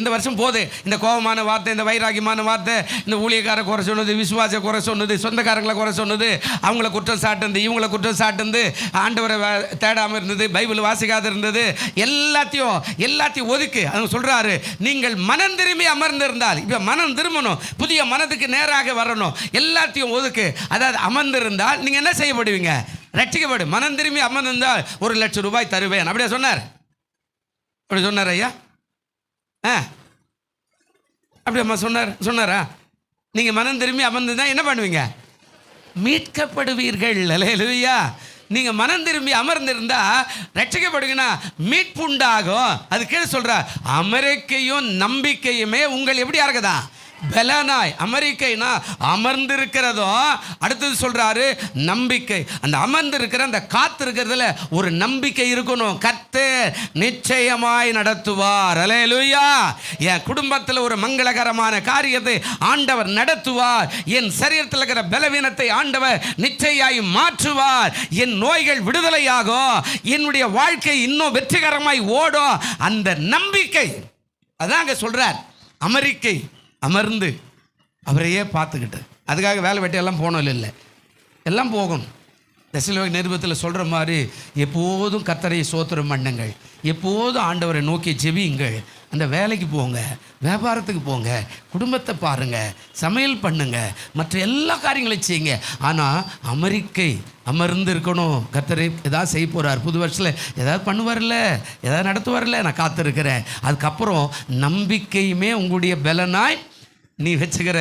இந்த வருஷம் போது, இந்த கோபமான வார்த்தை, இந்த வைராகியமான வார்த்தை, இந்த ஊழியக்கார குறை சொன்னது, விசுவாச குறை சொன்னது, சொந்தக்காரங்களை குறை சொன்னது, அவங்கள குற்றம் சாட்டுந்து, இவங்களை குற்றம் சாட்டுந்து, ஆண்டவரை தேடாமல் இருந்தது, பைபிள் வாசிக்காத இருந்தது, எல்லாத்தையும் ஒதுக்கு. அவங்க சொல்கிறாரு, நீங்கள் மனம் திரும்பி அமர்ந்திருந்தால், இப்போ மனம் திரும்பணும், புதிய மனதுக்கு நேராக வரணும், எல்லாத்தையும் ஒதுக்கு. அதாவது அமர்ந்திருந்தால் நீங்கள் என்ன செய்யப்படுவீங்க? ரட்சிக்கப்படும். மனம் திரும்பி அமர்ந்திருந்தால் 1,00,000 ரூபாய் தருவேன். அப்படியே சொன்னார். அப்படி சொன்னார் ஐயா. அப்படி அம்மா சொன்னாரா? நீங்கள் மனம் திரும்பி அமர்ந்திருந்தால் என்ன பண்ணுவீங்க? மீட்கப்படுவீர்கள். அல்லேலூயா. நீங்கள் மனம் திரும்பி அமர்ந்திருந்தா ரட்சிக்கப்படுங்கன்னா மீட்பு உண்டாகும். அது கீழே சொல்கிற, அமெரிக்கையும் நம்பிக்கையுமே உங்கள் எப்படி இருக்குதா? பலனாய். அமெரிக்கைனா அமர்ந்திருக்கிறதோ, அடுத்தது சொல்றாரு நம்பிக்கை. அந்த அமர்ந்திருக்கிற அந்த காத்திருக்கிறதுல ஒரு நம்பிக்கை இருக்கணும். கர்த்தர் நிச்சயமாய் நடத்துவார். அல்லேலூயா. என் குடும்பத்தில் ஒரு மங்களகரமான காரியத்தை ஆண்டவர் நடத்துவார். என் சரீரத்தில் இருக்கிற பலவீனத்தை ஆண்டவர் நிச்சயமாய் மாற்றுவார். என் நோய்கள் விடுதலையாகும். என்னுடைய வாழ்க்கை இன்னும் வெற்றிகரமாய் ஓடும். அந்த நம்பிக்கை அதான் அங்கே சொல்றார். அமெரிக்கை அமர்ந்து அவரையே பார்த்துக்கிட்டு, அதுக்காக வேலை வெட்டியெல்லாம் போனோம் இல்லை, எல்லாம் போகணும். தெசலோனிக்கேயர் நிருபத்தில் சொல்கிற மாதிரி எப்போதும் கர்த்தரை ஸ்தோத்திரம் பண்ணுங்கள், எப்போதும் ஆண்டவரை நோக்கி ஜெபியுங்கள். அந்த வேலைக்கு போங்க, வியாபாரத்துக்கு போங்க, குடும்பத்தை பாருங்கள், சமையல் பண்ணுங்க, மற்ற எல்லா காரியங்களையும் செய்யுங்க. ஆனால் அமெரிக்கை அமர்ந்து இருக்கணும். கர்த்தரை ஏதாவது செய்ய போகிறார், புது வருஷத்தில் ஏதாவது பண்ணுவார்ல, ஏதாவது நடத்துவார்ல, நான் காத்திருக்கிறேன். அதுக்கப்புறம் நம்பிக்கையுமே உங்களுடைய பலனாய் நீ வச்சுக்கிற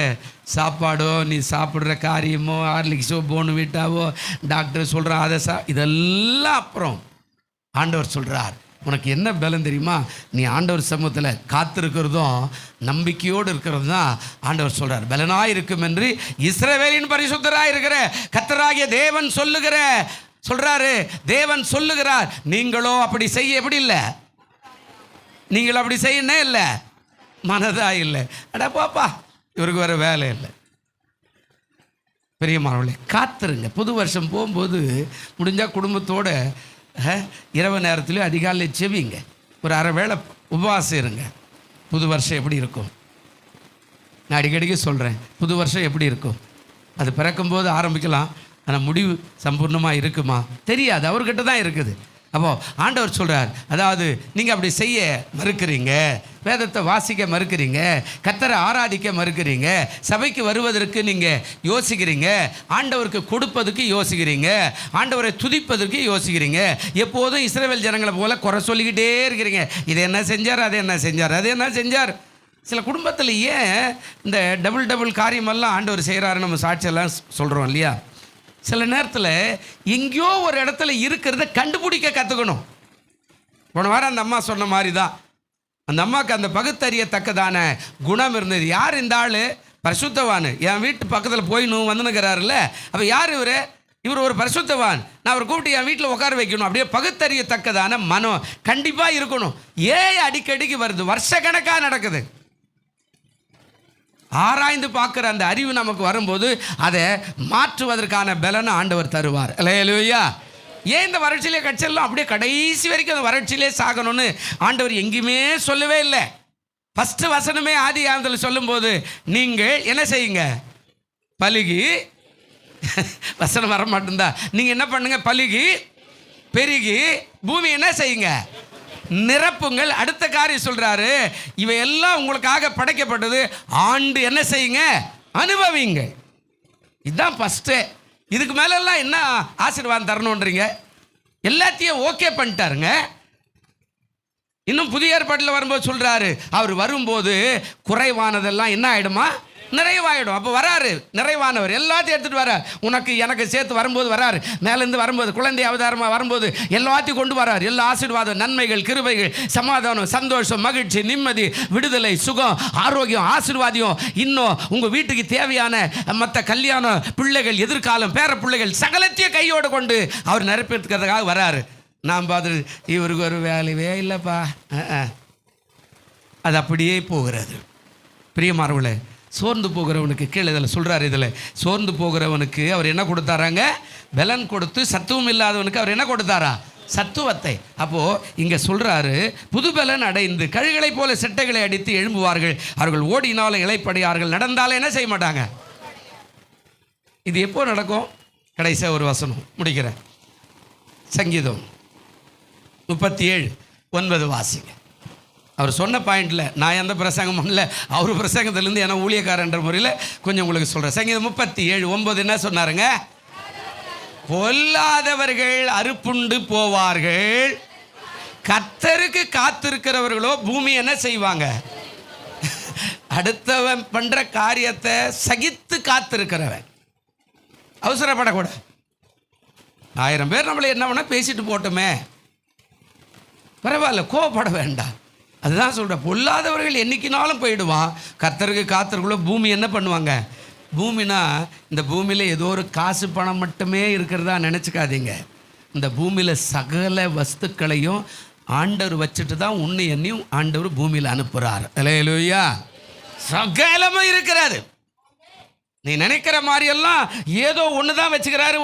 சாப்பாடோ, நீ சாப்பிட்ற காரியமோ, ஹார்லிக்ஸோ, போன்விட்டாவோ, டாக்டர் சொல்கிற அதை இதெல்லாம் அப்புறம் ஆண்டவர் சொல்கிறார், உனக்கு என்ன பலம் தெரியுமா? நீ ஆண்டவர் சமூகத்தில் காத்திருக்கிறதும் நம்பிக்கையோடு இருக்கிறது தான் ஆண்டவர் சொல்கிறார். பலனாய் இருக்கும் என்று இஸ்ரவேலின் பரிசுத்தராக இருக்கிற கர்த்தராகிய தேவன் சொல்லுகிற சொல்றாரு, தேவன் சொல்லுகிறார், நீங்களோ அப்படி செய்ய எப்படி இல்லை, நீங்கள் அப்படி செய்யணும் இல்லை, மனதா இல்லை. அடா பாப்பா, இவருக்கு வேற வேலை இல்லை. பெரியமானவர்களே, காத்துருங்க. புது வருஷம் போகும்போது முடிஞ்சால் குடும்பத்தோட இரவு நேரத்துலேயும் அதிகாலையில் செவிங்க, ஒரு அரை வேளை உபவாசம் இருங்க. புது வருஷம் எப்படி இருக்கும்? நான் அடிக்கடிக்கு சொல்கிறேன், புது வருஷம் எப்படி இருக்கும்? அது பிறக்கும்போது ஆரம்பிக்கலாம், ஆனால் முடிவு சம்பூர்ணமாக இருக்குமா தெரியாது, அவர்கிட்ட தான் இருக்குது. அப்போது ஆண்டவர் சொல்கிறார், அதாவது நீங்கள் அப்படி செய்ய மறுக்கிறீங்க, வேதத்தை வாசிக்க மறுக்கிறீங்க, கர்த்தரை ஆராதிக்க மறுக்கிறீங்க, சபைக்கு வருவதற்கு நீங்கள் யோசிக்கிறீங்க, ஆண்டவருக்கு கொடுப்பதற்கு யோசிக்கிறீங்க, ஆண்டவரை துதிப்பதற்கு யோசிக்கிறீங்க. எப்போதும் இஸ்ரவேல் ஜனங்களை போல குறை சொல்லிக்கிட்டே இருக்கிறீங்க. இது என்ன செஞ்சார், அது என்ன செஞ்சார், அது என்ன செஞ்சார். சில குடும்பத்தில் ஏன் இந்த டபுள் காரியமெல்லாம் ஆண்டவர் செய்கிறாரு நம்ம சாட்சியெல்லாம் சொல்கிறோம் இல்லையா? சில நேரத்தில் எங்கேயோ ஒரு இடத்துல இருக்கிறத கண்டுபிடிக்க கற்றுக்கணும். போன வாரம் அந்த அம்மா சொன்ன மாதிரி தான், அந்த அம்மாவுக்கு அந்த பகுத்தறியத்தக்கதான குணம் இருந்தது. யார் இந்த ஆள்? பரிசுத்தவான். என் வீட்டு பக்கத்தில் போய் வந்துனுக்கிறாருல்ல, அப்போ யார் இவர்? இவர் ஒரு பரிசுத்தவான், நான் அவரை கூப்பிட்டு என் வீட்டில் உட்கார வைக்கணும். அப்படியே பகுத்தறியத்தக்கதான மனம் கண்டிப்பாக இருக்கணும். ஏன் அடிக்கடிக்கு வருது? வருஷக்கணக்காக நடக்குது. ஆராய்ந்து பார்க்குற அந்த அறிவு நமக்கு வரும்போது அதை மாற்றுவதற்கான பலனை ஆண்டவர் தருவார். அல்லேலூயா. ஏன் இந்த வறட்சியிலே கட்சியெல்லாம் அப்படியே கடைசி வரைக்கும் அந்த வறட்சியிலே சாகணும்னு ஆண்டவர் எங்கேயுமே சொல்லவே இல்லை. ஃபஸ்ட்டு வசனமே ஆதி ஆகமத்தில் சொல்லும்போது, நீங்கள் என்ன செய்யுங்க, பலுகி, வசனம் வர மாட்டேந்தா, நீங்கள் என்ன பண்ணுங்க, பலுகி பெருகி பூமி என்ன செய்யுங்க, நிரப்புங்கள். அடுத்த காரியம் சொல்றாரு, இவையெல்லாம் உங்களுக்காக படைக்கப்பட்டது, ஆண்டு என்ன செய்யுங்க, அனுபவிங்க. இதுதான் ஃபஸ்ட்டு. இதுக்கு மேலெல்லாம் என்ன ஆசீர்வாதம் தரணுன்றீங்க? எல்லாத்தையும் ஓகே பண்ணிட்டாருங்க. இன்னும் புதிய ஏற்பாட்டில் வரும்போது சொல்றாரு, அவர் வரும்போது குறைவானதெல்லாம் என்ன ஆகிடுமா, நிறைவாயிடும். அப்போ வராரு நிறைவானவர், எல்லாத்தையும் எடுத்துகிட்டு வரார். உனக்கு எனக்கு சேர்த்து வரும்போது வராரு, மேலேருந்து வரும்போது குழந்தை அவதாரமாக வரும்போது எல்லாத்தையும் கொண்டு வரார். எல்லா ஆசீர்வாதம், நன்மைகள், கிருபைகள், சமாதானம், சந்தோஷம், மகிழ்ச்சி, நிம்மதி, விடுதலை, சுகம், ஆரோக்கியம், ஆசீர்வாதியம், இன்னும் உங்கள் வீட்டுக்கு தேவையான மற்ற கல்யாணம், பிள்ளைகள், எதிர்காலம், பேர பிள்ளைகள் சகலத்தையும் கையோடு கொண்டு அவர் நிரப்பிக்கிறதுக்காக வராரு. நான் பார்த்துட்டு இவருக்கு ஒரு வேலையே இல்லைப்பா, அது அப்படியே போகிறது. பிரியமானவர்களே, சோர்ந்து போகிறவனுக்கு கீழே இதில் சொல்கிறார், இதில் சோர்ந்து போகிறவனுக்கு அவர் என்ன கொடுத்தாராங்க, பலன் கொடுத்து, சத்துவம் இல்லாதவனுக்கு அவர் என்ன கொடுத்தாரா, சத்துவத்தை. அப்போது இங்கே சொல்கிறாரு, புது பலன் அடைந்து கழுகளை போல செட்டைகளை அடித்து எழும்புவார்கள், அவர்கள் ஓடினாலும் இளைப்படையார்கள், நடந்தாலும் என்ன செய்ய மாட்டாங்க. இது எப்போ நடக்கும்? கடைசியாக ஒரு வசனம் முடிக்கிறேன். சங்கீதம் 37:9 வாசிங்க. அவர் சொன்ன பாயிண்டில் நான் எந்த பிரசங்கம் பண்ணல, அவர் பிரசங்கத்திலேருந்து என்ன ஊழியக்காரன்ற முறையில் கொஞ்சம் உங்களுக்கு சொல்கிறேன். சங்கீதம் 37:9 என்ன சொன்னாருங்க, பொல்லாதவர்கள் அறுப்புண்டு போவார்கள், கர்த்தருக்கு காத்திருக்கிறவர்களோ பூமி என்ன செய்வாங்க. அடுத்தவன் பண்ணுற காரியத்தை சகித்து காத்திருக்கிறவன் அவசரப்படக்கூடாது. 1000 பேர் நம்மளை என்ன வேணால் பேசிட்டு போட்டோமே, பரவாயில்ல, கோவப்பட வேண்டாம். அதுதான் சொல்கிறேன், பொல்லாதவர்கள் என்னைக்கினாலும் போயிடுவான், கர்த்தருக்கு காத்திருக்குள்ள பூமி என்ன பண்ணுவாங்க. பூமினா இந்த பூமியில் ஏதோ ஒரு காசு பணம் மட்டுமே இருக்கிறதா நினச்சிக்காதீங்க. இந்த பூமியில் சகல வஸ்துக்களையும் ஆண்டவர் வச்சுட்டு தான் உன்னை என்னையும் ஆண்டவர் பூமியில் அனுப்புகிறார். அல்லேலூயா. சகலமும் இருக்கிறாரு. நீ நினைக்கிற மாதிரியெல்லாம் ஏதோ ஒன்று தான் வச்சுக்கிறாரு,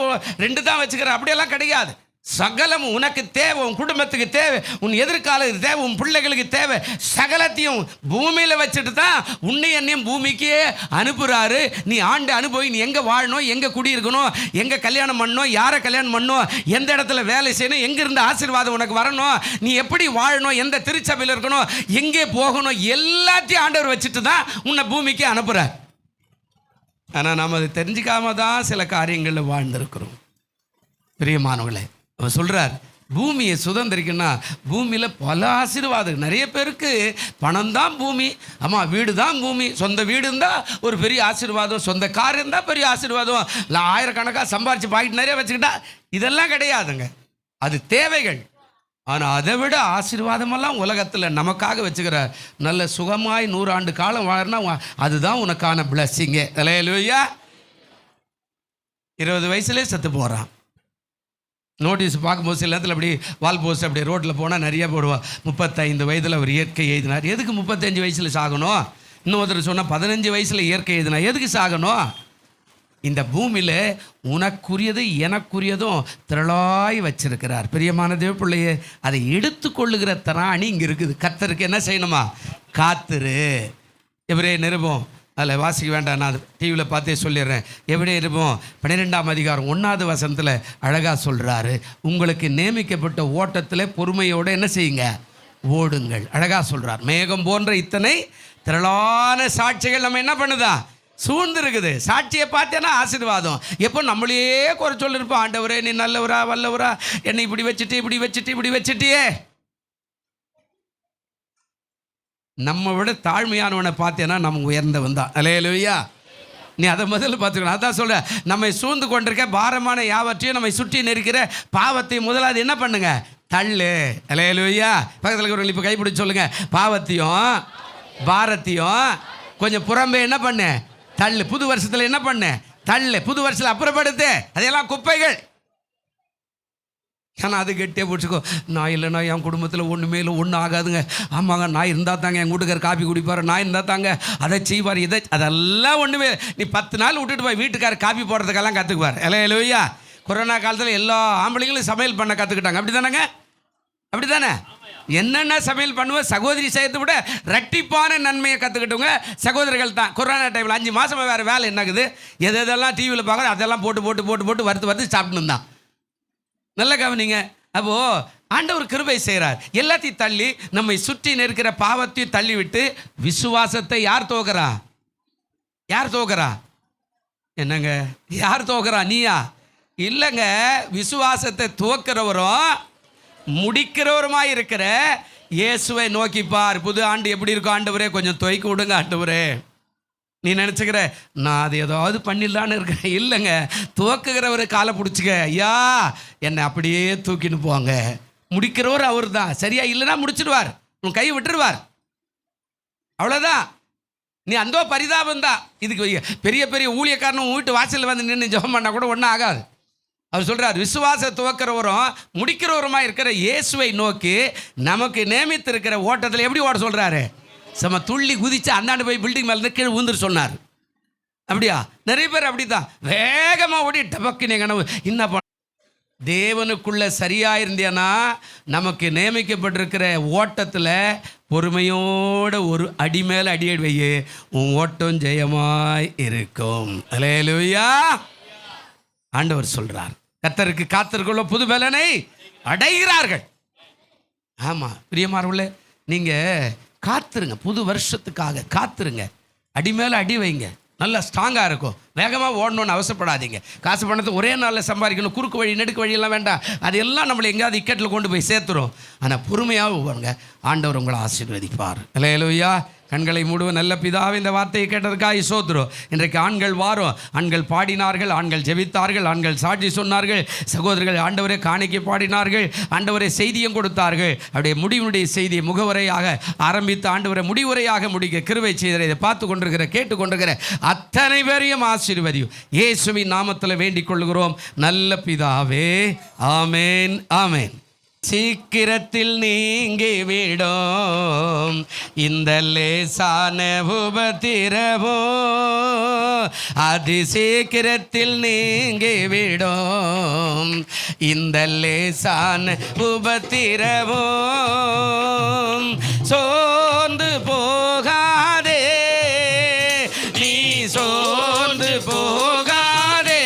2 தான் வச்சுக்கிறாரு, அப்படியெல்லாம் கிடையாது. சகலம் உனக்கு தேவை, உன் குடும்பத்துக்கு தேவை, உன் எதிர்காலத்துக்கு தேவை, உன் பிள்ளைகளுக்கு தேவை, சகலத்தையும் பூமியில் வச்சுட்டு தான் உன்னை என்னையும் பூமிக்கே அனுப்புகிறாரு. நீ ஆண்டு அனுபவி, நீ எங்கே வாழணும், எங்கே குடியிருக்கணும், எங்கே கல்யாணம் பண்ணணும், யாரை கல்யாணம் பண்ணணும், எந்த இடத்துல வேலை செய்யணும், எங்கேருந்து ஆசீர்வாதம் உனக்கு வரணும், நீ எப்படி வாழணும், எந்த திருச்சபையில் இருக்கணும், எங்கே போகணும், எல்லாத்தையும் ஆண்டவர் வச்சுட்டு தான் உன்னை பூமிக்கே அனுப்புகிறார். ஆனால் நாம் அதை தெரிஞ்சிக்காம தான் சில காரியங்களில் வாழ்ந்திருக்கிறோம். பிரியமானவர்களே, அவர் சொல்கிறார், பூமியை சுதந்திரிக்கணும்னா பூமியில் பல ஆசீர்வாதம். நிறைய பேருக்கு பணம் தான் பூமி, ஆமாம் வீடு தான் பூமி, சொந்த வீடு இருந்தால் ஒரு பெரிய ஆசீர்வாதம், சொந்த கார் இருந்தால் பெரிய ஆசீர்வாதம், இல்லை ஆயிரக்கணக்காக சம்பாரித்து பாக்கெட் நிறைய வச்சுக்கிட்டா இதெல்லாம் கிடையாதுங்க. அது தேவைகள். ஆனால் அதை விட ஆசீர்வாதமெல்லாம் உலகத்தில் நமக்காக வச்சுக்கிறார். நல்ல சுகமாய் 100 ஆண்டு காலம் வாழனா அதுதான் உனக்கான பிளஸ்ஸிங்கே. அல்லேலூயா. 20 வயசுலேயே செத்து போகிறான், நோட்டீஸ் பார்க்கும்போது சில நேரத்தில் அப்படி வால் போஸ்ட் அப்படி ரோட்டில் போனால் நிறைய போடுவான். 35 வயதில் அவர் இயற்கை எழுதினார். எதுக்கு 35 வயசில் சாகணும்? இன்னொருத்தர் சொன்னால் 15 வயசில் இயற்கை எழுதினா எதுக்கு சாகணும்? இந்த பூமியில் உனக்குரியது எனக்குரியதும் திரளாய் வச்சிருக்கிறார். பிரியமான தேவ பிள்ளையே, அதை எடுத்துக்கொள்ளுகிற திராணி இங்கே இருக்குது. கர்த்தருக்கு என்ன செய்யணுமா? காத்துரு. எபிரேய நிருபம் அதில் வாசிக்க வேண்டாம், நான் டிவியில் பார்த்தே சொல்லிடுறேன். எபிரேய நிருபம் 12ஆம் அதிகாரம் 1வது வசனத்தில் அழகாக சொல்கிறாரு, உங்களுக்கு நியமிக்கப்பட்ட ஓட்டத்தில் பொறுமையோடு என்ன செய்யுங்க? ஓடுங்கள். அழகாக சொல்கிறார். மேகம் போன்ற இத்தனை திரளான சாட்சிகள் நம்ம என்ன பண்ணுதா? சூழ்ந்துருக்குது. சாட்சியை பார்த்தேன்னா ஆசீர்வாதம். எப்போ நம்மளையே குறை சொல்லிருப்போம், ஆண்டவரே நீ நல்லவரா வல்லவரா, என்னை இப்படி வச்சுட்டியே. நம்ம விட தாழ்மையானவனை பார்த்தேன்னா நம்ம உயர்ந்தவன் தான். அல்லேலூயா. நீ அதை முதல்ல பார்த்துக்கணும். அதான் சொல்ற, நம்மை சூழ்ந்து கொண்டிருக்க பாரமான யாவற்றையும் நம்மை சுற்றி நெருக்கிற பாவத்தை முதலாவது என்ன பண்ணுங்க? தள்ளு. அல்லேலூயா. பக்கத்தில் இருக்கிறவங்க இப்போ கைப்பிடிச்சு சொல்லுங்க, பாவத்தையும் பாரத்தையும் கொஞ்சம் புறம்பே என்ன பண்ணு? தள்ளு. புது வருஷத்தில் என்ன பண்ணு? தள்ளு. புது வருஷத்தில் அப்புறப்படுத்து. அதெல்லாம் குப்பைகள். ஆனால் அது கெட்டியாக பிடிச்சிக்கோ. நான் இல்லைன்னா என் குடும்பத்தில் ஒன்றுமே இல்லை, ஒன்றும் ஆகாதுங்க. ஆமாங்க, நான் இருந்தால் தாங்க என் வீட்டுக்கார் காப்பி குடிப்பார், நான் இருந்தால் தாங்க அதை செய்வார், இதை அதெல்லாம் ஒன்றுமே. நீ 10 நாள் விட்டுட்டு போய் வீட்டுக்காரர் காப்பி போடுறதுக்கெல்லாம் கற்றுக்குவார். அல்லேலூயா. கொரோனா காலத்தில் எல்லா ஆம்பளைங்களும் சமையல் பண்ண கற்றுக்கிட்டாங்க. அப்படி தானேங்க? அப்படி தானே? என்னென்ன சமையல் பண்ணுவோம், சகோதரி செய்யத்தை விட ரெட்டிப்பான நன்மையை கற்றுக்கிட்டவங்க சகோதரிகள் தான். கொரோனா டைமில் 5 மாதமாக வேறு வேலை என்னக்குது, எதெல்லாம் டிவியில் பார்க்குறோம் அதெல்லாம் போட்டு வறுத்து சாப்பிட்டு தான். நல்ல கவனிங்க. அப்போது ஆண்டவர் கிருபை செய்கிறார். எல்லாத்தையும் தள்ளி நம்மை சுற்றி நிற்கிற பாவத்தையும் தள்ளி விட்டு விசுவாசத்தை யார் தோக்குறா? என்னங்க, யார் தோக்குறா? நீயா? இல்லைங்க, விசுவாசத்தை துவக்கிறவரும் முடிக்கிறவருமாய் இருக்கிற இயேசுவை நோக்கி பார். புது ஆண்டு எப்படி இருக்கும்? ஆண்டவரே கொஞ்சம் துவைக்க விடுங்க ஆண்டவரே. நீ நினச்சிக்கிற நான் அது ஏதாவது பண்ணிடலான்னு இருக்கிறேன். இல்லைங்க, துவக்குகிறவர் காலை பிடிச்சிக்க, ஐயா என்னை அப்படியே தூக்கின்னு போவாங்க. முடிக்கிறவர் அவர் தான். சரியா? இல்லைன்னா முடிச்சிடுவார், உன் கை விட்டுருவார். அவ்வளோதான். நீ அந்த பரிதாபம் தான். இதுக்கு பெரிய பெரிய ஊழியக்காரனும் உன் வீட்டு வாசலில் வந்து நின்று ஜெபம் பண்ணால் கூட ஒன்றும் ஆகாது. அவர் சொல்கிறார், விசுவாச துவக்கிறவரும் முடிக்கிறவருமா இருக்கிற இயேசுவை நோக்கி நமக்கு நியமித்திருக்கிற ஓட்டத்தில் எப்படி ஓட சொல்கிறாரு? செம்ம துள்ளி குதிச்சு அந்தாண்டு போய் பில்டிங் மேலே கீழே ஊந்துரு சொன்னார். அப்படியா? நிறைய பேர் அப்படி தான் வேகமாக ஓடி டபக்கு கனவு என்ன பண்ண. தேவனுக்குள்ள சரியாக இருந்தியானா நமக்கு நியமிக்கப்பட்டிருக்கிற ஓட்டத்தில் பொறுமையோட ஒரு அடி மேலே அடி வையே, உன் ஓட்டம் ஜெயமாய் இருக்கும். அல்லேலூயா. ஆண்டவர் சொல்கிறார், கர்த்தருக்கு காத்திருக்குள்ள புது பலனை அடைகிறார்கள். ஆமாம் பிரியமானவர்களே, நீங்கள் காத்துருங்க. புது வருஷத்துக்காக காத்துருங்க. அடி மேலே அடி வைங்க. நல்லா ஸ்ட்ராங்காக இருக்கும். வேகமாக ஓடணுன்னு அவசரப்படாதீங்க. காசு பணத்தை ஒரே நாளில் சம்பாதிக்கணும், குறுக்கு வழி நெடுக்கு வழியெல்லாம் வேண்டாம். அது எல்லாம் நம்மளை எங்கேயாவது இக்கட்டில் கொண்டு போய் சேர்த்துரும். ஆனால் பொறுமையாக வருங்க, ஆண்டவர் உங்களை ஆசீர்வதிப்பார். அல்லேலூயா. கண்களை மூடுவோம். நல்ல பிதாவே, இந்த வார்த்தையை கேட்டதுக்காக ஸ்தோத்திரம். இன்றைக்கு ஆண்கள் வாரம். ஆண்கள் பாடினார்கள், ஆண்கள் ஜெபித்தார்கள், ஆண்கள் சாட்சி சொன்னார்கள், சகோதரர்கள் ஆண்டவரை காணிக்கை பாடினார்கள், ஆண்டவரை செய்தியும் கொடுத்தார்கள். அப்படியே முடிவுடைய செய்தியை முகவரையாக ஆரம்பித்து ஆண்டவரை முடிவுரையாக முடிக்க கிருபை செய்கிற இதை பார்த்து கொண்டிருக்கிற கேட்டுக்கொண்டிருக்கிற அத்தனை பேரையும் ஆசீர்வதியும் இயேசுவின் நாமத்தில் வேண்டிக் கொள்கிறோம் நல்ல பிதாவே. ஆமேன், ஆமேன். சீக்கிரத்தில் நீங்கி விடும் இந்த லேசான உபத்திரவோ, அதி சீக்கிரத்தில் நீங்கி விடும் இந்த லேசான உபத்திரவோ. சோர்ந்து போகாதே, நீ சோர்ந்து போகாதே,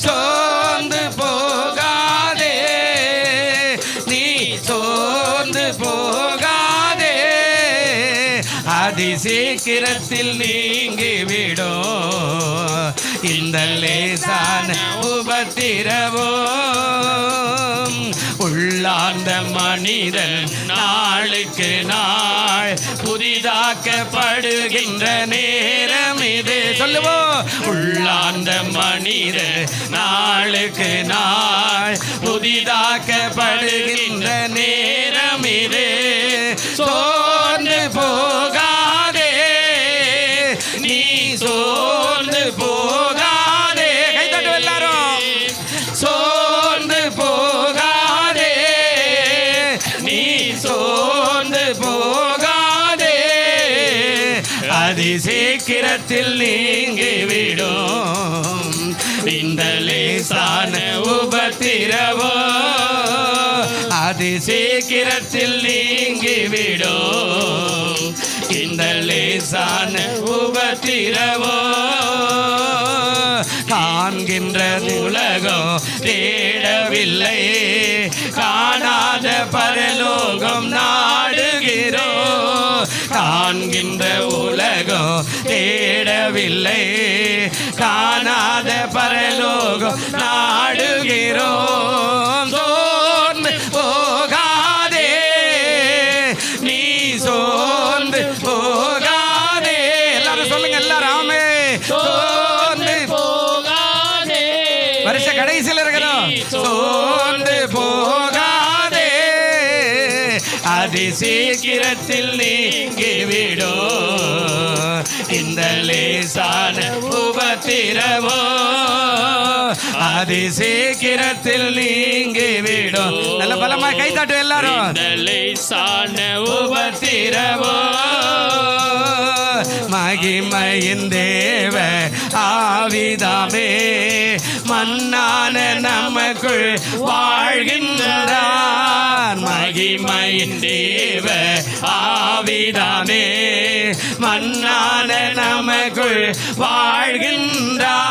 சோர்ந்து போகாதே, நீ சோர்ந்து போகாதே, அதி சீக்கிரத்தில் நீங்கிவிடும் இந்த லேசான உபத்திரவோ. உள்ளார்ந்த மனிதன் நாளுக்கு நாள் புதிதாக்கப்படுகின்ற நேரம் இது. சொல்லுவோம், உள்ளார்ந்த மனிதன் நாளுக்கு நாள் புதிதாக்கப்படுகின்ற நேரம் இது. சோர்ந்து போகாதே, நீ சோர்ந்து போகாதே. கைதட்டு எல்லாரும். அதிசீக்கிரத்தில் நீங்கிவிடும் இந்த லேசான உபத்திரவோ, அதிசீக்கிரத்தில் நீங்கிவிடும் இந்த லேசான உபத்திரவோ. காண்கின்ற உலகம் தேடவில்லை, காணாத பரலோகம் நாடுகிறோம். காண்கின்ற உலகம் தேடவில்லை, காணாத பரலோகம் நாடுகிறோம். சோர்ந்து போகாதே, நீ சோர்ந்து போகாதே. எல்லாரும் சொல்லுங்க, எல்லாரும் ஆமே. சோர்ந்து போகாதே, வருஷ கடைசியில் இருக்கிறோம். சோர்ந்து போகாதே, அதிசீக்கிரத்தில் நீங்கிவிடும் இந்த லேசான உபத்திரவோ, அதிசீக்கிரத்தில் நீங்கிவிடும். நல்ல பலமாய் கை தட்டு எல்லாரும். இந்த லேசான உபத்திரவோ, மகிமையின் தேவ ஆவிதாமே மன்னான நமக்குள் வாழ்கின்றார். மகிமையின் தேவ ஆவிதாமே மன்னான நமக்குள் வாழ்கின்றார்.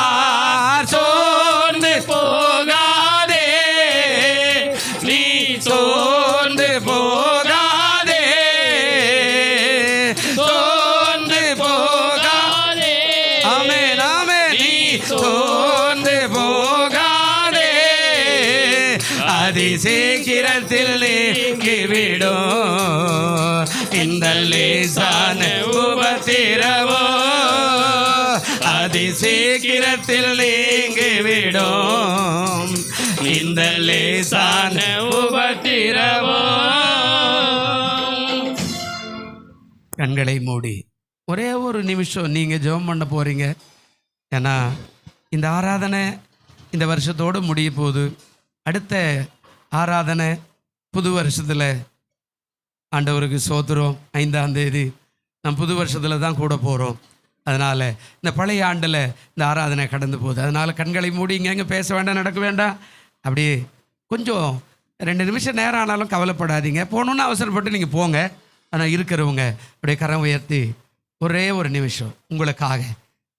சோர்ந்து போகாதே, நீ சோர்ந்து போகாதே, சோர்ந்து போகாதே. ஆமென், ஆமென். நீ சோர்ந்து போகாதே, அதிசீக்கிரத்தில் நீங்கிவிடும் இந்த லேசான உபத்திரவோ, அதிசீக்கிரத்தில் நீங்கிவிடும் இந்த லேசான உபத்திரவோ. கண்களை மூடி ஒரே ஒரு நிமிஷம் நீங்கள் ஜெபம் பண்ண போகிறீங்க. ஏன்னா இந்த ஆராதனை இந்த வருஷத்தோடு முடிய போகுது. அடுத்த ஆராதனை புது வருஷத்தில் ஆண்டவருக்கு சோத்திரம் 5ஆம் தேதி நம்ம புது வருஷத்தில் தான் கூட போகிறோம். அதனால் இந்த பழைய ஆண்டில் இந்த ஆராதனை கடந்து போகுது. அதனால் கண்களை மூடி இங்கே பேச வேண்டாம், நடக்க வேண்டாம். அப்படியே கொஞ்சம் 2 நிமிஷம் நேரம் ஆனாலும் கவலைப்படாதீங்க. போகணுன்னு அவசரப்பட்டு நீங்கள் போங்க. ஆனால் இருக்கிறவங்க அப்படியே கரம் உயர்த்தி ஒரே ஒரு நிமிஷம் உங்களுக்காக,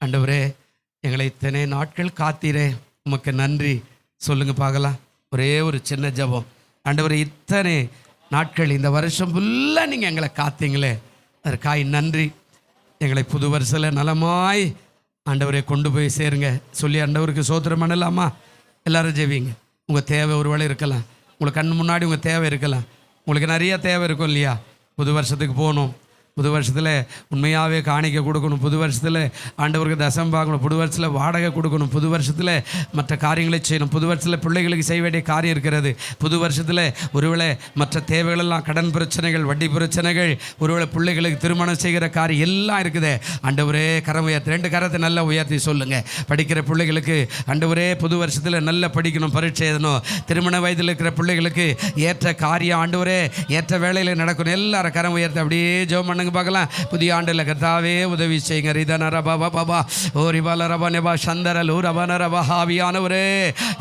ஆண்டவரே எங்களை இத்தனை நாட்கள் காத்தீரே, உமக்கு நன்றி சொல்லுங்கள் பார்க்கலாம். ஒரே ஒரு சின்ன ஜெபம். ஆண்டவரே இத்தனை நாட்கள் இந்த வருஷம் ஃபுல்லாக நீங்கள் எங்களை காத்தீங்களே, அதற்காய் நன்றி. எங்களை புது வருஷத்தில் நலமாய் ஆண்டவரை கொண்டு போய் சேருங்க சொல்லி ஆண்டவருக்கு சோத்திரம் பண்ணலாமா? எல்லாரும் ஜெபிங்க. உங்கள் தேவை ஒரு வேளை இருக்கலாம், உங்களுக்கு கண் முன்னாடி உங்கள் தேவை இருக்கலாம். உங்களுக்கு நிறைய தேவை இருக்கும் இல்லையா? புது வருஷத்துக்கு போகணும், புது வருஷத்தில் உண்மையாகவே காணிக்க கொடுக்கணும், புது வருஷத்தில் ஆண்டவருக்கு தசம் பார்க்கணும், புது வருஷத்தில் வாடகை கொடுக்கணும், புது வருஷத்தில் மற்ற காரியங்களை செய்யணும், புது வருஷத்தில் பிள்ளைகளுக்கு செய்ய வேண்டிய காரியம் இருக்கிறது, புது வருஷத்தில் ஒருவேளை மற்ற தேவைகளெல்லாம், கடன் பிரச்சனைகள், வட்டி பிரச்சனைகள், ஒருவேளை பிள்ளைகளுக்கு திருமணம் செய்கிற காரியம் எல்லாம் இருக்குது. ஆண்டவரே கரம் உயர்த்தி 2 கரத்தை நல்லா உயர்த்தி சொல்லுங்கள். படிக்கிற பிள்ளைகளுக்கு ஆண்டவரே புது வருஷத்தில் நல்லா படிக்கணும், பரீட்சை எழுதணும். திருமண வயதில் இருக்கிற பிள்ளைகளுக்கு ஏற்ற காரியம் ஆண்டவரே ஏற்ற வேலையில் நடக்கணும். எல்லாரும் கரம் உயர்த்தி அப்படியே ஜெபம் பண்ணுங்க பார்க்கலாம். புதிய ஆண்டில் கர்த்தாவே உதவி செய்யுங்க. ரிதன ரபா பாபா ஓ ரிபால ரபா நெபா சந்தரல் ரபன ரபா ஹாவியானவரே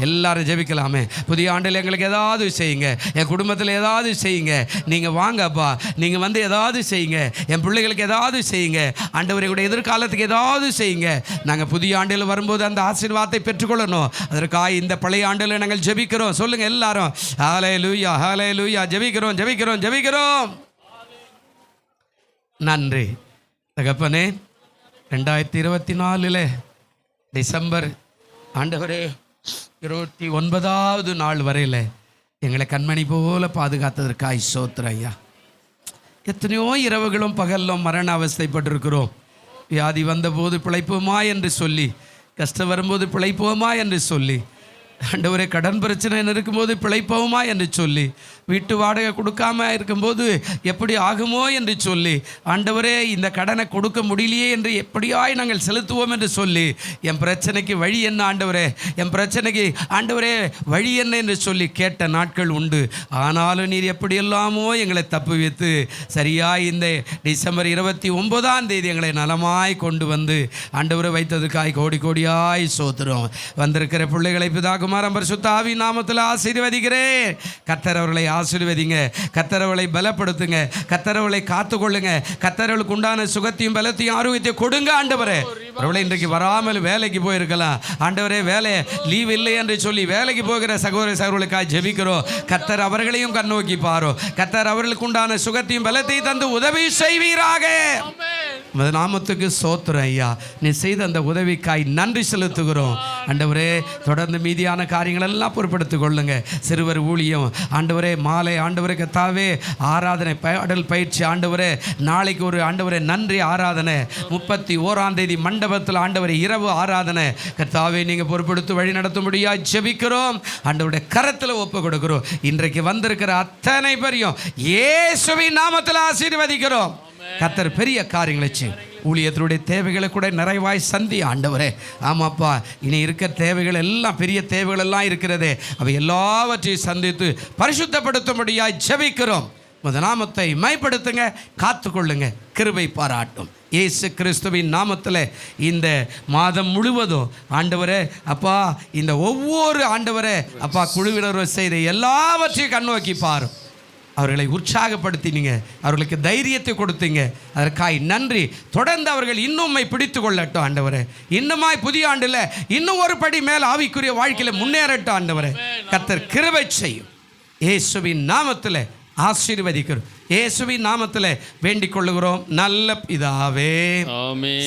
எல்லாரும் ஜெபிக்கலாமே. புதிய ஆண்டில் எங்களுக்கு ஏதாவது செய்யுங்க, என் குடும்பத்தில் ஏதாவது செய்யுங்க. நீங்கள் வாங்கப்பா, நீங்கள் வந்து ஏதாவது செய்யுங்க, என் பிள்ளைகளுக்கு ஏதாவது செய்யுங்க. ஆண்டவரையுடைய எதிர்காலத்துக்கு ஏதாவது செய்யுங்க. நாங்கள் புதிய ஆண்டில் வரும்போது அந்த ஆசீர்வாதத்தை பெற்றுக்கொள்ளணும். அதற்காக இந்த பழைய ஆண்டில் நாங்கள் ஜெபிக்கிறோம். சொல்லுங்கள் எல்லாரும் ஹல்லேலூயா ஹல்லேலூயா. ஜெபிக்கிறோம் ஜெபிக்கிறோம் ஜெபிக்கிறோம். நன்றி தகப்பனே. 2024 டிசம்பர் ஆண்டவரே 29வது நாள் வரையில் எங்களை கண்மணி போல பாதுகாத்ததற்காய் ஸ்தோத்திரம் ஐயா. எத்தனையோ இரவுகளும் பகலும் மரண அவஸ்தைப்பட்டிருக்கிறோம். வியாதி வந்தபோது பிழைப்போமா என்று சொல்லி, கஷ்டம் வரும்போது பிழைப்போமா என்று சொல்லி, ஆண்டவரே கடன் பிரச்சனை இருக்கும்போது பிழைப்போமா என்று சொல்லி, வீட்டு வாடகை கொடுக்காம இருக்கும்போது எப்படி ஆகுமோ என்று சொல்லி, ஆண்டவரே இந்த கடனை கொடுக்க முடியலையே என்று எப்படியாய் நாங்கள் செலுத்துவோம் என்று சொல்லி, என் பிரச்சனைக்கு வழி என்ன ஆண்டவரே, என் பிரச்சனைக்கு ஆண்டவரே வழி என்ன என்று சொல்லி கேட்ட நாட்கள் உண்டு. ஆனாலும் நீர் எப்படியெல்லாமோ எங்களை தப்புவித்து சரியாய் இந்த டிசம்பர் 29 எங்களை நலமாய் கொண்டு வந்து ஆண்டவரை வைத்ததுக்காய் கோடி கோடியாய் சோத்திரம். வந்திருக்கிற பிள்ளைகளை பிதா குமாரன் பரிசுத்த ஆவி நாமத்தில் ஆசீர்வதிக்கிறேன். கர்த்தர் அவர்களை ஆசீர்வதிங்க, கர்த்தர் அவர்களை பலப்படுத்துங்க, கர்த்தர் அவர்களை காத்துக்கொள்ளுங்க, கர்த்தர் அவர்களுக்கு உண்டான சுகத்தையும் பலத்தையும் ஆரோக்கியத்தையும் கொடுங்க ஆண்டவரே. அவர்களை இன்றைக்கு வராமல் வேலைக்கு போயிருக்கலாம் ஆண்டவரே, வேலை லீவ் இல்லை என்று சொல்லி வேலைக்கு போகிற சகோதர சகோதரர்களுக்காக ஜெபிக்கிறோம். கர்த்தர் அவர்களையும் கண்ணோக்கி பாரோ, கர்த்தர் அவர்களுக்கு உண்டான சுகத்தையும் பலத்தையும் தந்து உதவி செய்வீராக. நாமத்துக்கு சோத்திரம் ஐயா. நீ செய்த அந்த உதவிக்காய் நன்றி செலுத்துகிறோம் ஆண்டவரே. தொடர்ந்து மீதியான காரியங்கள் எல்லாம் பொறுப்படுத்திக் கொள்ளுங்க. சிறுவர் ஊழியம் ஆண்டவரே, மாலை ஆண்டவரே கர்த்தாவே ஆராதனை பாடல் பயிற்சி ஆண்டவரே, நாளைக்கு ஒரு ஆண்டவரே நன்றி ஆராதனை, 31 மண்டபத்தில் ஆண்டவரே இரவு ஆராதனை கர்த்தாவே நீங்கள் பொறுப்படுத்தி வழி நடத்த முடியாது ஜெபிக்கிறோம். ஆண்டவருடைய கரத்தில் ஒப்பு கொடுக்கிறோம். இன்றைக்கு வந்திருக்கிற அத்தனை பேரையும் இயேசுவின் நாமத்தில் ஆசீர்வதிக்கிறோம். கர்த்தர் பெரிய காரியங்களை செய்யும். ஊழியத்தினுடைய தேவைகளை கூட நிறைவாய் சந்தி ஆண்டவரே. ஆமாப்பா, இனி இருக்கிற தேவைகள் எல்லாம் பெரிய தேவைகள் எல்லாம் இருக்கிறதே, அவை எல்லாவற்றையும் சந்தித்து பரிசுத்தப்படுத்த முடியாய் ஜெபிக்கிறோம். நாமத்தை மைப்படுத்துங்க, காத்துக்கொள்ளுங்க, கிருபை பாராட்டும். இயேசு கிறிஸ்துவின் நாமத்தில் இந்த மாதம் முழுவதும் ஆண்டவரே அப்பா, இந்த ஒவ்வொரு ஆண்டவரே அப்பா குழுவினர் செய்த எல்லாவற்றையும் கண்ணோக்கி பாரும். அவர்களை உற்சாகப்படுத்தினீங்க, அவர்களுக்கு தைரியத்தை கொடுத்தீங்க, அதற்காய் நன்றி. தொடர்ந்து அவர்கள் இன்னும்மை பிடித்து கொள்ளட்டும் ஆண்டவரே. இன்னுமாய் புதிய ஆண்டில் இன்னும் ஒரு படி மேல் ஆவிக்குரிய வாழ்க்கையில் முன்னேறட்டும் ஆண்டவரே. கர்த்தர் கிருபை செய்யும். இயேசுவின் நாமத்தில் ஆசீர்வதிக்கிறோம். இயேசுவின் நாமத்தில் வேண்டிக் கொள்ளுகிறோம் நல்ல பிதாவே.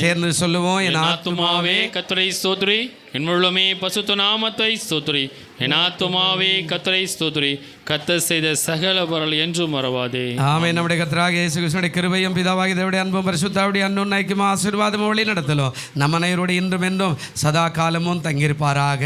சேர்ந்து சொல்லுவோம். என் ஆத்துமாவே கர்த்தரை ஸ்தோத்திரி, என் முழுமே பசுத்த நாமத்தை ஸ்தோத்திரி. என் ஆத்துமாவே கர்த்தரை ஸ்தோத்திரி, கர்த்தர் செய்த சகல பொருள் என்றும் மறவாதே. ஆமென். நம்முடைய கர்த்தராகிய இயேசு கிறிஸ்துவின் கிருபையும் பிதாவாகிய தேவனுடைய அன்பும் பரிசுத்தாவிய அன்பும் ஐக்கியமும் ஆசீர்வாதமும் வழி நடத்தலும் நம்ம அனைவரோடு இன்றும் என்றும் சதா காலமும் தங்கியிருப்பாராக.